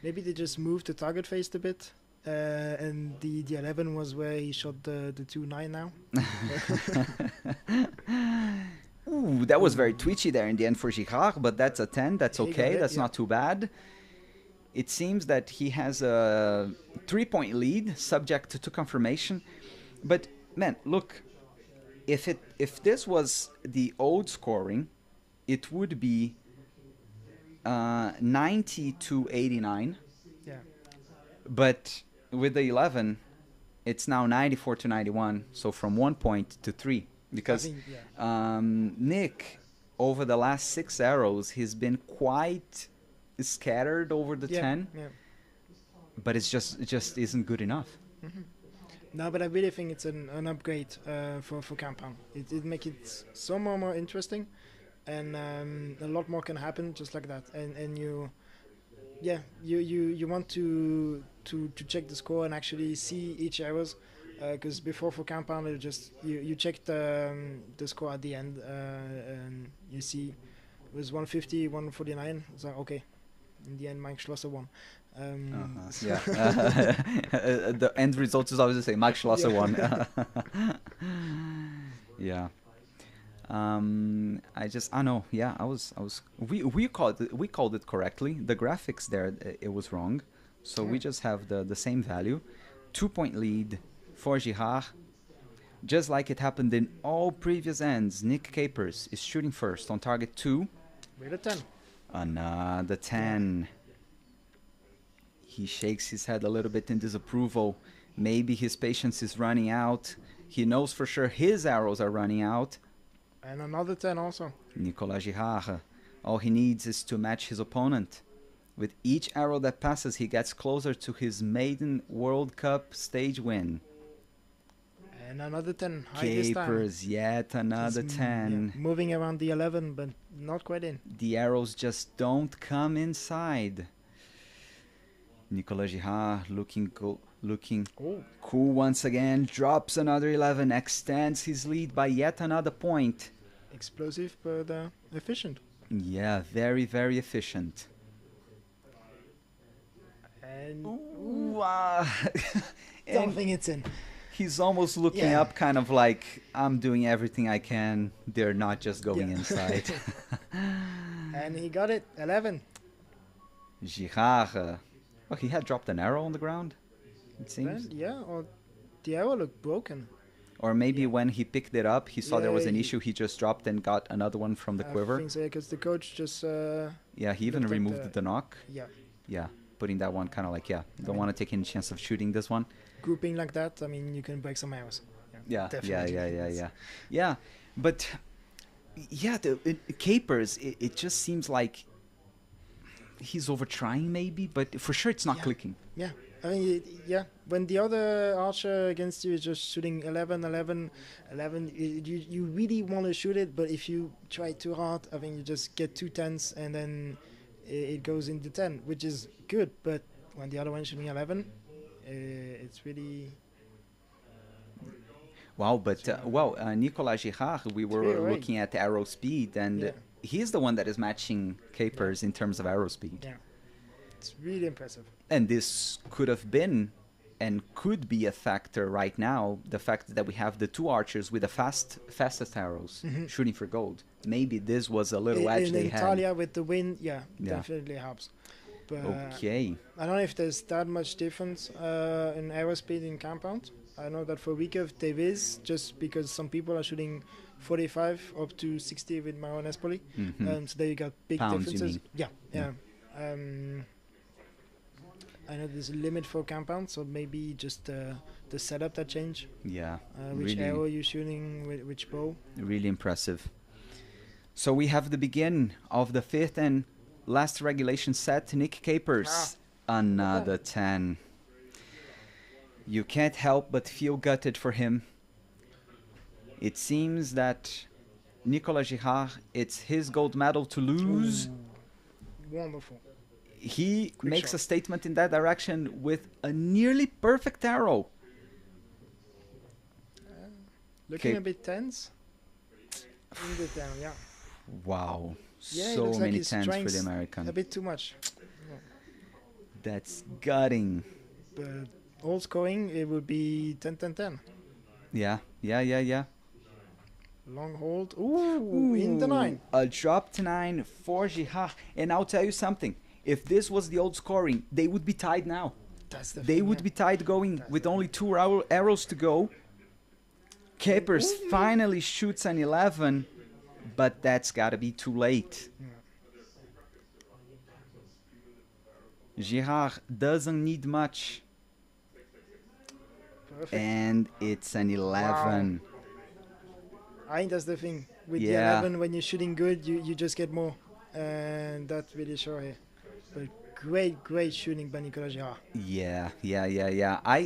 Maybe they just moved the target face a bit. And the 11 was where he shot the 2-9 now. Ooh, that was very twitchy there in the end for Girard, but that's a 10. That's okay. That's not too bad. It seems that he has a 3-point lead, subject to confirmation. But man, look, if this was the old scoring, it would be 90 to 89. Yeah. But with the 11, it's now 94 to 91. So from 1 point to 3. Because Nick, over the last 6 arrows, he's been quite scattered over the 10. Yeah. But it just isn't good enough. No, but I really think it's an upgrade for compound. It make it so more interesting, and a lot more can happen just like that. And you want to check the score and actually see each arrows, because before for compound it just you check the score at the end, and you see it was 150, 149. It's like, okay, in the end Mike Schlosser won. Yeah. The end result is always the same. Mike Schlosser won. Yeah. I know. Yeah, we called it correctly. The graphics there, it was wrong. So we just have the same value. 2-point lead for Girard. Just like it happened in all previous ends, Nick Capers is shooting first on target 2. With a 10. Another 10. He shakes his head a little bit in disapproval. Maybe his patience is running out. He knows for sure his arrows are running out. And another 10 also. Nicolas Girard. All he needs is to match his opponent. With each arrow that passes, he gets closer to his maiden World Cup stage win. And another 10. High this time. Capers, yet another 10. Yeah, moving around the 11, but not quite in. The arrows just don't come inside. Nicolas Girard looking cool once again, drops another 11, extends his lead by yet another point. Explosive, but efficient. Yeah, very, very efficient. And don't think it's in. He's almost looking up, kind of like, I'm doing everything I can. They're not just going inside. And he got it, 11. Girard. Oh, he had dropped an arrow on the ground, it seems. Yeah, or the arrow looked broken. Or maybe when he picked it up, he saw there was an issue, he just dropped and got another one from the quiver. I think so, because the coach just... yeah, he even removed the knock. Yeah. Yeah, putting that one kind of like, don't want to take any chance of shooting this one. Grouping like that, I mean, you can break some arrows. Yeah, yeah. But, yeah, Capers, it just seems like he's over trying maybe, but for sure it's not clicking. Yeah, I mean, when the other archer against you is just shooting 11, you really want to shoot it, but if you try too hard, I think you just get 2 10s and then it goes into 10, which is good, but when the other one's shooting 11, it's really... Wow, but Nicolas Girard, we were looking at arrow speed, and he's the one that is matching Capers in terms of arrow speed. Yeah, it's really impressive. And this could have been and could be a factor right now, the fact that we have the 2 archers with the fastest arrows shooting for gold. Maybe this was a little edge they had. In Antalya with the wind, definitely helps. But okay. I don't know if there's that much difference in arrow speed in compound. I know that for Weekov there is, just because some people are shooting 45 up to 60 with Maron Espoli. So there you got big Pounds, differences. You mean? Yeah. I know there's a limit for compound, so maybe just the setup that change. Yeah. Which arrow you're shooting, with which bow. Really impressive. So we have the begin of the 5th and last regulation set. Nick Capers, another 10. You can't help but feel gutted for him. It seems that Nicolas Girard, it's his gold medal to lose. Ooh, wonderful. He makes a statement in that direction with a nearly perfect arrow. Looking a bit tense. In the down, yeah. Wow. Yeah, so many like tens for the American. A bit too much. That's gutting. But all scoring, it would be 10-10-10. Yeah. Long hold. Ooh, in the 9. A drop to 9 for Girard. And I'll tell you something. If this was the old scoring, they would be tied now. They would be tied going with only 2 arrows to go. Capers finally shoots an 11, but that's got to be too late. Girard doesn't need much. Perfect. And it's an 11. Wow. I think that's the thing. With the 11, when you're shooting good, you just get more. And that's really sure here. But great shooting by Nicolas Girard. Yeah.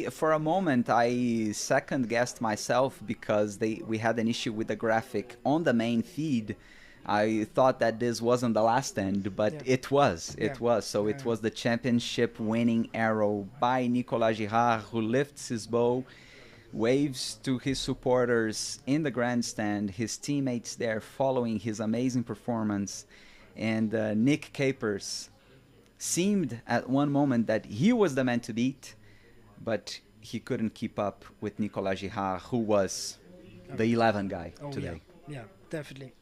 For a moment I second guessed myself because we had an issue with the graphic on the main feed. I thought that this wasn't the last end, but it was. It was. So it was the championship winning arrow by Nicolas Girard, who lifts his bow, waves to his supporters in the grandstand, his teammates there following his amazing performance, and Nick Capers seemed at one moment that he was the man to beat, but he couldn't keep up with Nicolas Girard, who was the 11 guy today. Yeah, definitely.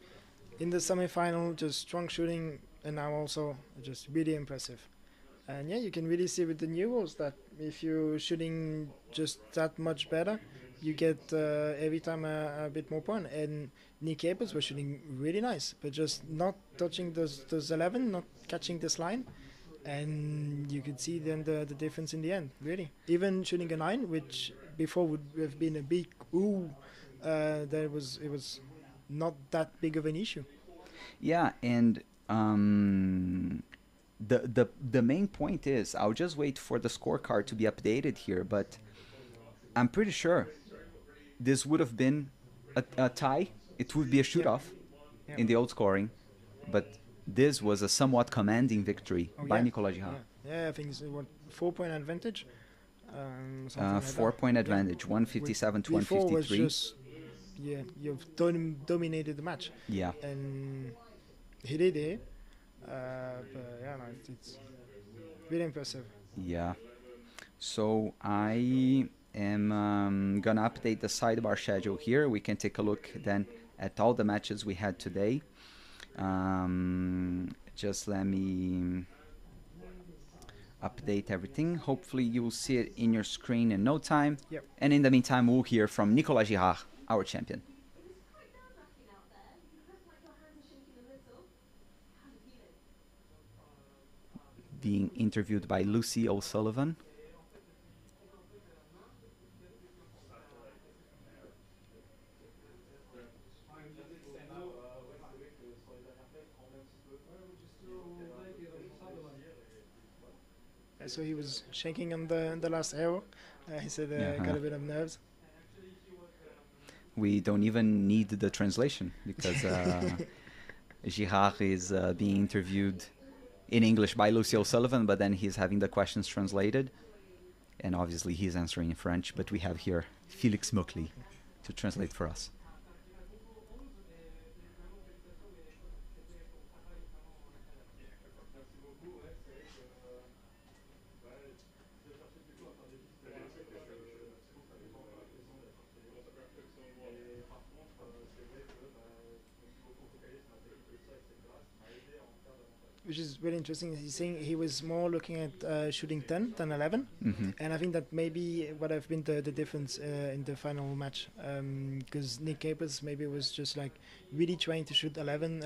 In the semi-final, just strong shooting, and now also just really impressive. And yeah, you can really see with the new rules that if you're shooting just that much better, you get every time a bit more point. And Nick Capers was shooting really nice, but just not touching those 11, not catching this line. And you could see then the difference in the end, really. Even shooting a 9, which before would have been a big it was not that big of an issue. Yeah, and the main point is, I'll just wait for the scorecard to be updated here, but I'm pretty sure this would have been a tie. It would be a shoot-off in the old scoring, but this was a somewhat commanding victory by Nicolas Girard. Yeah, I think it's 4-point advantage. 4-point advantage, 157 to 153. Was just, you've dominated the match. Yeah. And he did it. It's really impressive. Yeah. So I am gonna update the sidebar schedule here. We can take a look then at all the matches we had today. Just let me update everything. Hopefully you will see it in your screen in no time. Yep. And in the meantime, we'll hear from Nicolas Girard, our champion. Being interviewed by Lucy O'Sullivan. So he was shaking on the last arrow. He said got a bit of nerves. We don't even need the translation because Girard is being interviewed in English by Lucy O'Sullivan, but then he's having the questions translated. And obviously he's answering in French, but we have here Felix Mokli to translate for us. Which is really interesting. He's saying he was more looking at shooting 10 than 11. Mm-hmm. And I think that maybe what have been the difference in the final match. Because Nick Capers maybe was just like really trying to shoot 11,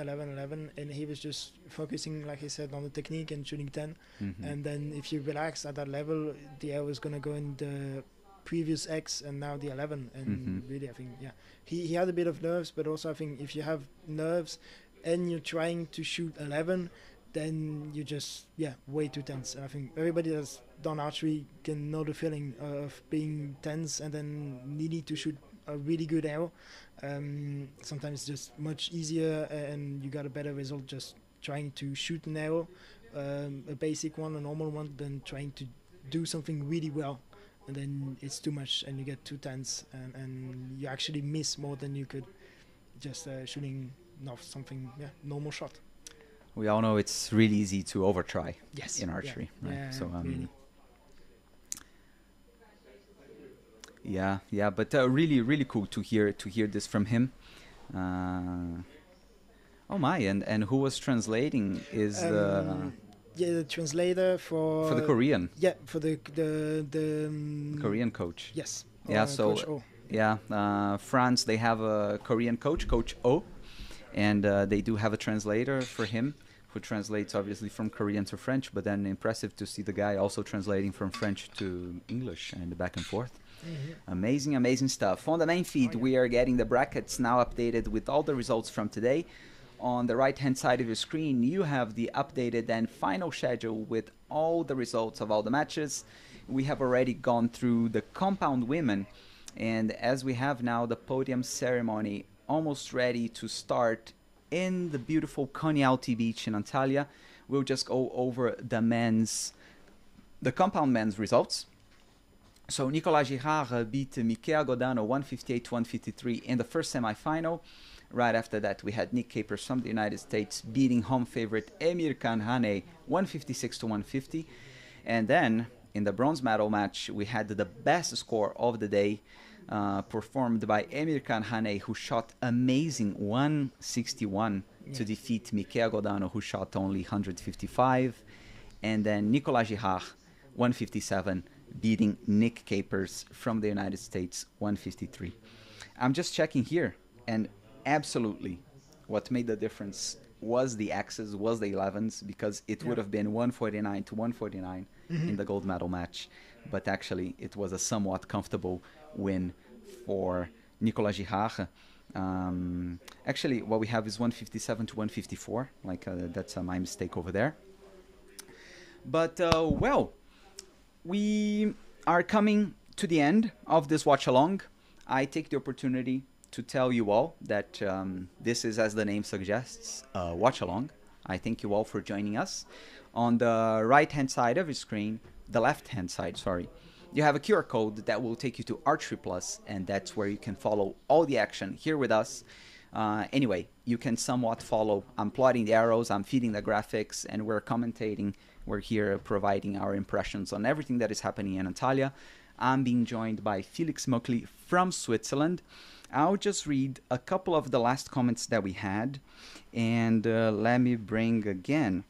and he was just focusing, like he said, on the technique and shooting 10. Mm-hmm. And then if you relax at that level, the air was going to go in the previous X and now the 11. And really, I think, he had a bit of nerves, but also I think if you have nerves and you're trying to shoot 11, then you just way too tense. And I think everybody that's done archery can know the feeling of being tense and then needing to shoot a really good arrow. Sometimes it's just much easier and you got a better result just trying to shoot an arrow, a basic one, a normal one, than trying to do something really well, and then it's too much and you get too tense and you actually miss more than you could just shooting something normal shot. We all know it's really easy to overtry in archery, right? Yeah, so really. But really cool to hear this from him. Oh my, and who was translating is the translator for the Korean. Yeah, for the Korean coach. Yes. Yeah, so Coach O. France, they have a Korean coach, Coach O. And they do have a translator for him who translates obviously from Korean to French, but then impressive to see the guy also translating from French to English and back and forth. Mm-hmm. Amazing stuff. On the main feed, we are getting the brackets now updated with all the results from today. on the right-hand side of your screen, you have the updated and final schedule with all the results of all the matches. We have already gone through the compound women, and as we have now the podium ceremony almost ready to start in the beautiful Konyaaltı beach in Antalya, we'll just go over the compound men's results. So Nicolas Girard beat Michele Godano 158-153 in the first semi-final. Right after that, we had Nick Capers from the United States beating home favorite Emir Khan Haney 156-150. And then in the bronze medal match, we had the best score of the day performed by Emir Khan Haney, who shot amazing 161 to defeat Michele Godano, who shot only 155. And then Nicolas Girard 157, beating Nick Capers from the United States 153. I'm just checking here, and absolutely what made the difference was the X's, was the 11s, because it would have been 149 to 149 in the gold medal match, but actually it was a somewhat comfortable win for Nicolas Girard. Actually what we have is 157 to 154, like that's my mistake over there. But well, we are coming to the end of this watch along. I take the opportunity to tell you all that this is, as the name suggests, watch along. I thank you all for joining us. On the right hand side of your screen, the left hand side, sorry, you have a QR code that will take you to Archery Plus, and that's where you can follow all the action here with us. Anyway, you can somewhat follow. I'm plotting the arrows, I'm feeding the graphics, and we're commentating. We're here providing our impressions on everything that is happening in Antalya. I'm being joined by Felix Muckli from Switzerland. I'll just read a couple of the last comments that we had, and let me bring again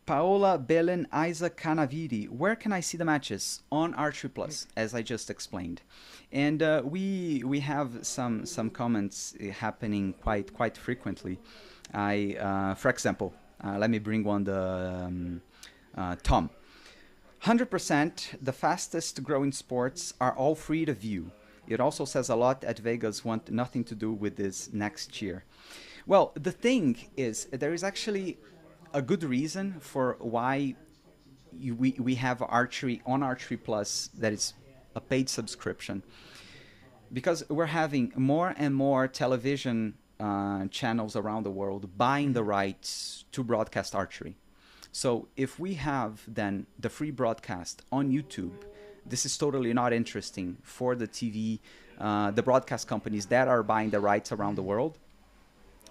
Paola Belen Isaac Canavidi. Where can I see the matches? On Archery Plus, as I just explained. And we have some comments happening quite frequently. For example, let me bring one. Tom. 100% the fastest growing sports are all free to view. It also says a lot at Vegas want nothing to do with this next year. Well, the thing is, there is actually a good reason for why we have Archery on Archery Plus, that is a paid subscription. Because we're having more and more television channels around the world buying the rights to broadcast archery. So if we have then the free broadcast on YouTube, this is totally not interesting for the TV, the broadcast companies that are buying the rights around the world.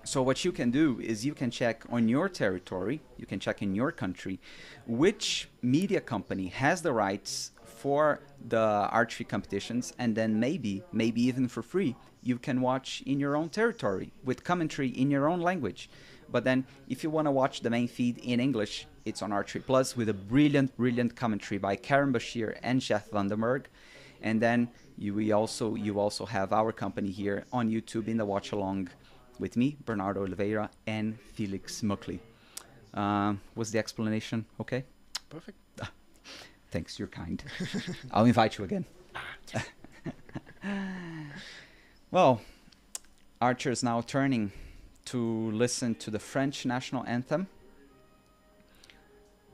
So what you can do is you can check on your territory, you can check in your country, which media company has the rights for the archery competitions, and then maybe even for free, you can watch in your own territory with commentary in your own language. But then if you want to watch the main feed in English, it's on Archery Plus with a brilliant commentary by Karen Bashir and Jeff Vandenberg. And then you also have our company here on YouTube in the watch along with me, Bernardo Oliveira, and Felix Muckli. Was the explanation okay? Perfect. Thanks, you're kind. I'll invite you again. Well, archers now turning to listen to the French national anthem.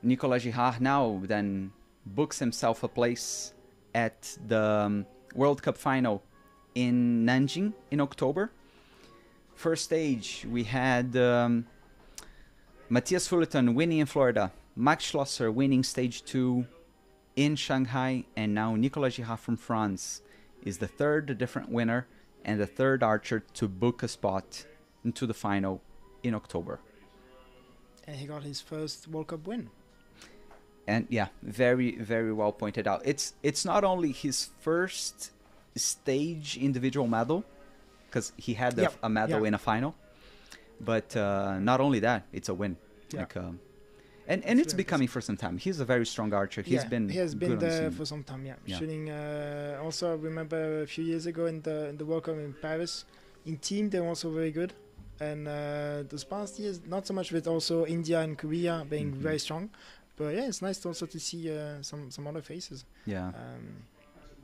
Nicolas Girard now then books himself a place at the World Cup final in Nanjing in October. First stage, we had Matthias Fullerton winning in Florida, Max Schlosser winning stage 2 in Shanghai, and now Nicolas Girard from France is the third different winner and the third archer to book a spot into the final in October. And he got his first World Cup win. And yeah, very well pointed out. It's not only his first stage individual medal, because he had a medal in a final, but not only that, it's a win. Yeah. Like, and it's becoming for some time. He's a very strong archer. He has been there for some time. Yeah. Shooting. Also, I remember a few years ago in the World Cup in Paris, in team they're also very good. And those past years, not so much, with also India and Korea being very strong. But yeah, it's nice also to see some other faces. Yeah.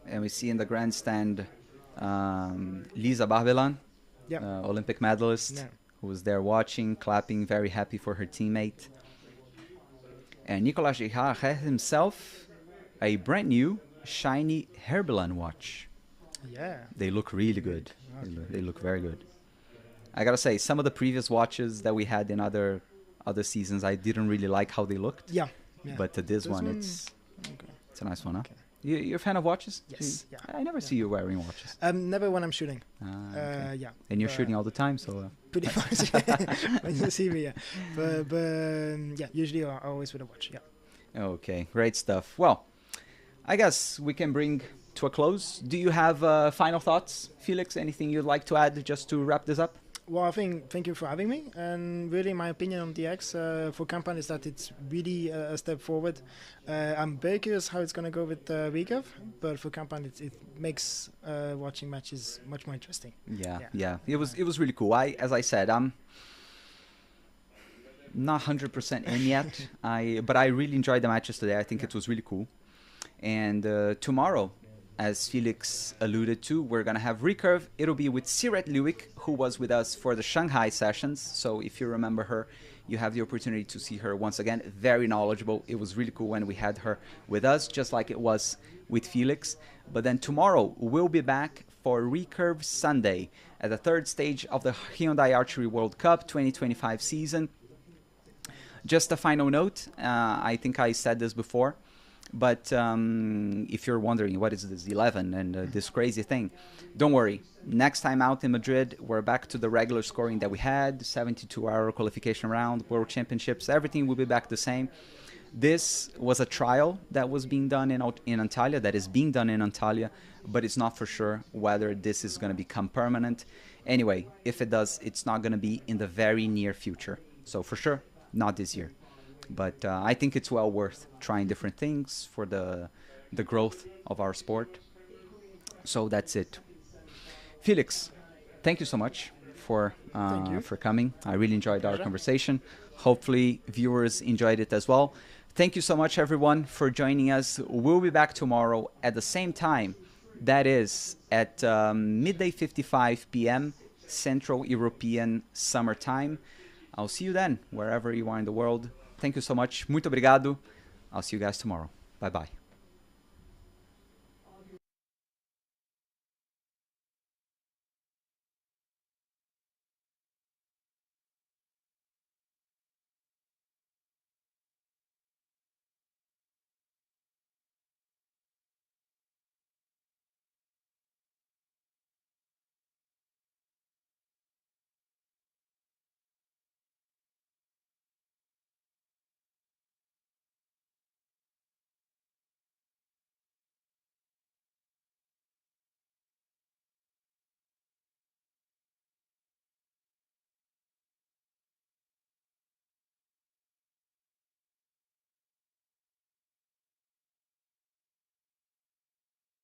And we see in the grandstand Lisa Barbelan, Yeah. Olympic medalist, Yeah. who was there watching, clapping, very happy for her teammate. And Nicolas Girard had himself a brand new shiny Herbelin watch. Yeah. They look really good. Okay. They look very good. I gotta say, some of the previous watches that we had in other seasons, I didn't really like how they looked. Yeah. Yeah. But this one, it's Okay. a nice one, huh? Okay. You're a fan of watches? Yes. Yeah. I never see you wearing watches. Never when I'm shooting. Okay. Yeah. And you're shooting all the time, so... Pretty much. When you see me, yeah. But yeah, usually I always with a watch. Yeah. Okay, great stuff. Well, I guess we can bring to a close. Do you have final thoughts, Felix? Anything you'd like to add just to wrap this up? Well, thank you for having me. And really, my opinion on the X for Kampan is that it's really a step forward. I'm very curious how it's going to go with Rikov, but for Kampan, it makes watching matches much more interesting. Yeah. It was really cool. As I said, I'm not 100% in yet. But I really enjoyed the matches today. I think it was really cool. And tomorrow, as Felix alluded to, we're going to have recurve. It'll be with Siret Lewick, who was with us for the Shanghai sessions. So if you remember her, you have the opportunity to see her once again. Very knowledgeable. It was really cool when we had her with us, just like it was with Felix. But then tomorrow, we'll be back for Recurve Sunday at the third stage of the Hyundai Archery World Cup 2025 season. Just a final note, I think I said this before, but if you're wondering what is this 11 and this crazy thing, don't worry. Next time out in Madrid, we're back to the regular scoring that we had, 72-hour qualification round, World Championships, everything will be back the same. This was a trial that was being done in Antalya, that is being done in Antalya, but it's not for sure whether this is going to become permanent. Anyway, if it does, it's not going to be in the very near future. So for sure, not this year. But I think it's well worth trying different things for the growth of our sport. So that's it. Felix, thank you so much for coming. I really enjoyed our conversation. Hopefully viewers enjoyed it as well. Thank you so much, everyone, for joining us. We'll be back tomorrow at the same time. That is at midday 55 p.m. Central European Summer Time. I'll see you then, wherever you are in the world. Thank you so much. Muito obrigado. I'll see you guys tomorrow. Bye-bye.